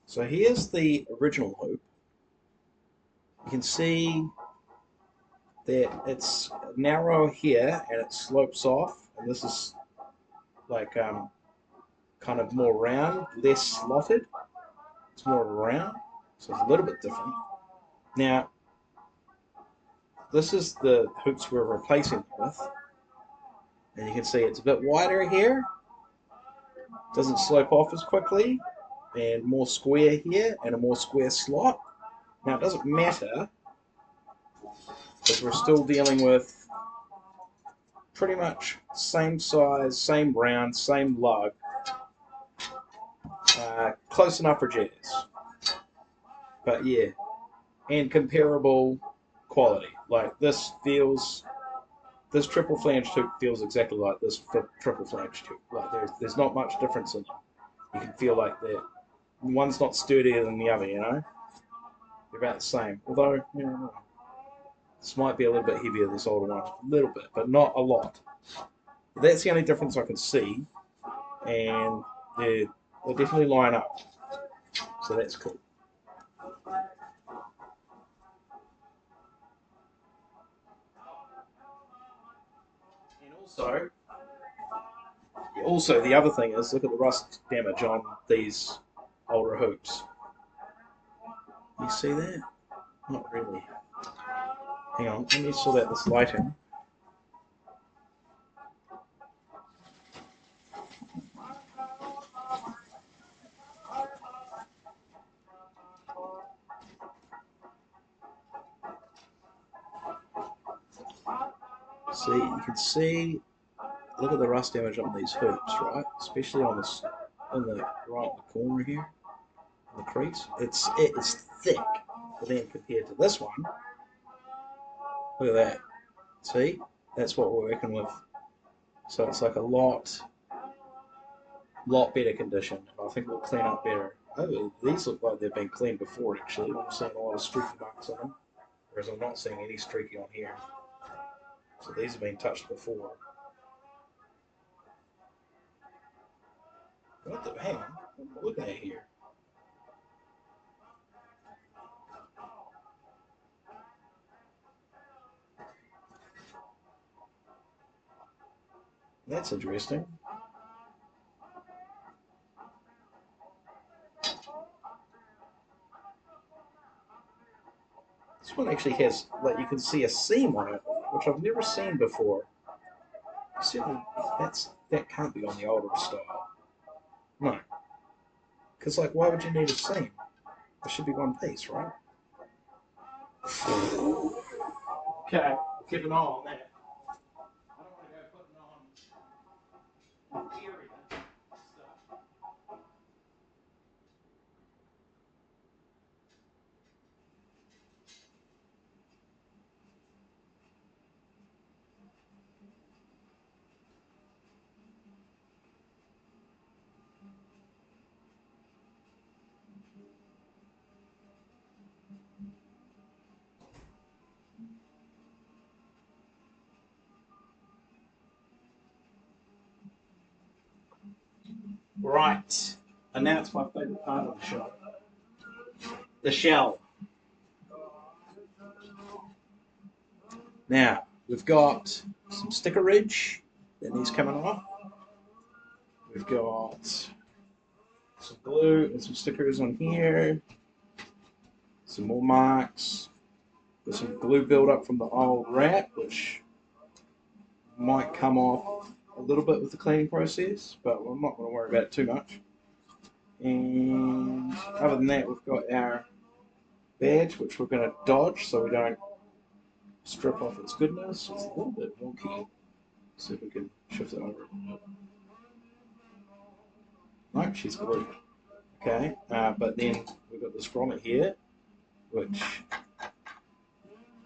So here's the original hoop. You can see that it's narrow here and it slopes off, and this is like kind of more round, less slotted. It's more round, so it's a little bit different. Now, this is the hoops we're replacing it with, and you can see it's a bit wider here, doesn't slope off as quickly, and more square here and a more square slot. Now, it doesn't matter because we're still dealing with pretty much same size, same round, same lug, close enough for jazz. But yeah, and comparable quality. Like this triple flange tube feels exactly like this triple flange tube. Like there's not much difference in them. You can feel like that one's not sturdier than the other. They're about the same. Although, This might be a little bit heavier, this older one, a little bit, but not a lot. That's the only difference I can see, and they definitely line up, so that's cool. And also the other thing is, look at the rust damage on these older hoops. You see that? Not really. Hang on, let me sort out this lighting. See, you can see, look at the rust damage on these hoops, right? Especially on this, on the right in the corner here, on the crease. It's thick, but then compared to this one, look at that. See, that's what we're working with. So it's like a lot better condition. I think it'll clean up better. Oh, these look like they've been cleaned before, actually. I'm seeing a lot of streaky marks on them, whereas I'm not seeing any streaky on here. So these have been touched before. What the, hang on, what am I looking at here? That's interesting. This one actually has, like, you can see a seam on it, which I've never seen before. Certainly, that can't be on the older style. No, because like, why would you need a seam? There should be one piece, right? Okay, keep an eye on that. I don't want to go putting on area stuff. Right, and now it's my favourite part of the show. The shell. Now, we've got some sticker ridge that needs coming off. We've got some glue and some stickers on here. Some more marks. There's some glue buildup from the old wrap, which might come off a little bit with the cleaning process, but I'm not going to worry about it too much. And other than that, we've got our badge, which we're going to dodge so we don't strip off its goodness. It's a little bit wonky. See if we can shift it over. No, she's glued. Okay, but then we've got this grommet here, which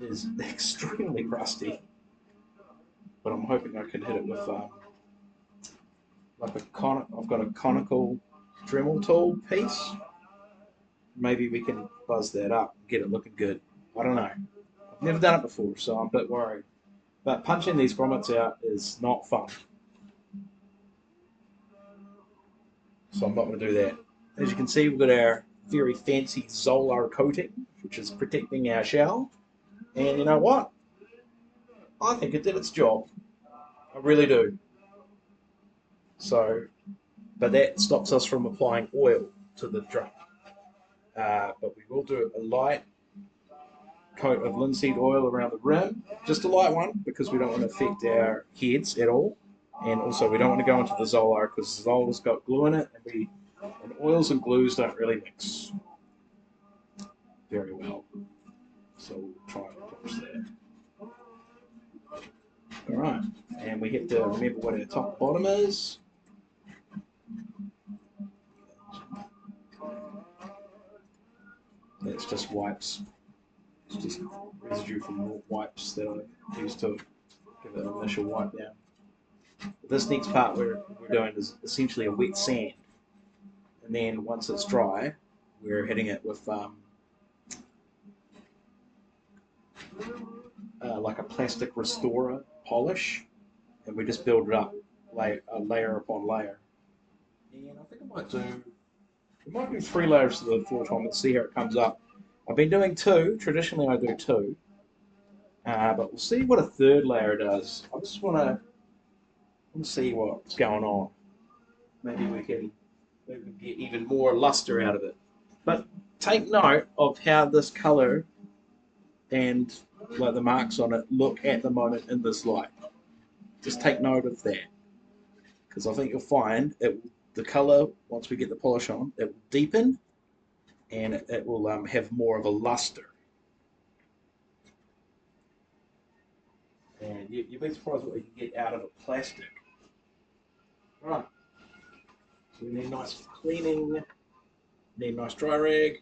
is extremely rusty. But I'm hoping I can hit it with like I've got a conical Dremel tool piece. Maybe we can buzz that up and get it looking good. I don't know. I've never done it before, so I'm a bit worried. But punching these grommets out is not fun. So I'm not going to do that. As you can see, we've got our very fancy Zolar coating, which is protecting our shell. And you know what? I think it did its job. I really do. So, but that stops us from applying oil to the drum. But we will do a light coat of linseed oil around the rim, just a light one, because we don't want to affect our heads at all. And also, we don't want to go into the Zolar because Zolar's got glue in it, and oils and glues don't really mix very well. So we'll try and approach that. All right, and we have to remember what our top and bottom is. That's just wipes. It's just residue from wipes that I used to give it an initial wipe down. This next part we're doing is essentially a wet sand, and then once it's dry, we're hitting it with like a plastic restorer polish, and we just build it up layer upon layer. And I think we might do 3 layers to the floor tom and see how it comes up. I've been doing 2. Traditionally, I do 2, but we'll see what a 3rd layer does. I just want to see what's going on. Maybe we can get even more luster out of it. But take note of how this color and like the marks on it look at the moment in this light. Just take note of that, because I think you'll find the color, once we get the polish on, it will deepen and it will have more of a luster. And you'll be surprised what you can get out of a plastic. Right. So we need nice cleaning, need a nice dry rag.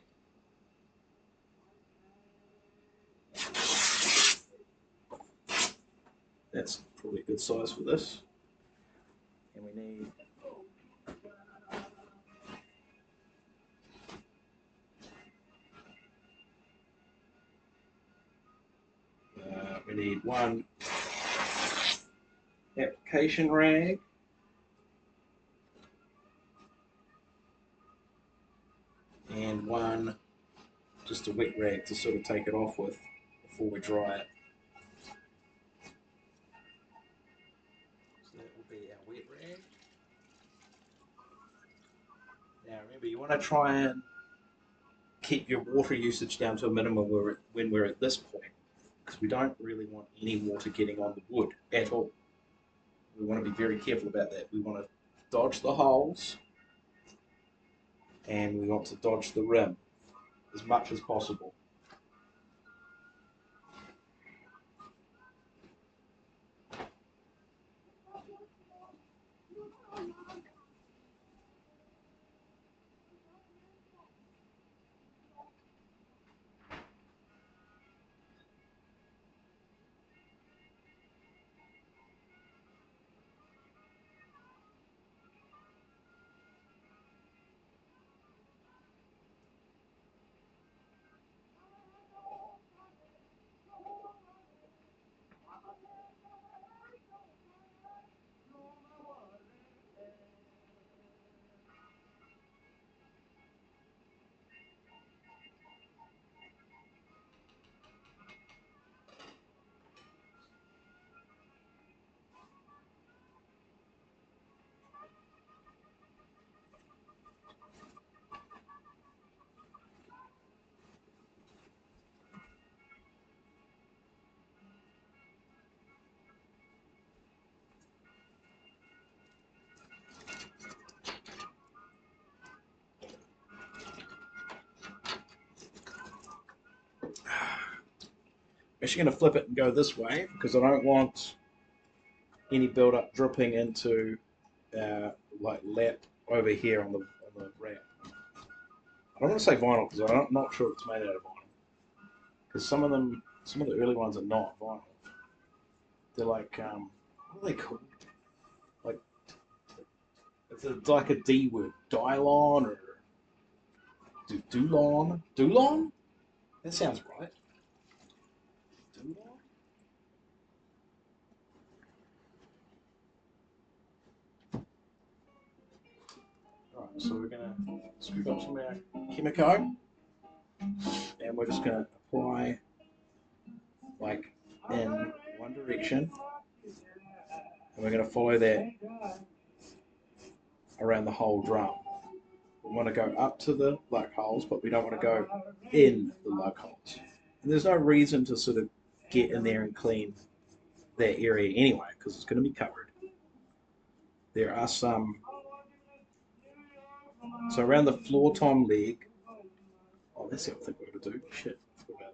That's probably a good size for this. And we need one application rag, and one just a wet rag to sort of take it off with before we dry it. So that will be our wet rag. Now remember, you want to try and keep your water usage down to a minimum when we're at this point, because we don't really want any water getting on the wood at all. We want to be very careful about that. We want to dodge the holes, and we want to dodge the rim as much as possible. I'm actually going to flip it and go this way because I don't want any build-up dripping into like lap over here on the wrap. I don't want to say vinyl because I'm not sure it's made out of vinyl, because some of the early ones are not vinyl. They're like what are they called? Like it's like a D word, Dylon or Dulon. Dulon? That sounds right. Dulon? Alright, so we're gonna scoop up some of our Kimiko, and we're just gonna apply like in one direction, and we're gonna follow that around the whole drum. We want to go up to the lug holes, but we don't want to go in the lug holes. And there's no reason to sort of get in there and clean that area anyway, because it's going to be covered. There are some. So around the floor tom leg. Oh, that's the other thing we're going to do. Shit, I forgot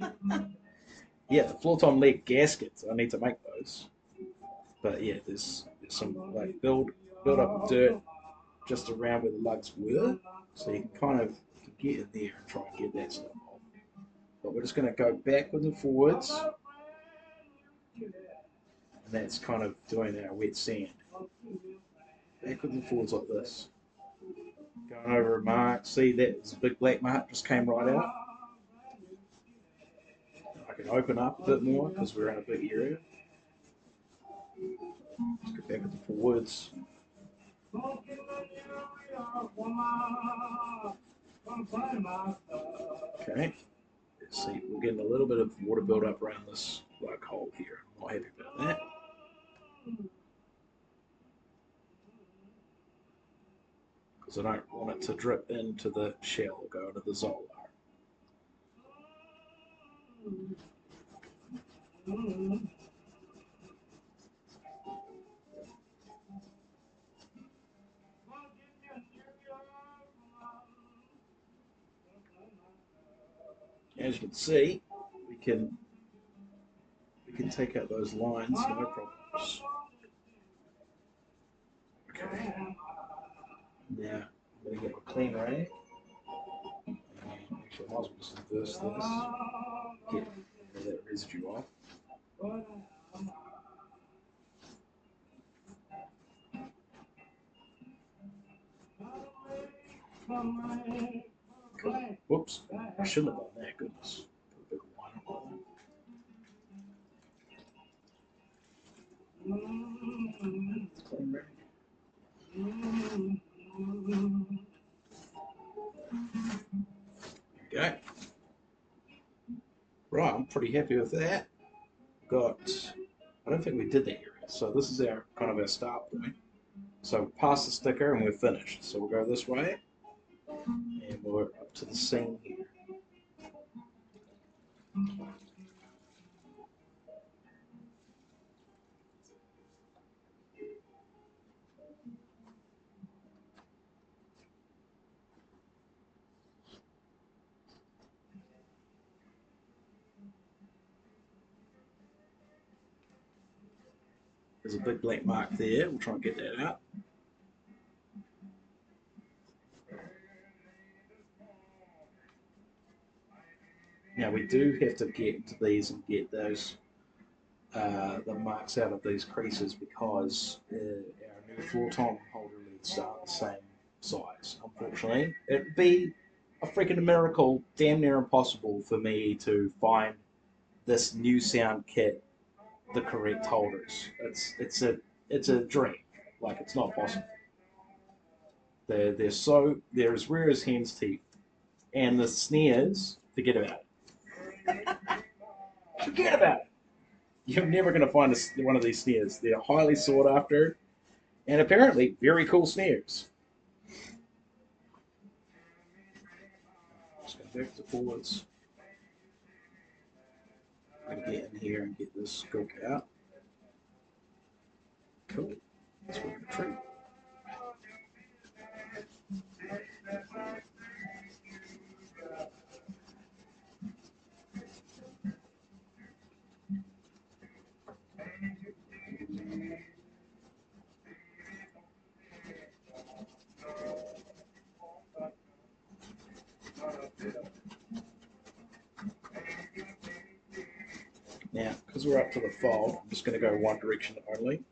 about that. Yeah, the floor tom leg gaskets. I need to make those. But yeah, there's some like build up of dirt just around where the lugs were, so you can kind of get in there and try and get that stuff off. But we're just going to go backwards and forwards, and that's kind of doing our wet sand. Backwards and forwards like this. Going over a mark, see that big black mark just came right out. I can open up a bit more because we're in a big area. Let's go back to the forwards. Okay. Let's see, we're getting a little bit of water build up around this black hole here. I'm not happy about that. Because I don't want it to drip into the shell or go into the Zolar. As you can see, we can take out those lines, no problems. Okay. Now I'm going to get my clean rag. Actually, I might as well just inverse this. Get that residue off. Cool. Whoops, I shouldn't have done that, goodness. Put a big line on that. Clean rag. Okay. Right, I'm pretty happy with that. I don't think we did that area. So this is our kind of our start point. So pass the sticker and we're finished. So we'll go this way and we're up to the scene here. There's a big black mark there. We'll try and get that out. Now we do have to get into these and get those the marks out of these creases because our new floor tom holder leads aren't the same size. Unfortunately, it'd be a freaking miracle, damn near impossible for me to find this new sound kit the correct holders. It's a dream. Like it's not possible. They're as rare as hen's teeth, and the snares. Forget about it. Forget about it. You're never going to find one of these snares. They're highly sought after, and apparently very cool snares. Let's go back to forwards. I'm going to get in here and get this scope out. Cool. Let's work the tree. Now, because we're up to the fold, I'm just going to go one direction only,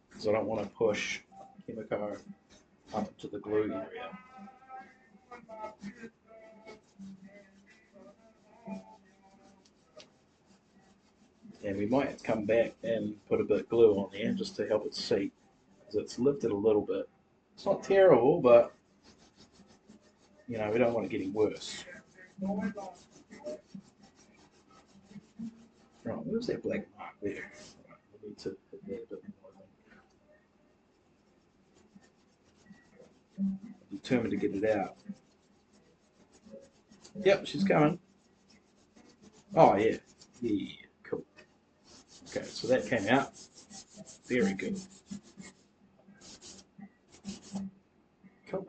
because I don't want to push Kimiko up into the glue area. And we might come back and put a bit of glue on there just to help it seat, because it's lifted a little bit. It's not terrible, but you know, we don't want it getting worse. Right, where's that black mark there? Right, we need to hit that a bit more, I think. I'm determined to get it out. Yep, she's coming. Oh, yeah. Yeah, cool. Okay, so that came out. Very good. Cool.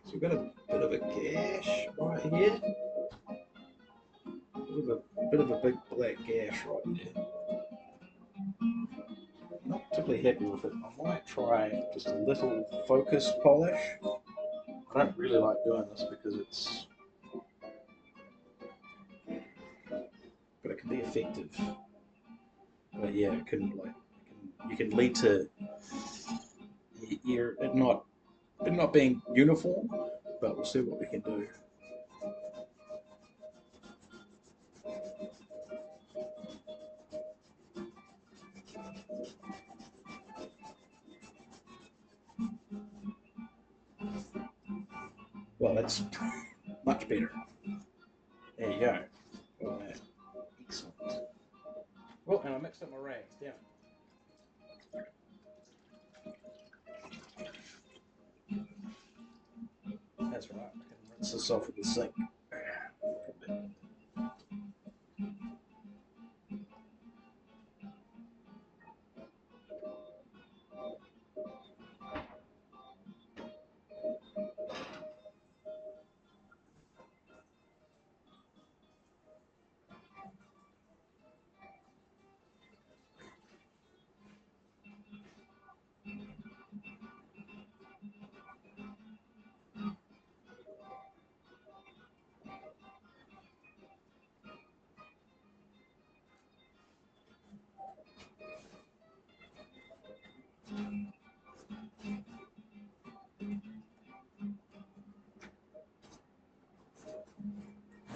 So we've got a bit of a gash right here. A bit of a big black gash right there. Not particularly happy with it. I might try just a little focus polish. I don't really like doing this because it's, but it can be effective. But yeah, it can you can lead to it not being uniform. But we'll see what we can do. Well, that's much better. There you go. Well, excellent. Well, and I mixed up my rags. Damn it. That's right. I can rinse this off with the sink.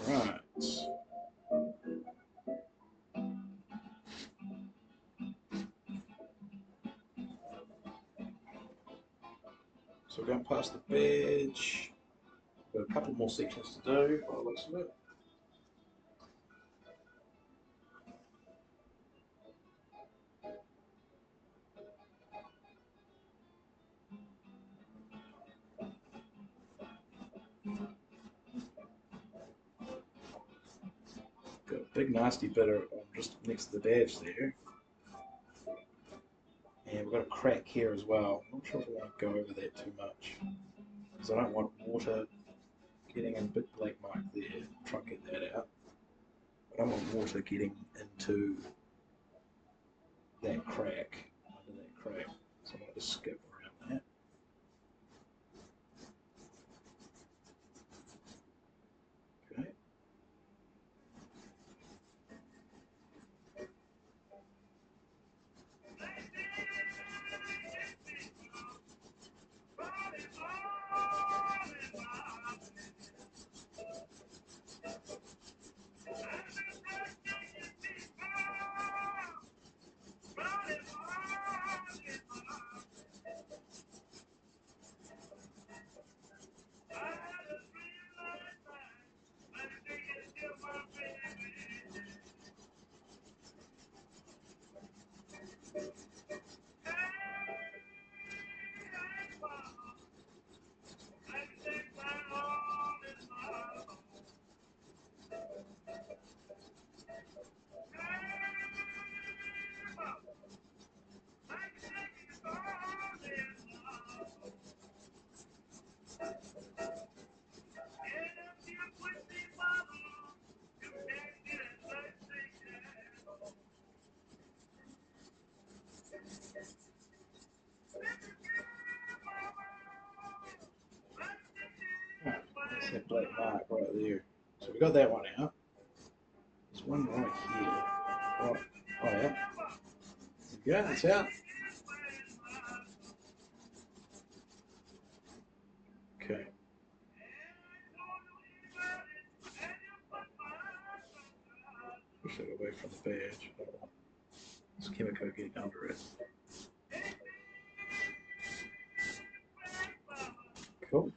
Right. So we're going past the badge. Got a couple more sections to do by the looks of it. Got a big nasty bit of just next to the badge there. And we've got a crack here as well. I'm not sure if I want to go over that too much. Because I don't want water getting in a big black mark there. Try and get that out. I don't want water getting into that crack, under that crack. So I'm going to just skip around that. that black mark right there. So we got that one out. There's one right here. Oh, oh yeah. Yeah, it's out. Okay. Push it away from the badge. I don't want this chemical getting under it. Cool.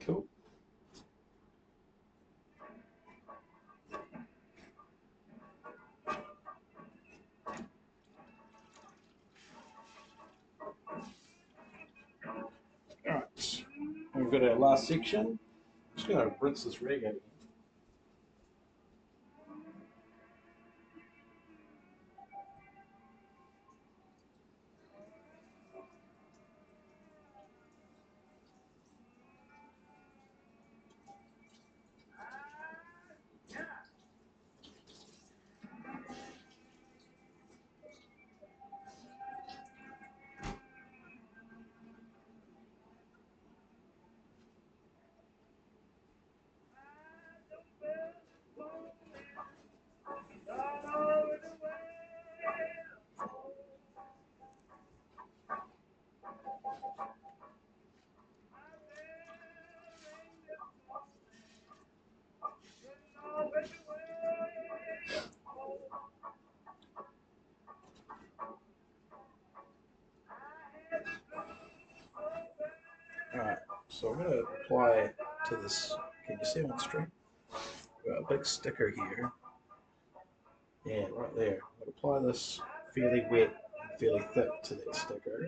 Cool. Alright. We've got our last section. I'm just going to rinse this rag out again. Alright, so I'm going to apply to this. Can you see on screen? We've got a big sticker here. Yeah, right there. I'm going to apply this fairly wet and fairly thick to that sticker.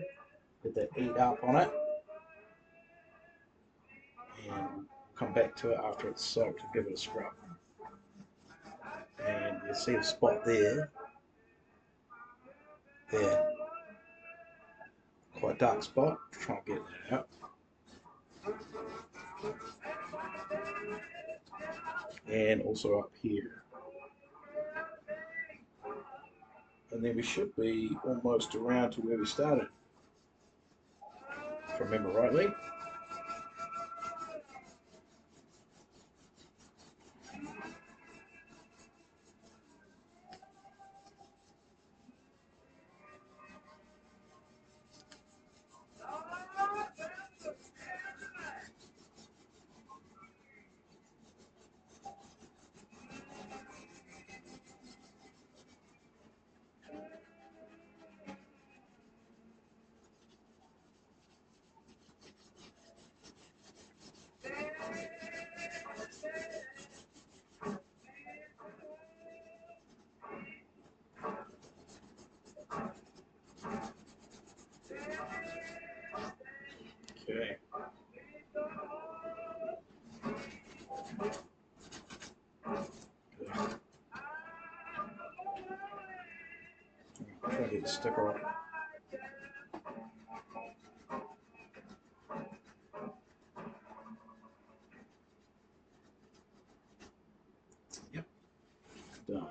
Get that heat up on it. And come back to it after it's soaked and give it a scrub. And you'll see the spot there. There. Quite a dark spot. Try and get that out. And also up here. And then we should be almost around to where we started, if I remember rightly. Okay. Try to get the sticker off. Yep. Done.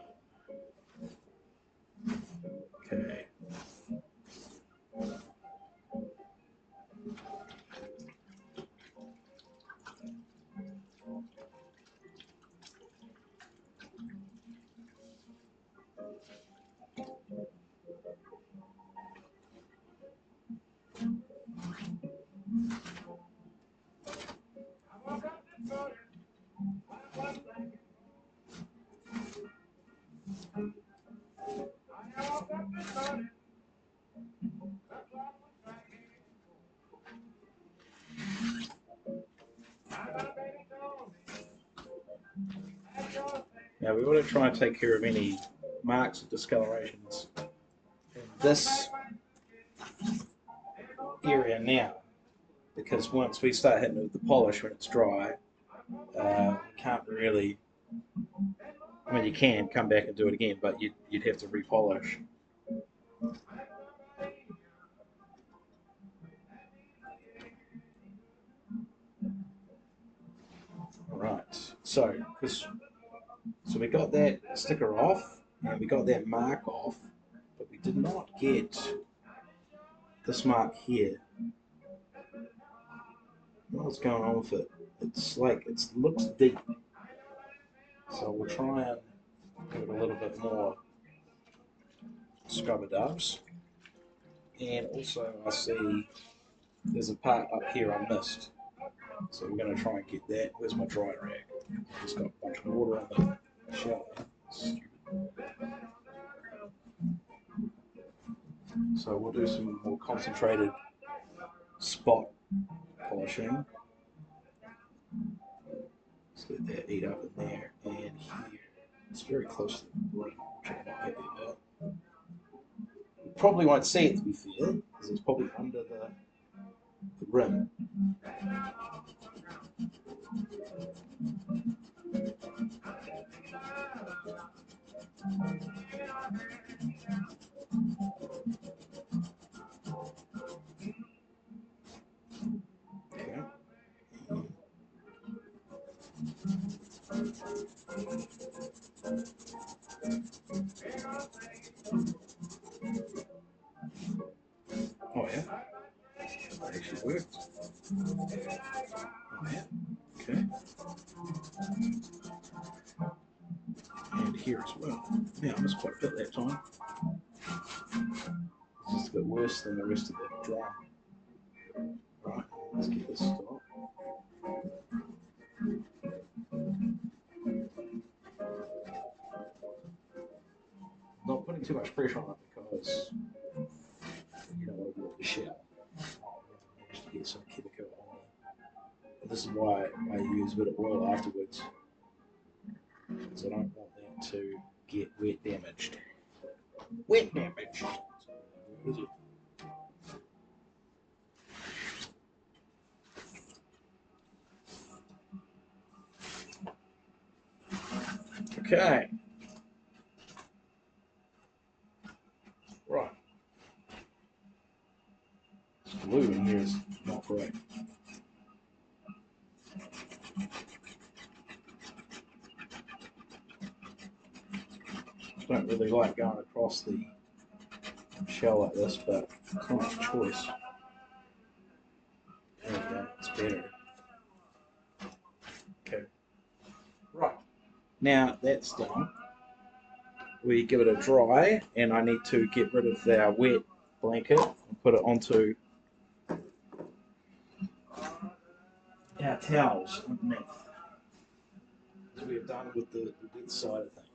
Okay. Now we want to try and take care of any marks or discolorations in this area now, because once we start hitting it with the polish when it's dry, you can't really, I mean you can come back and do it again, but you'd have to repolish. Right, so we got that sticker off and we got that mark off, but we did not get this mark here. I don't know what's going on with it. It's like it looks deep, so we'll try and give it a little bit more scrubber dubs. And also I see there's a part up here I missed, so we're going to try and get that. Where's my dry rag? It's got a bunch of water on the shell. So we'll do some more concentrated spot polishing. Let's let that eat up in there and here. It's very close to the rim, which I'm not happy about. You probably won't see it, to be fair, because it's probably under the rim. Okay. Oh yeah, that actually worked. Oh yeah, okay. And here as well. Yeah, I missed quite a bit that time. It's just a bit worse than the rest of the drum. Right, let's get this stopped. Not putting too much pressure on it because you don't want to blow the shell. Just to get some chemical on it. This is why I use a bit of oil afterwards, because I don't want them to get wet damaged. Wet damage. Okay. Right. This glue in here is not great. I don't really like going across the shell like this, but it's not much choice. There we go, it's better. Okay. Right. Now that's done. We give it a dry, and I need to get rid of our wet blanket and put it onto our towels underneath, as we have done with the wet side of things.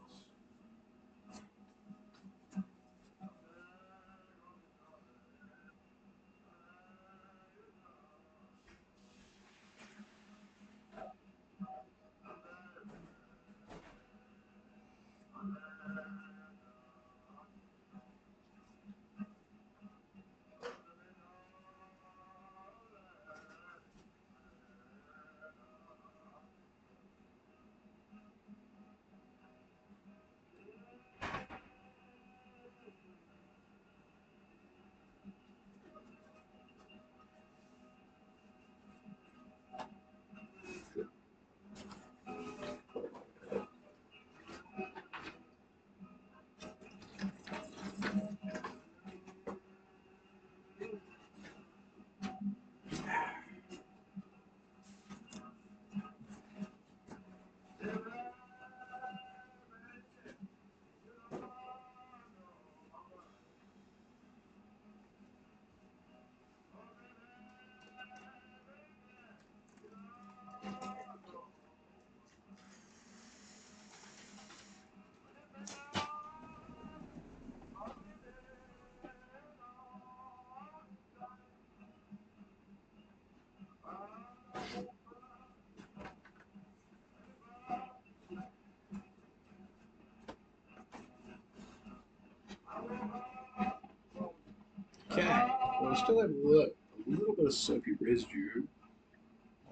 I still have a little bit of soapy residue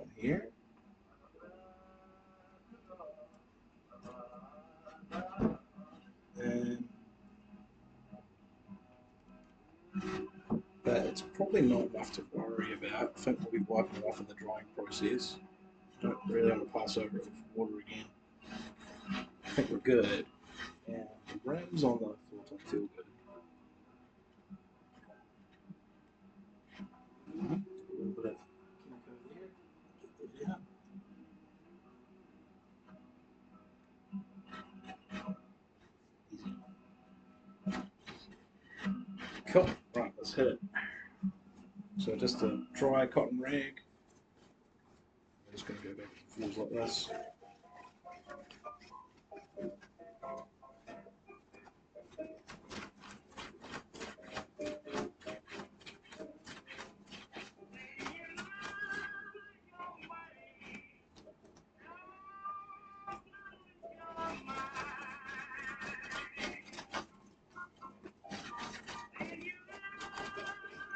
on here. And, but it's probably not enough to worry about. I think we'll be wiping it off in the drying process. Don't really want to pass over it with water again. I think we're good. And the rims on the floor top feel good. A little bit of chemical there. Get that out. Cool. Right, let's hit it. So just a dry cotton rag. I'm just going to go back and forth like this.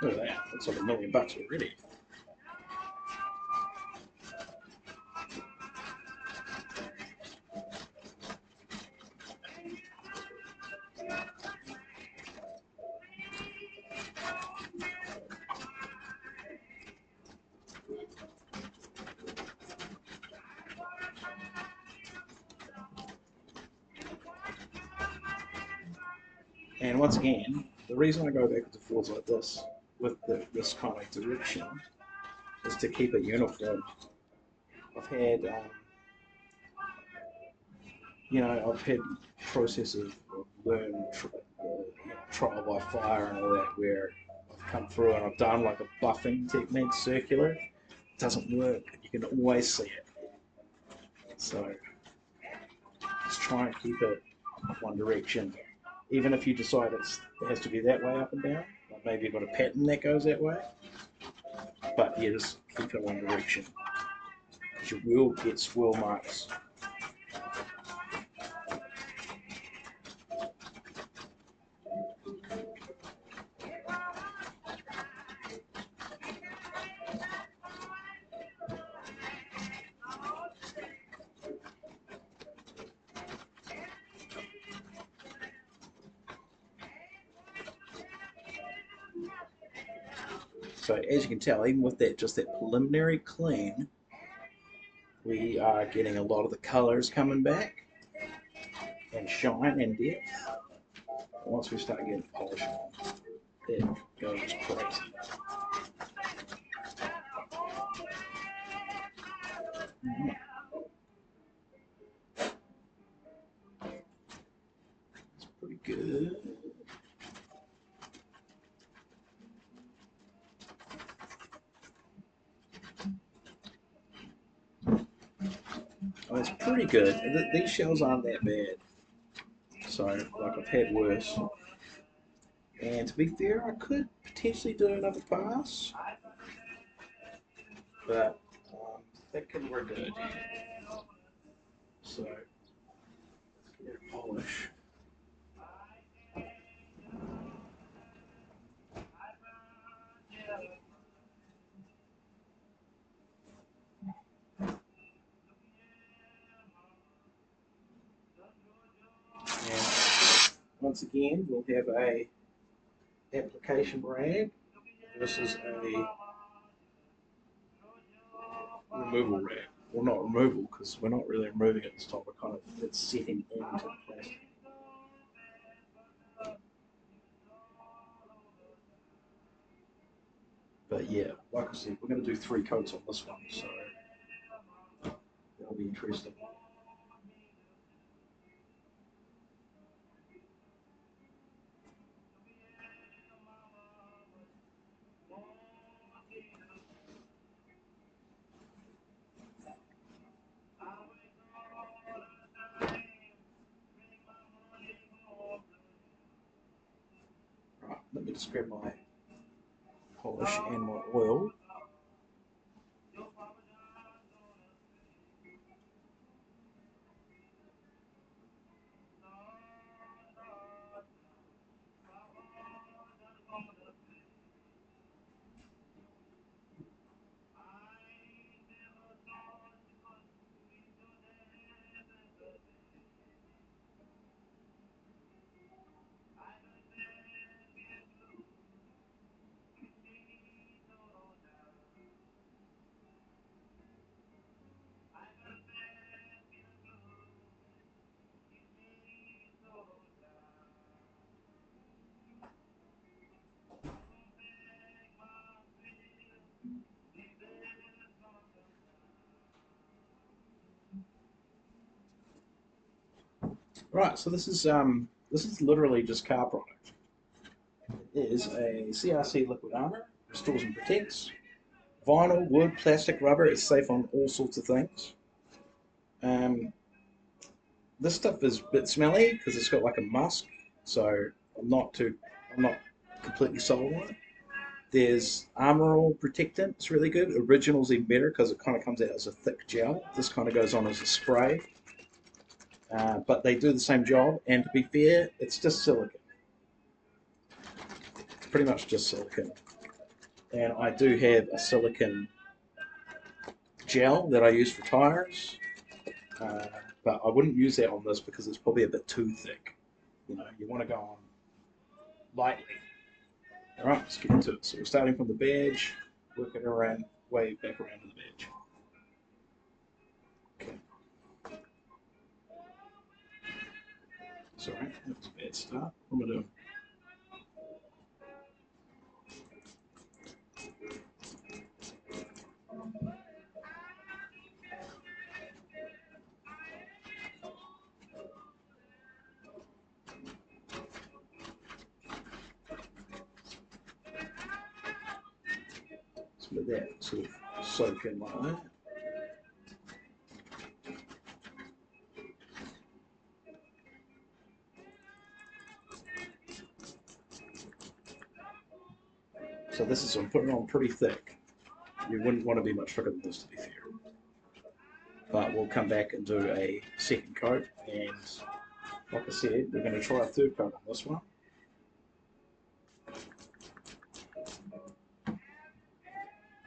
Look at that. Looks like $1 million already. And once again, the reason I go back to forwards like this, with this kind of direction, is to keep it uniform. I've had, I've had processes of learn trial by fire and all that where I've come through and I've done like a buffing technique circular. It doesn't work. You can always see it. So just try and keep it one direction. Even if you decide it has to be that way up and down, like maybe you've got a pattern that goes that way, but you just keep it one direction. Because you will get swirl marks. So as you can tell, even with that, just that preliminary clean, we are getting a lot of the colors coming back and shine and depth. Once we start getting polish on, it goes crazy. It's pretty good. Oh, it's pretty good. These shells aren't that bad. So, like, I've had worse. And to be fair, I could potentially do another pass. But I'm thinking we're good. So, let's get a polish. And once again, we'll have a application rag versus a removal rag. Well, not removal because we're not really removing it this time. We're kind of it's setting into the plastic. But yeah, like I said, we're going to do 3 coats on this one, so that'll be interesting. Right, let me just grab my polish and my oil. Right, so this is literally just car product. It is a CRC liquid armor, restores and protects. Vinyl, wood, plastic, rubber. It's safe on all sorts of things. Um, this stuff is a bit smelly because it's got like a musk, so I'm not completely sold on it. There's Armor All Protectant. It's really good. Original's even better because it kind of comes out as a thick gel. This kind of goes on as a spray, but they do the same job. And to be fair, it's just silicone. It's pretty much just silicone. And I do have a silicone gel that I use for tires, uh, but I wouldn't use that on this because it's probably a bit too thick. You know, you want to go on lightly. All right, let's get into it. So we're starting from the badge, working around, way back around to the badge. Okay. Sorry, that was a bad start. What am I doing? So let that sort of soak in like that. So this is, I'm putting it on pretty thick. You wouldn't want to be much thicker than this to be fair. But we'll come back and do a second coat, and like I said, we're going to try a third coat on this one.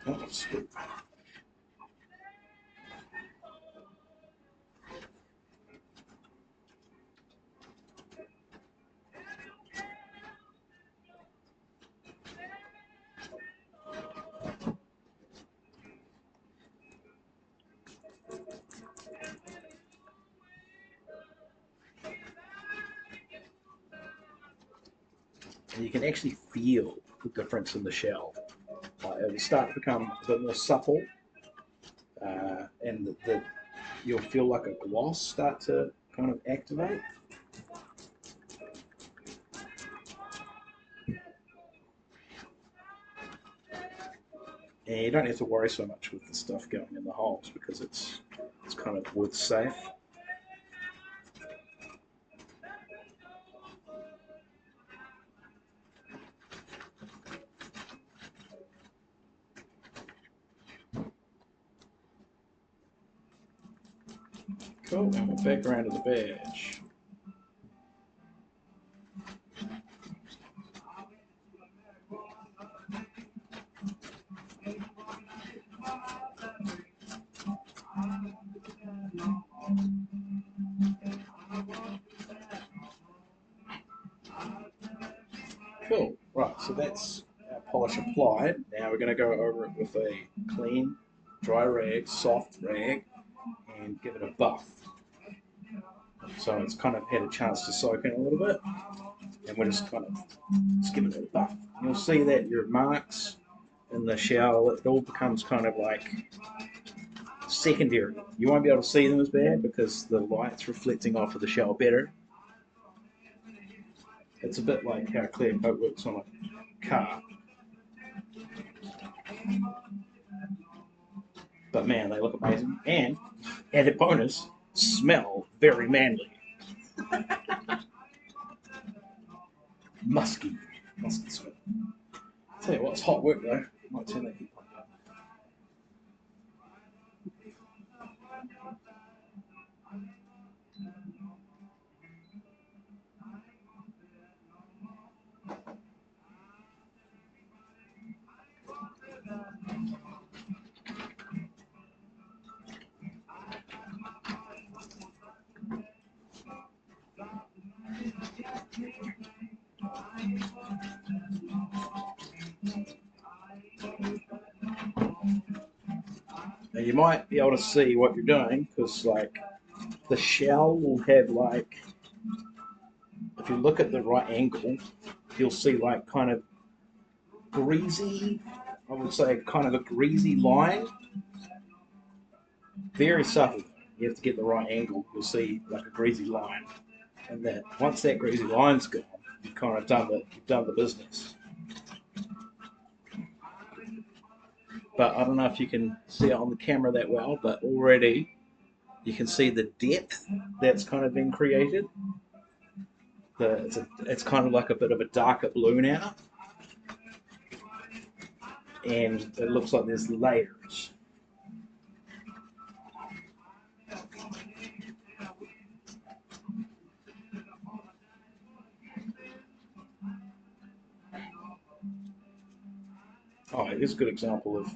Oh, that's good. And you can actually feel the difference in the shell. It will start to become a bit more supple, and you'll feel like a gloss start to kind of activate. And you don't have to worry so much with the stuff going in the holes because it's kind of wood safe. Cool, and we're back around to the badge. Cool, right, so that's our polish applied. Now we're going to go over it with a clean, dry rag, soft rag, and give it a buff. So it's kind of had a chance to soak in a little bit, and we're just kind of just giving it a buff. And you'll see that your marks in the shell, it all becomes kind of like secondary. You won't be able to see them as bad because the light's reflecting off of the shell better. It's a bit like how clear coat works on a car. But man, they look amazing. And added bonus, smell very manly. Musky. Musky smell. Tell you what, it's hot work though. Might turn that heat on. Now you might be able to see what you're doing because like the shell will have like, if you look at the right angle, you'll see like kind of greasy, I would say kind of a greasy line. Very subtle. You have to get the right angle. You'll see like a greasy line. and that once that greasy line's gone, you've kind of done the business. But I don't know if you can see it on the camera that well, but already you can see the depth that's kind of been created. It's kind of like a bit of a darker blue now, and it looks like there's layers. Oh, here's a good example of, I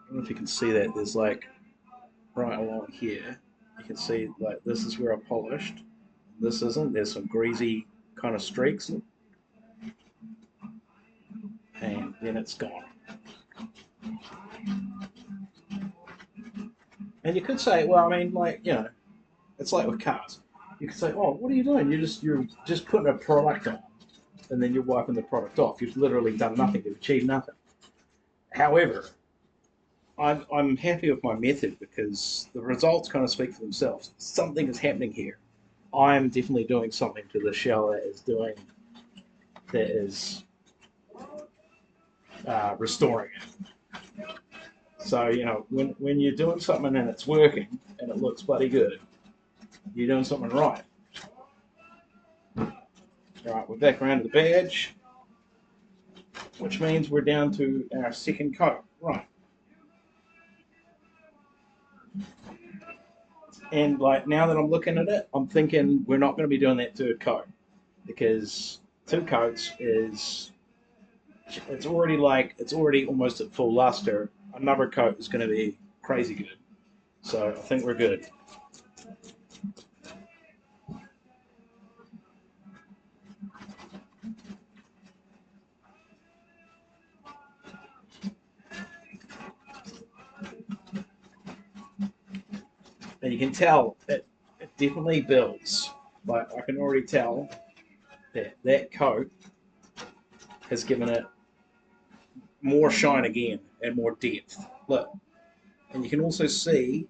don't know if you can see that, there's like right along here, you can see like this is where I polished, this isn't, there's some greasy kind of streaks, and then it's gone. And you could say, well, I mean, like, you know, it's like with cars. You could say, oh, what are you doing? You're just putting a product on, and then you're wiping the product off. You've literally done nothing. You've achieved nothing. However, I'm happy with my method because the results kind of speak for themselves. Something is happening here. I'm definitely doing something to the shell that is restoring it. So, you know, when you're doing something and it's working and it looks bloody good, you're doing something right. All right, we're back around to the badge, which means we're down to our second coat. Right. And like now that I'm looking at it, I'm thinking we're not going to be doing that third coat because two coats it's already almost at full luster. Another coat is going to be crazy good. So I think we're good. And you can tell it definitely builds. Like I can already tell that coat has given it more shine again and more depth. Look, and you can also see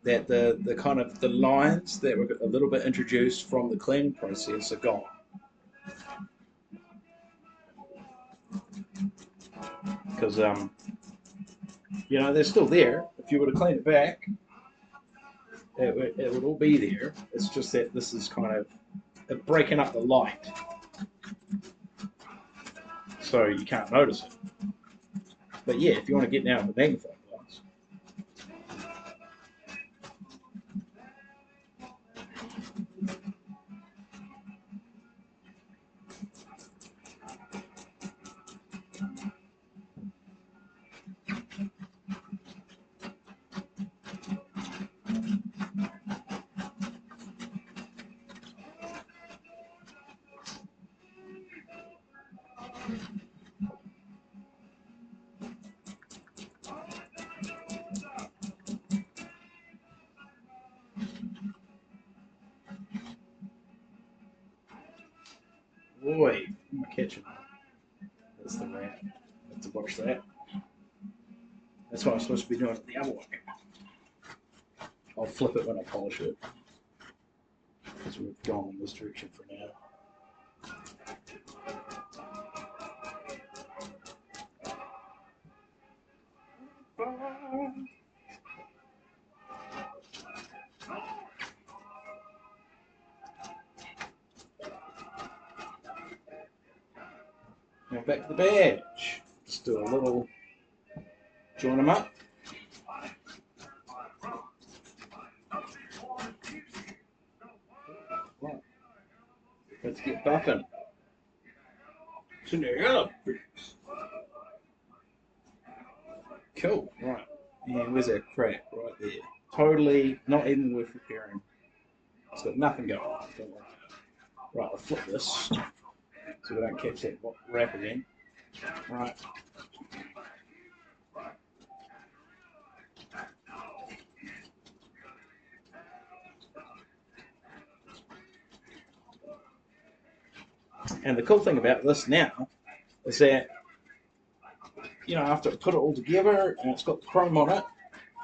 that the kind of the lines that were a little bit introduced from the cleaning process are gone. Because you know, they're still there. If you were to clean it back, it would all be there. It's just that this is kind of breaking up the light, so you can't notice it. But yeah, if you want to get down with the magnifying glass. Boy, in my kitchen. That's the rat. I have to wash that. That's what I'm supposed to be doing the other way. I'll flip it when I polish it. Because we've gone in this direction for now. Now back to the badge. Let's do a little join them up. Right. Let's get buffing. Cool. Right. And where's our crack? Right there. Totally not even worth repairing. It's got nothing going on. Don't worry. Right, I'll flip this so we don't catch that wrap again. Right. And the cool thing about this now is that, you know, after I put it all together and it's got the chrome on it,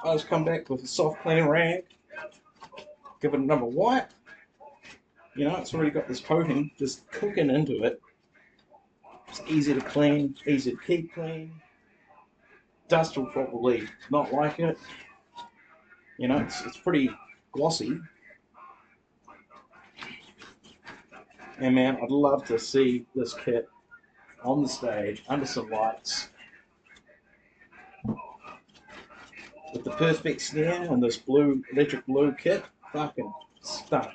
I just come back with a soft cleaning rag, give it another wipe, You know, it's already got this coating just cooking into it. It's easy to clean, easy to keep clean. Dust will probably not like it. You know, it's pretty glossy. And man, I'd love to see this kit on the stage under some lights with the perfect snare and this blue electric blue kit. Fucking stunning.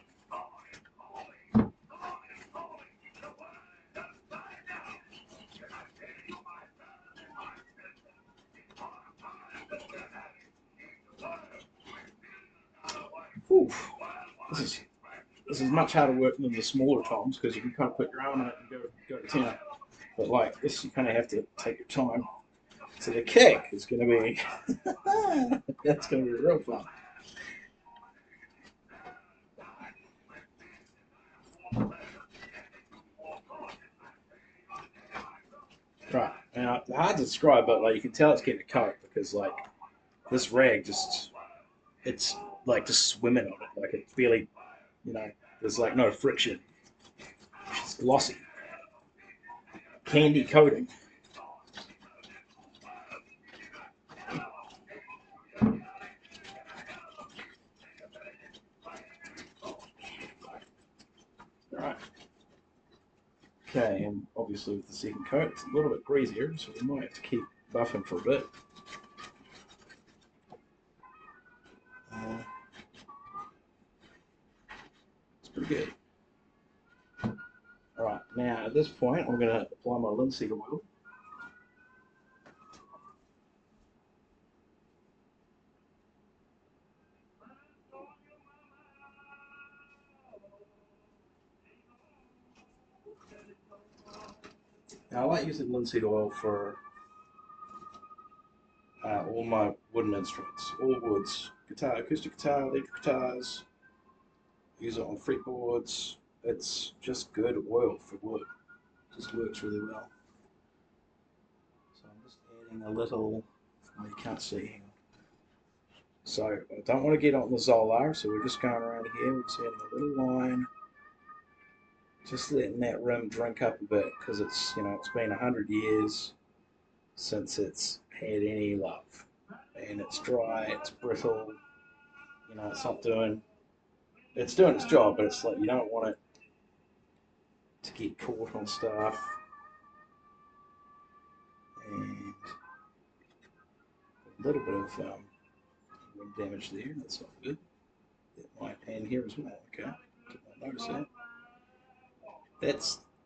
Oof. This is this is much harder work than the smaller toms because you can kind of put your arm in it and go to town. But like this, you kind of have to take your time. So the kick is going to be that's going to be real fun. Right now, it's hard to describe, but like you can tell it's getting a coat because like this rag just it's like just swimming on it, like it's barely, you know, there's like no friction. It's glossy, candy coating. Right. Okay, and obviously with the second coat, it's a little bit greasier, so we might have to keep buffing for a bit. Uh, it's pretty good. All right, now at this point, I'm going to apply my linseed oil. Now I like using linseed oil for all my wooden instruments, all woods, guitar, acoustic guitar, electric guitars. Use it on fretboards. It's just good oil for wood. It just works really well. So I'm just adding a little. Oh, you can't see. So I don't want to get on the Zolar, so we're just going around here. We're just adding a little line, just letting that rim drink up a bit because it's it's been 100 years since it's had any love, and it's dry, it's brittle. It's not doing. It's doing its job, but it's like you don't want it to get caught on stuff. And a little bit of wind damage there. That's not good. It might hand here as well. Okay, did not notice that.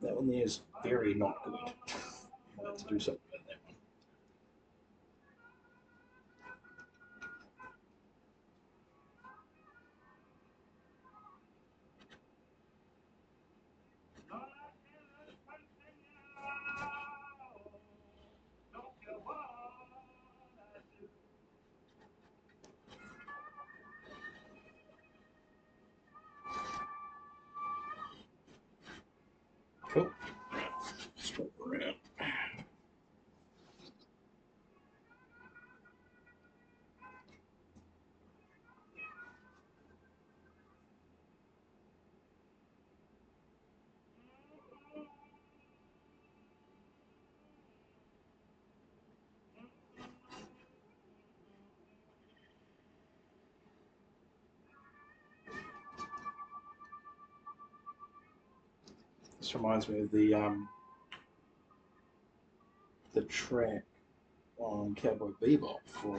That one there is very not good. I'll have to do something about that one. Cool. Swap around. This reminds me of the track on Cowboy Bebop for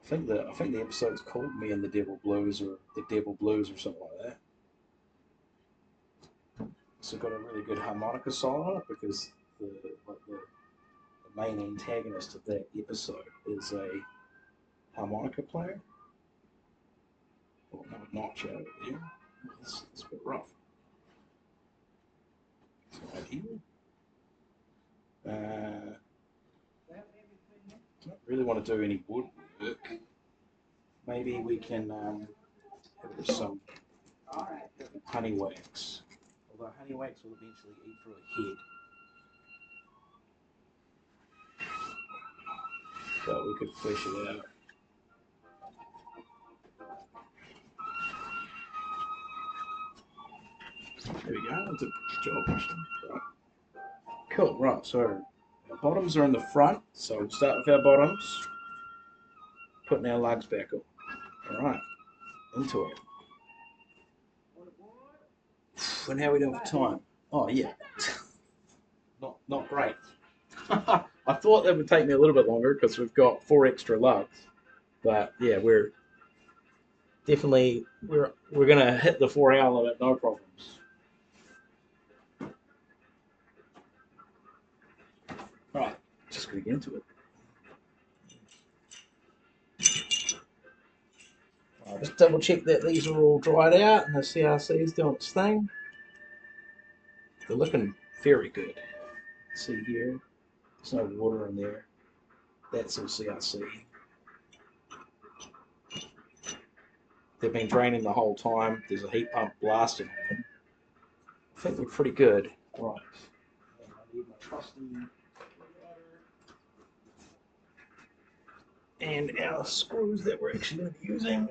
I think the episode's called "Me and the Devil Blues" or "The Devil Blues" or something like that. So got a really good harmonica solo on it because the main antagonist of that episode is a harmonica player. Well, no, notch out there. It's a bit rough. So right here. Don't really want to do any wood work. Maybe we can have some honey wax. Although honey wax will eventually eat through a head. But we could flesh it out. There we go. That's a good job, actually. Right. Cool. Right. So our bottoms are in the front. So we'll start with our bottoms. Putting our lugs back up. All right. Into it. And how are we doing for time? Oh yeah. Not great. I thought that would take me a little bit longer because we've got 4 extra lugs. But yeah, we're definitely we're gonna hit the 4-hour limit, no problems. All right, just gonna get into it. I'll just double check that these are all dried out and the CRC is doing its thing. They're looking very good. See here, there's no water in there. That's all CRC. They've been draining the whole time. There's a heat pump blasting on them. I think they're pretty good. Right. And I need my trusty and our screws that we're actually going to be using.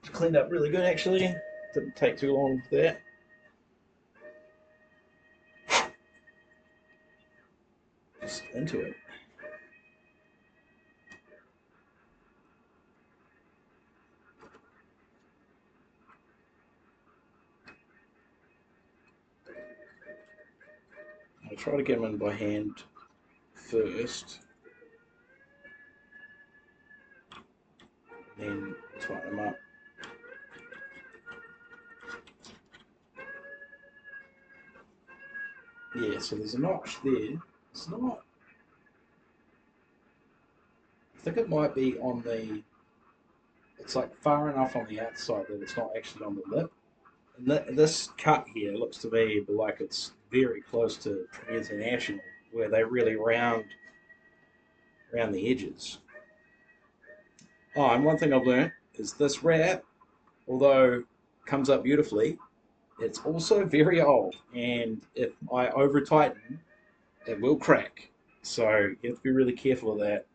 It's cleaned up really good actually. Didn't take too long for that. Just into it. I'll try to get them in by hand first, then tighten them up. Yeah, so there's a notch there. It's not. I think it might be on the. It's like far enough on the outside that it's not actually on the lip. And this cut here looks to me like it's very close to International, where they really round around the edges. Oh, and one thing I've learned is this wrap, although comes up beautifully, it's also very old, and if I over tighten, it will crack. So you have to be really careful of that.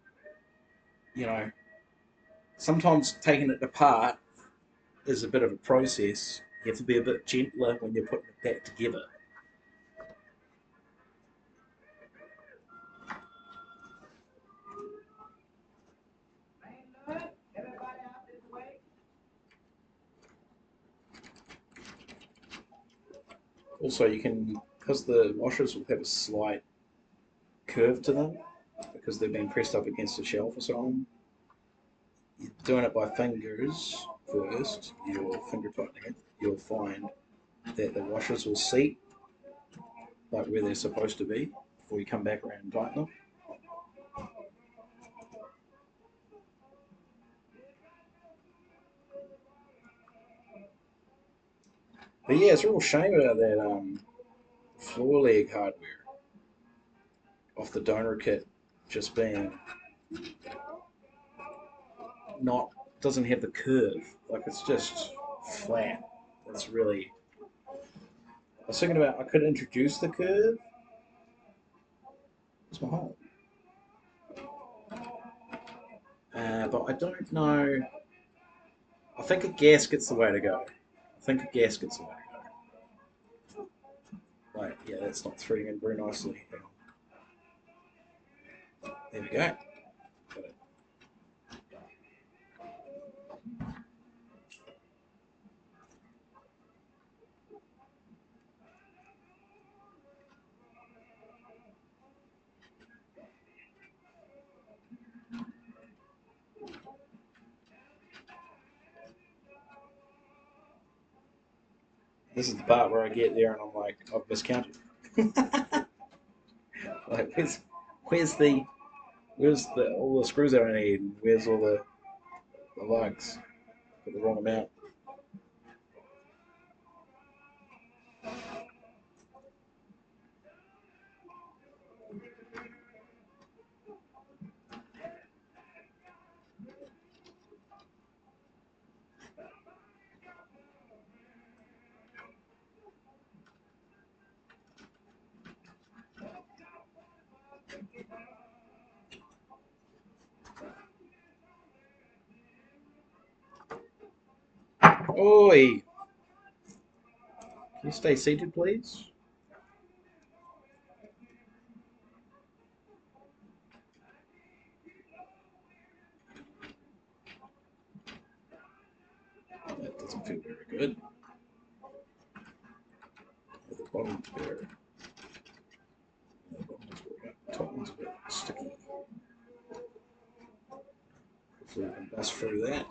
You know, sometimes taking it apart is a bit of a process. You have to be a bit gentler when you're putting it back together. Also, you can, because the washers will have a slight curve to them, because they've been pressed up against the shelf or so on. You're doing it by fingers first, your finger tightening it, you'll find that the washers will seat like where they're supposed to be before you come back around and tighten them. But yeah, it's a real shame about that floor leg hardware off the donor kit just being not doesn't have the curve. Like it's just flat. It's really. I was thinking about I could introduce the curve. It's my hole. But I don't know. I think a gasket's the way to go. I think a gasket's the way to go. Like, yeah, that's not threading in very nicely. There we go. This is the part where I get there and I'm like, I've miscounted. Like, where's the where's the all the screws that I need? Where's all the lugs? Got the wrong amount. Oi! Can you stay seated, please? That doesn't feel very good. The bottom's better. The bottom's better. The top one's a bit sticky. Hopefully I can bust through that.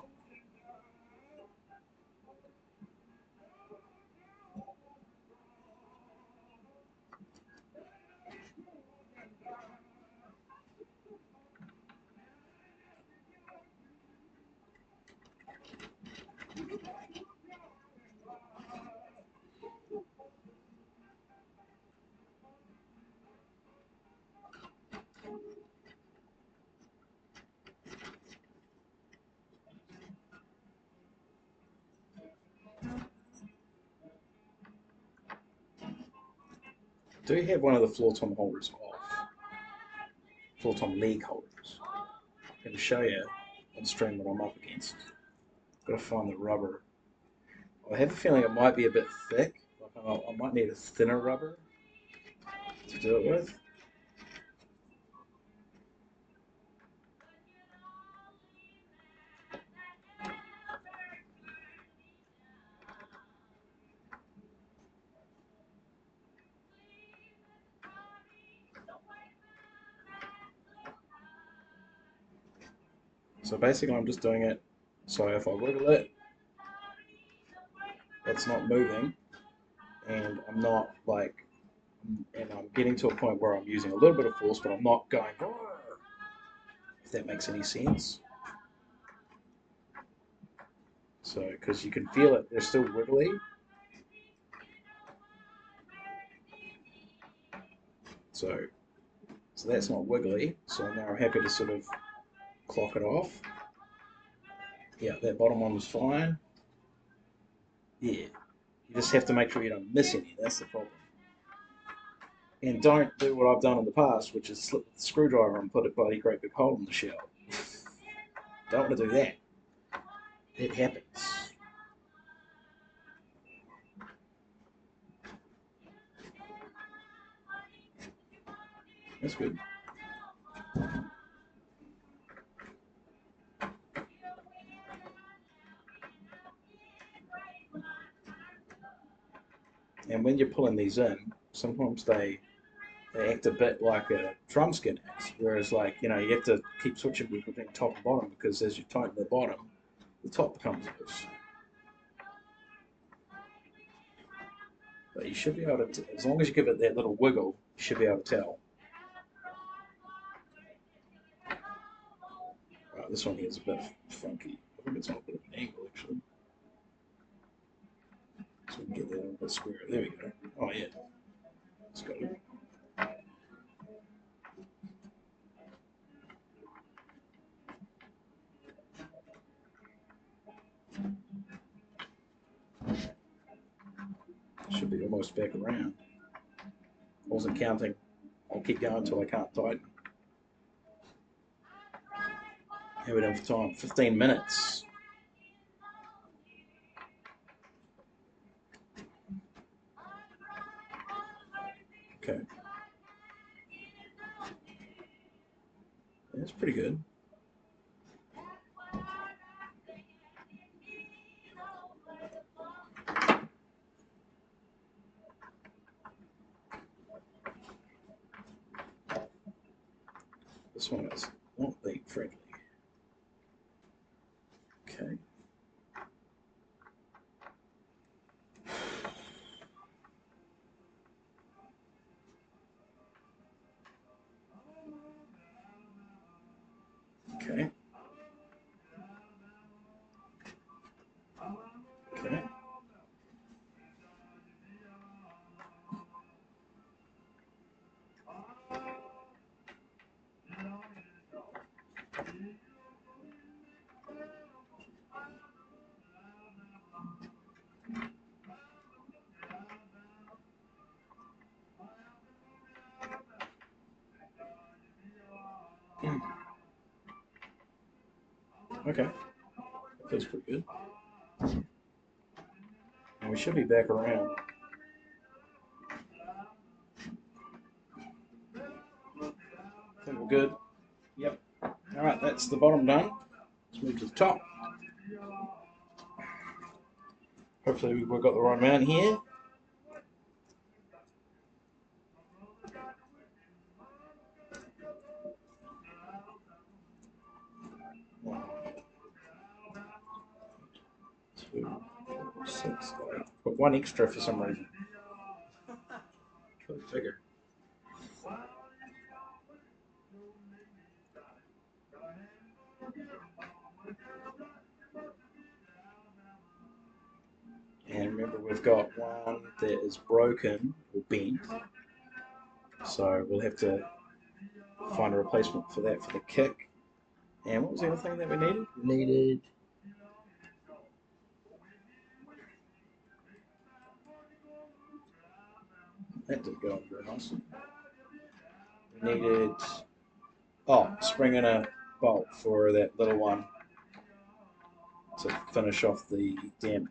Do you have one of the floor tom holders off? Floor tom leg holders. I'm going to show you on stream what I'm up against. Got to find the rubber. I have a feeling it might be a bit thick. Like I might need a thinner rubber to do it with. So basically I'm just doing it so if I wiggle it, it's not moving, and I'm not like, and I'm getting to a point where I'm using a little bit of force, but I'm not going, if that makes any sense. So, because you can feel it, they're still wiggly. So that's not wiggly. So now I'm happy to sort of clock it off. Yeah, that bottom one was fine. Yeah, you just have to make sure you don't miss any. That's the problem. And don't do what I've done in the past, which is slip the screwdriver and put a bloody great big hole in the shell. Don't want to do that. It happens. That's good. And when you're pulling these in, sometimes they act a bit like a drum skin acts, whereas like, you have to keep switching between top and bottom, because as you tighten the bottom, the top becomes loose. But you should be able to, as long as you give it that little wiggle, you should be able to tell. Right, this one here is a bit funky. I think it's on a bit of an angle actually. So we can get that a bit square. There we go. Oh yeah. Let's go. Should be almost back around. I wasn't counting. I'll keep going until I can't tighten. How are we doing for time? 15 minutes. Okay. That's pretty good. This one is not leak friendly. Okay. Okay. Okay. Okay. That feels pretty good. And we should be back around. We're good. Yep. All right, that's the bottom done. Let's move to the top. Hopefully we've got the right amount here. Two, four, 6, 8. Got one extra for some reason. Try to figure. And remember, we've got one that is broken or bent, so we'll have to find a replacement for that for the kick. And what was the other thing that we needed? We needed that didn't go on very nicely. We needed spring and a bolt for that little one to finish off the damper.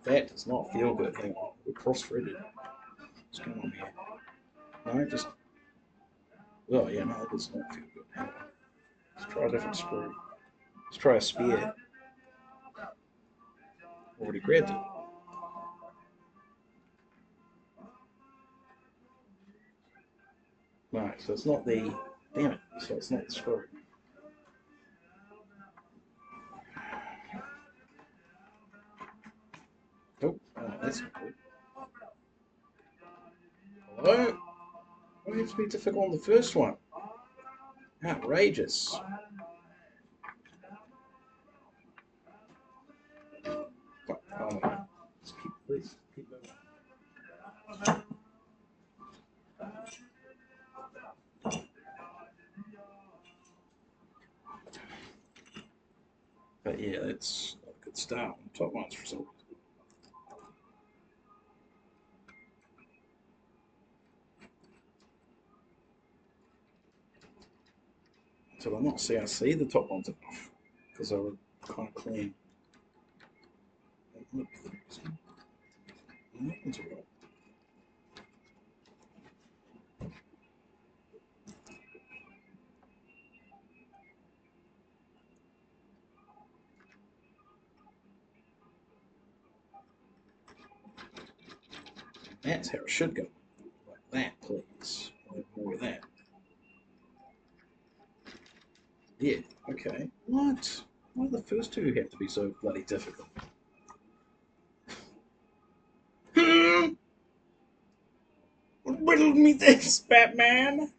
That does not feel good. Hang on, we're cross-threaded. What's going on here? No, just. Oh, yeah, no, that does not feel good. Hang on. Let's try a different screw. Let's try a spear. Already grabbed it. No, so it's not the. Damn it, so it's not the screw. Oh, that's not good. Hello? Why have to be difficult on the first one? Outrageous. Oh no. Just please keep moving. But yeah, that's not a good start on the top ones for some reason. So I'm not CRC the top ones enough because they were kind of clean. That one's all right. That's how it should go. Like that, please. More of that. Yeah, okay. What? Why do the first two have to be so bloody difficult? Riddle me this, Batman!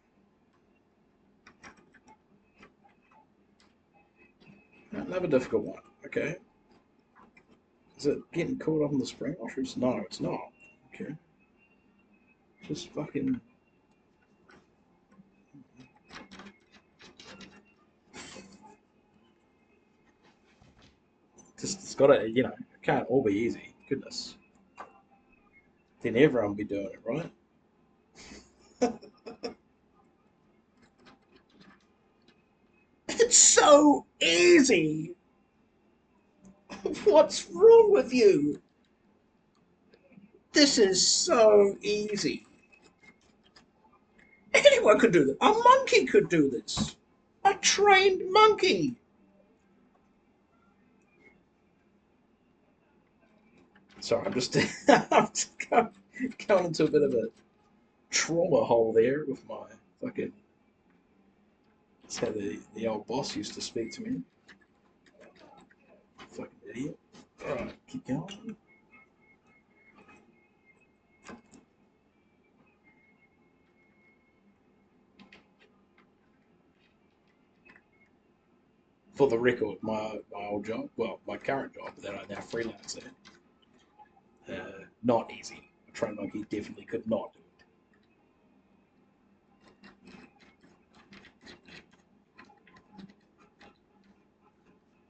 Another difficult one, okay. Is it getting caught up in the spring washers? No, it's not. Okay. Just fucking. Just, it's gotta, it can't all be easy. Goodness. Then everyone will be doing it, right? It's so easy! What's wrong with you? This is so easy. Anyone could do this. A monkey could do this. A trained monkey. Sorry, I'm just, I'm just going into a bit of a trauma hole there with my fucking. That's how the old boss used to speak to me. Fucking idiot. Alright, keep going. For the record, my old job, well, my current job that I now freelance at, not easy. A trained monkey definitely could not do it.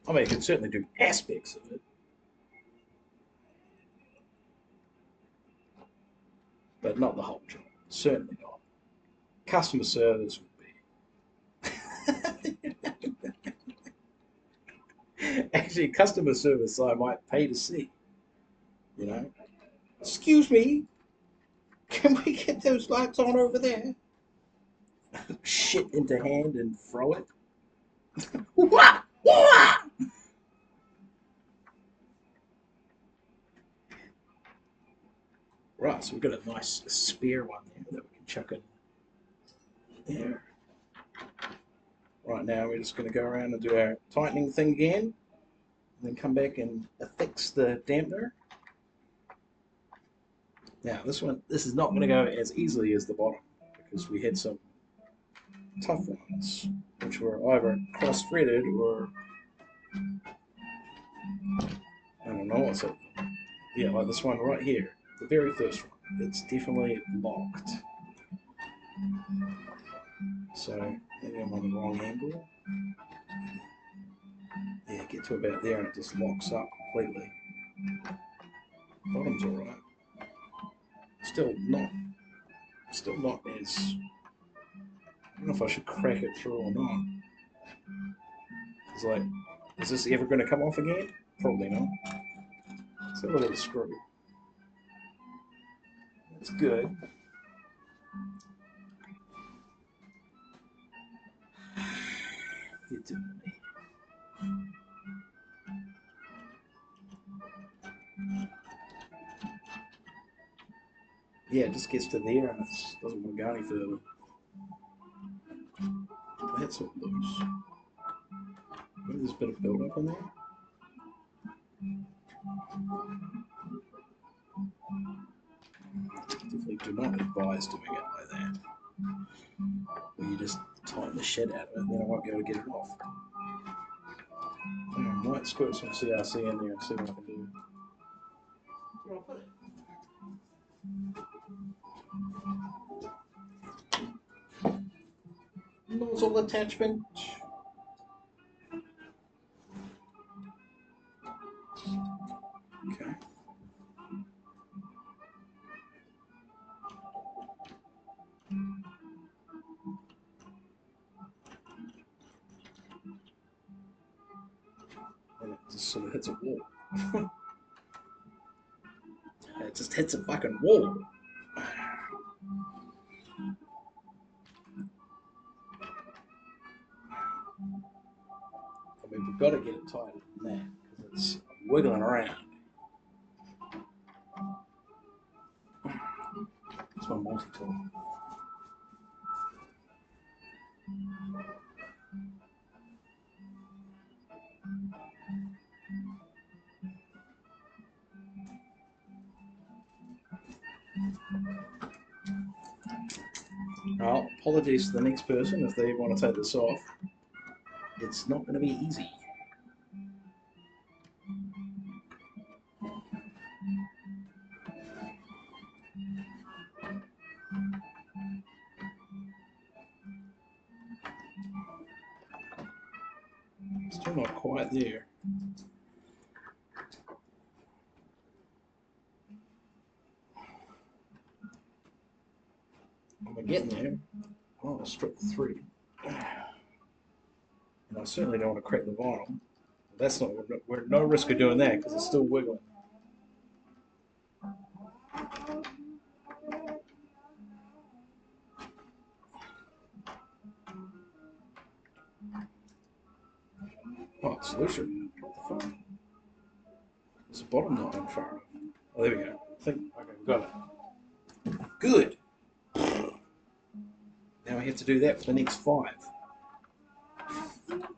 I mean, it could certainly do aspects of it, but not the whole job. Certainly not. Customer service would be. Actually, customer service I might pay to see. You know, excuse me, can we get those lights on over there? shit into hand and throw it. Wah! Wah! Right, so we've got a nice spare one there that we can chuck in there. Right now we're just going to go around and do our tightening thing again, and then come back and affix the dampener. Now this is not going to go as easily as the bottom because we had some tough ones which were either cross-threaded or I don't know what's up. Yeah, like this one right here, the very first one. It's definitely locked. So maybe I'm on the wrong angle. Yeah, get to about there and it just locks up completely. Bottom's alright. Still not as. I don't know if I should crack it through or not. It's like, is this ever going to come off again? Probably not. Let's have a little screw. That's good. Yeah, it just gets to there and it doesn't want to go any further. That's all loose. Maybe there's a bit of build-up in there. Definitely do not advise doing it like that. Where you just tighten the shit out of it and then I won't be able to get it off. I might squirt some CRC in there and see what I can do. Where I'll put it. Nozzle attachment. Okay. And it just sort of hits a wall. It just hits a fucking wall. I mean, we've got to get it tighter than that because it's wiggling around. It's my multi-tool. Well, apologies to the next person if they want to take this off. It's not going to be easy. Still not quite there. We're getting there. I want to strip the thread. And I certainly don't want to crack the vinyl. That's not. We're at no risk of doing that because it's still wiggling. Oh, it's looser. What the fuck? Is the bottom not on far enough? Oh, there we go. I think. Okay, we've got it. Good. Now we have to do that for the next 5.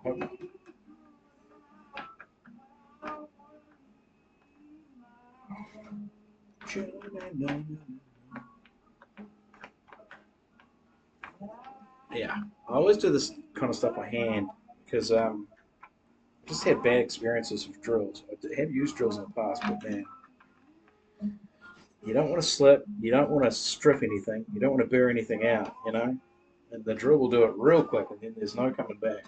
Hope not. Yeah, I always do this kind of stuff by hand because I just had bad experiences with drills. I have used drills in the past, but man, you don't want to slip, you don't want to strip anything, you don't want to burr anything out, you know? And the drill will do it real quick and then there's no coming back.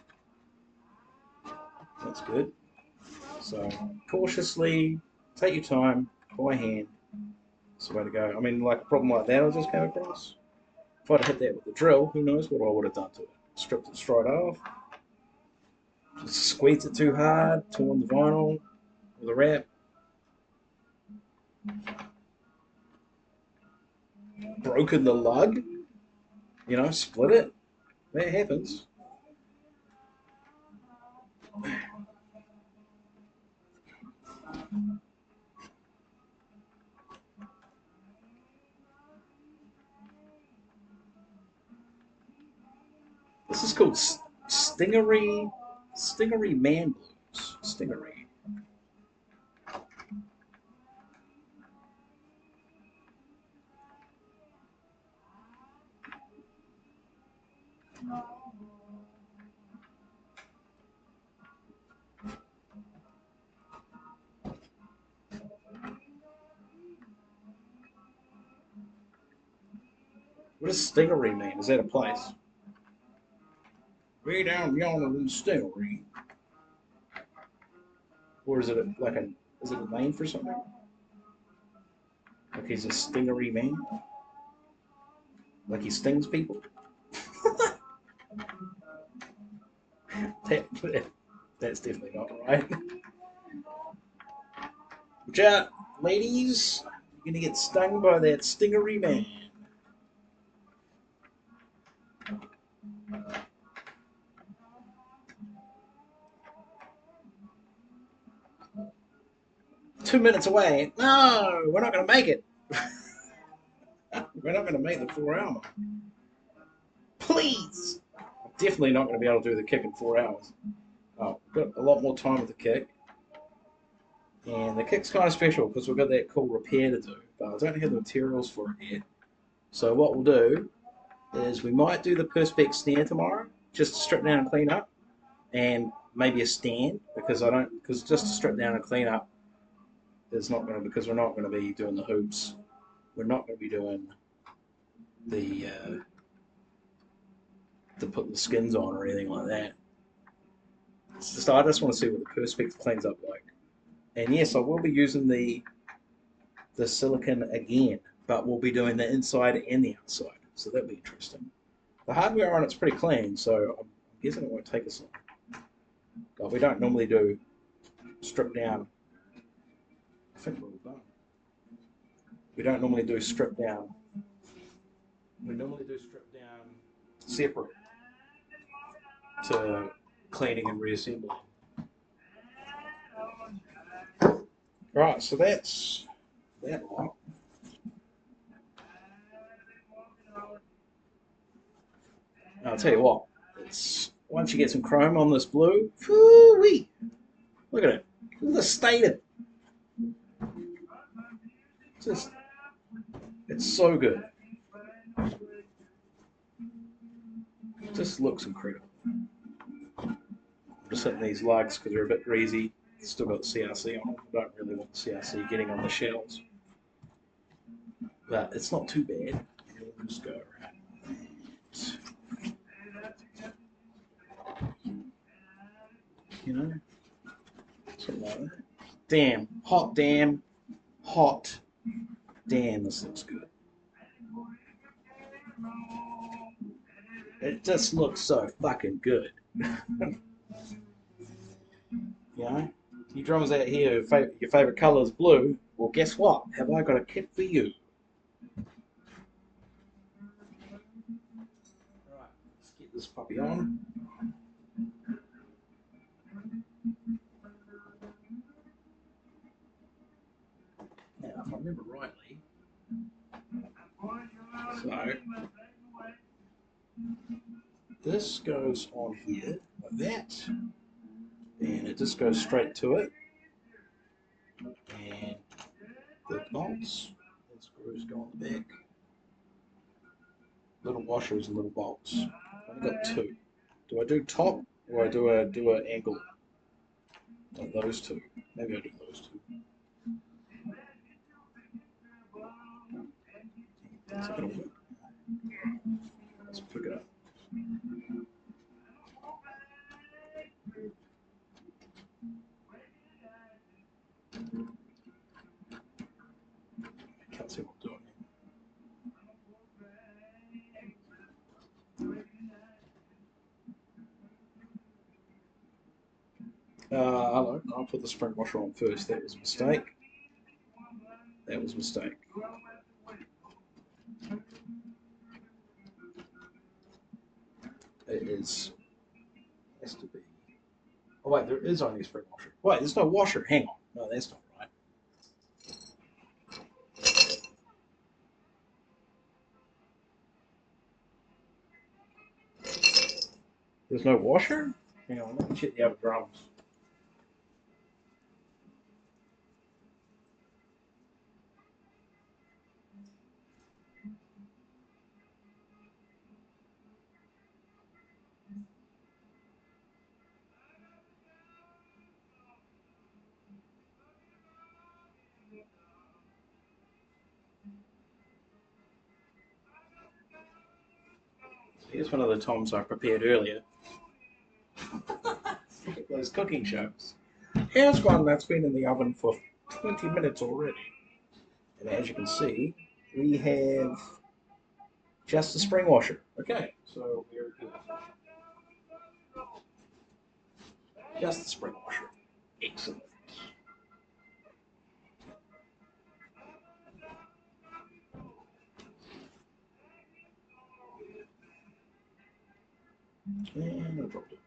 That's good. So cautiously, take your time, by hand. That's the way to go. I mean, like a problem like that I just came across. If I'd hit that with the drill, who knows what I would have done to it. Stripped it straight off. Just squeezed it too hard, torn the vinyl with a wrap. Broken the lug, split it. That happens. This is called Stingery Man Blues. Stingery. What does Stingery mean? Is that a place? Way down yonder in Stingery. Or is it is it a name for something? Like he's a stingery man? Like he stings people? that, that's definitely not right. Watch out, ladies. You're gonna get stung by that stingery man. 2 minutes away. No, we're not going to make it. We're not going to make the 4 hour mark. Please. I'm definitely not going to be able to do the kick in 4 hours. Oh, got a lot more time with the kick. And the kick's kind of special because we've got that cool repair to do. But I don't have the materials for it yet. So what we'll do is we might do the Perspex snare tomorrow, just to strip down and clean up. And maybe a stand, because just to strip down and clean up is not going to, because we're not going to be doing the hoops. We're not going to be doing the to put the skins on or anything like that. It's just I just want to see what the Perspex cleans up like. And yes, I will be using the silicon again, but we'll be doing the inside and the outside, so that'll be interesting. The hardware on it's pretty clean, so I'm guessing it won't take us long. But we don't normally do strip down. I think we're all done. We don't normally do strip down. We normally do strip down separate to cleaning and reassembling. Right, so that's that lot. I'll tell you what, it's once you get some chrome on this blue, whoo-wee, look at it. Look at the state of it. It's so good. It just looks incredible. I'm just hitting these lugs because they're a bit greasy. Still got CRC on them. I don't really want the CRC getting on the shells. But it's not too bad. We'll just go around. You know? Something like that. Damn. Hot damn. Hot damn. This looks good. It just looks so fucking good. You know? You drummers out here, your favourite colour is blue. Well, guess what? Have I got a kit for you? Right, let's get this puppy on. Now, if I remember rightly, so this goes on here like that, and it just goes straight to it. And the bolts and screws go on the back. Little washers and little bolts. I've only got two. Do I do top or do I do an angle? Like those two. Maybe I do those two. Let's pick it up. I can't see what I'm doing. Hello. I'll put the spring washer on first. That was a mistake. That was a mistake. It is. Has to be. Oh wait, there is only a spring washer. Wait, there's no washer. Hang on. No, that's not right. There's no washer? Hang on, let me check the other drums. Here's one of the toms I prepared earlier. Those cooking shows. Here's one that's been in the oven for 20 minutes already. And as you can see, we have just a spring washer. Okay, so we're good. Just the spring washer. Excellent. And I dropped it.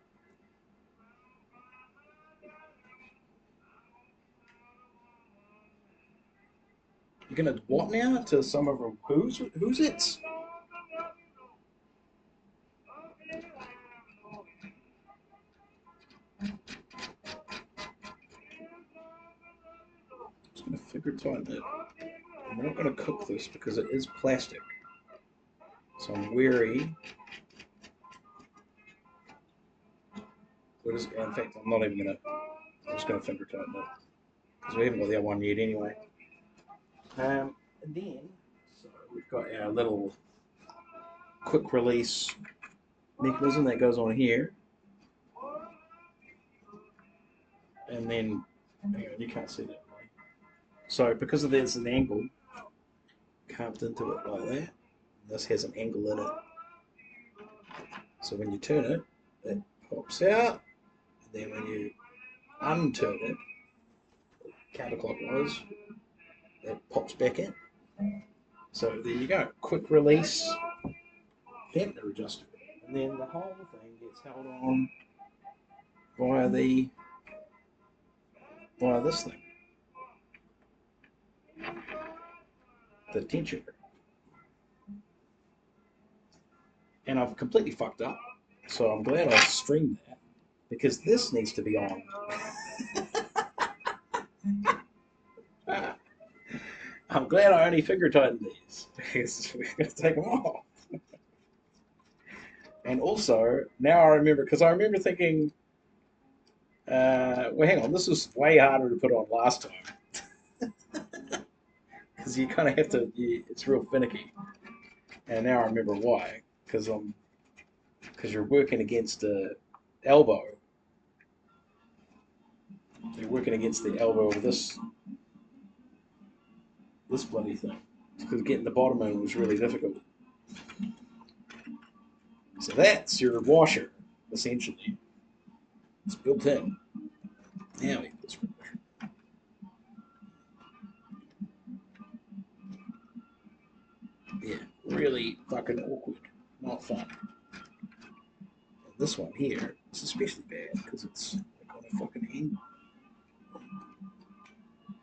You're gonna what now? To some of them? Who's it's? Just gonna figure tighten it. I'm not gonna cook this because it is plastic, so I'm wary. In fact, I'm not even gonna. I'm just gonna finger tighten it because we haven't got the other one yet anyway. And then, so we've got our little quick release mechanism that goes on here. And then, hang on, you can't see that. So because of there's an angle carved into it like that, this has an angle in it. So when you turn it, it pops out. And then when you unturn it, counterclockwise, it pops back in. So there you go, quick release dampener adjuster. And then the whole thing gets held on via this thing, the tensioner. And I've completely fucked up, so I'm glad I streamed that because this needs to be on. I'm glad I only finger tightened these because we're going to take them off. And also, now I remember, because I remember thinking, well, hang on, this was way harder to put on last time. Because you kind of have to, it's real finicky. And now I remember why. Because you're working against the elbow. You're working against the elbow of this bloody thing. Because getting the bottom in was really difficult. So that's your washer, essentially. It's built in. Now we put this washer. Yeah, really fucking awkward. Not fun. And this one here is especially bad because it's like on a fucking angle.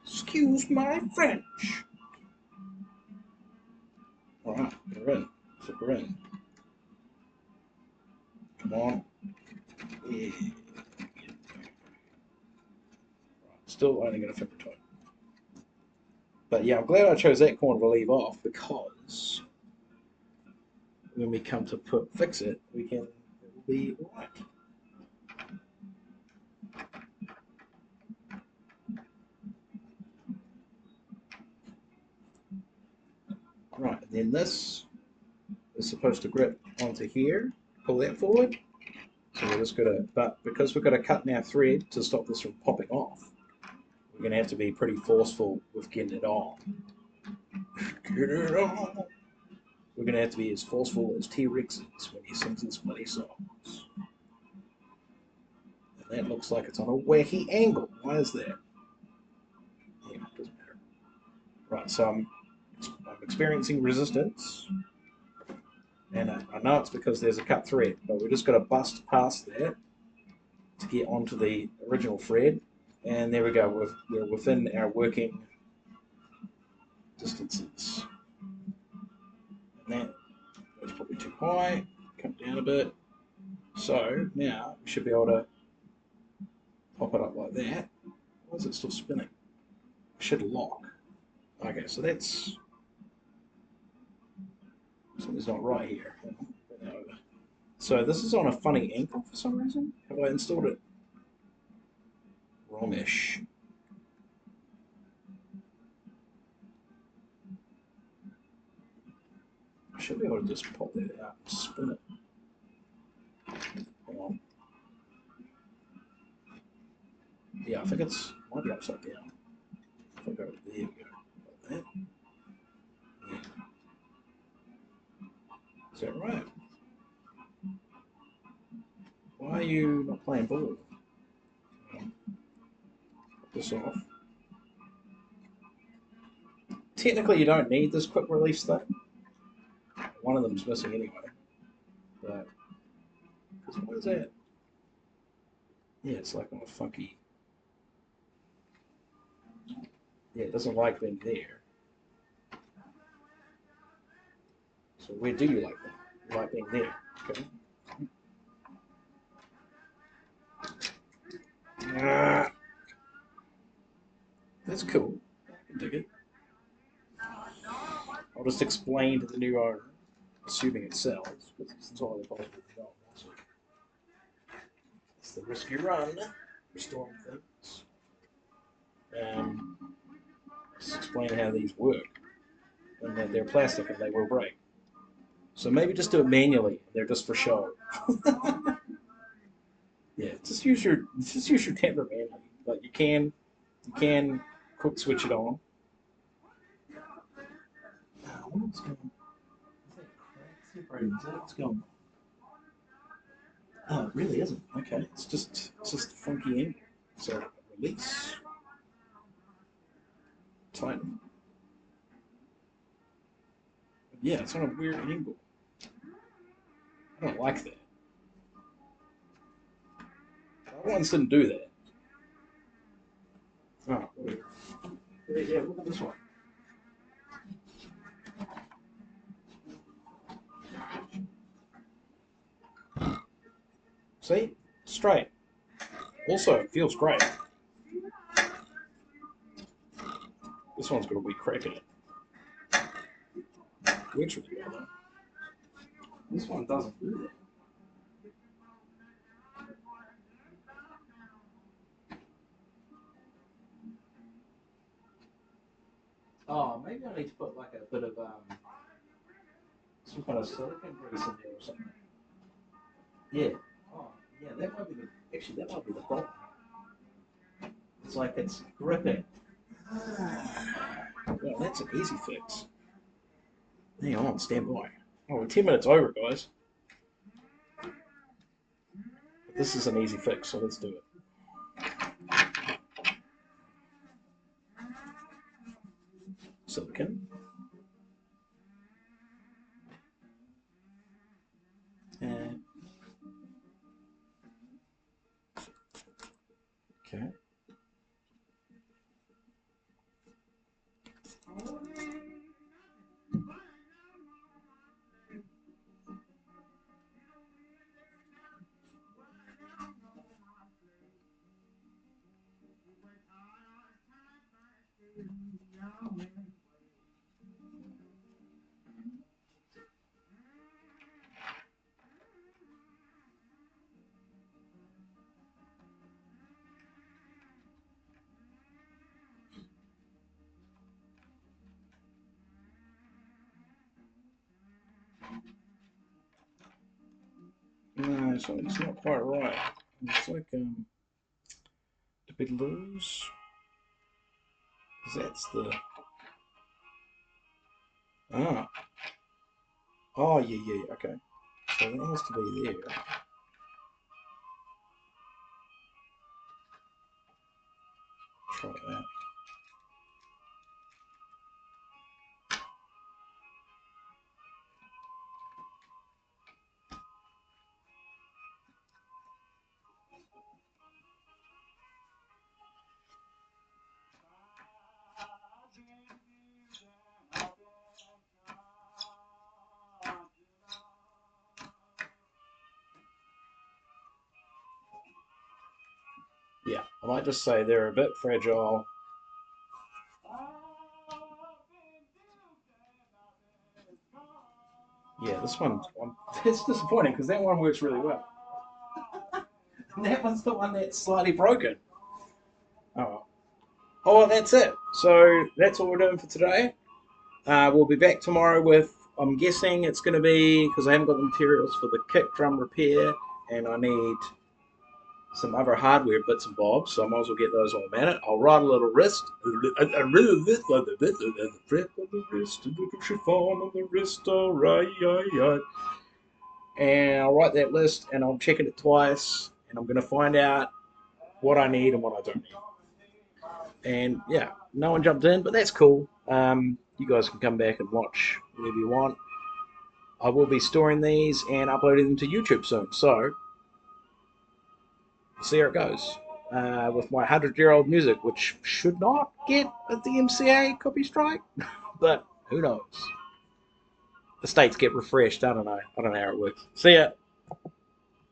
Excuse my French. Alright, we're in. So we're in. Come on. Yeah. Still only going to finger tighten. But yeah, I'm glad I chose that corner to leave off because when we come to fix it, it will be alright. Right, and then this is supposed to grip onto here, pull that forward. So we're just gonna, but because we're gonna cut now thread to stop this from popping off, we're gonna have to be pretty forceful with getting it on. Get it on. We're gonna have to be as forceful as T-Rex is when he sings his bloody songs. And that looks like it's on a wacky angle. Why is that? Yeah, it doesn't matter. Right, so I'm experiencing resistance. And I know it's because there's a cut thread, but we're just got to bust past that to get onto the original thread. And there we go, we're within our working distances. And that's probably too high, come down a bit. So now we should be able to pop it up like that. Why is it still spinning? It should lock. Okay, so that's something's not right here. So this is on a funny angle for some reason. Have I installed it wrongish? I should be able to just pop that out and spin it. Hang on. Yeah, I think it's might be upside down. If I go there, we go like that. Yeah. Is that right? Why are you not playing ball? Put this off. Technically, you don't need this quick release thing. One of them's missing anyway. But what is that? Yeah, it's like on a funky. Yeah, it doesn't like being there. So where do you like that? You like being there, okay? That's cool. I can dig it. I'll just explain to the new owner, assuming it sells, because it's entirely possible you don't want to. It's the risk you run, restoring things. Just explain how these work, and that they're plastic and they will break. So maybe just do it manually. They're just for show. Yeah, just use your tamper manually, but you can quick switch it on. What's going on? Is that crack separated? Is that what's going on? Oh, it really isn't. Okay, it's just funky angle. So release, tighten. Yeah, it's on a weird angle. I don't like that. Other ones didn't do that. Oh, whatever. Yeah, look at this one. See? Straight. Also, it feels great. This one's got a wee crack in it. Works really well, though. This one doesn't do that. Oh, maybe I need to put like a bit of some kind of silicone grease in there or something. Yeah. Oh, yeah. That might be the actually that might be the problem. It's like it's gripping. Well, that's an easy fix. Hang on, stand by. Oh, we're 10 minutes over, guys. But this is an easy fix, so let's do it. Silicone. And okay. No, so it's not quite right. It's like a bit loose. Because that's the ah. Oh yeah, yeah, okay. So that has to be there. Try that. I might just say they're a bit fragile. Yeah, this one, it's disappointing because that one works really well. And that one's the one that's slightly broken. Oh, oh, that's it. So that's all we're doing for today. We'll be back tomorrow with, I'm guessing it's going to be, because I haven't got the materials for the kick drum repair, and I need some other hardware bits and bobs, so I might as well get those on a minute. I'll write a little wrist, a little wrist on the wrist, the fret on the wrist, a little chiffon on the wrist, alright, and I'll write that list, and I'm checking it twice, and I'm going to find out what I need and what I don't need. And yeah, no one jumped in, but that's cool. You guys can come back and watch whenever you want. I will be storing these and uploading them to YouTube soon, so see how it goes. With my 100-year-old music, which should not get a DMCA copy strike, but who knows? The states get refreshed. I don't know. I don't know how it works. See ya.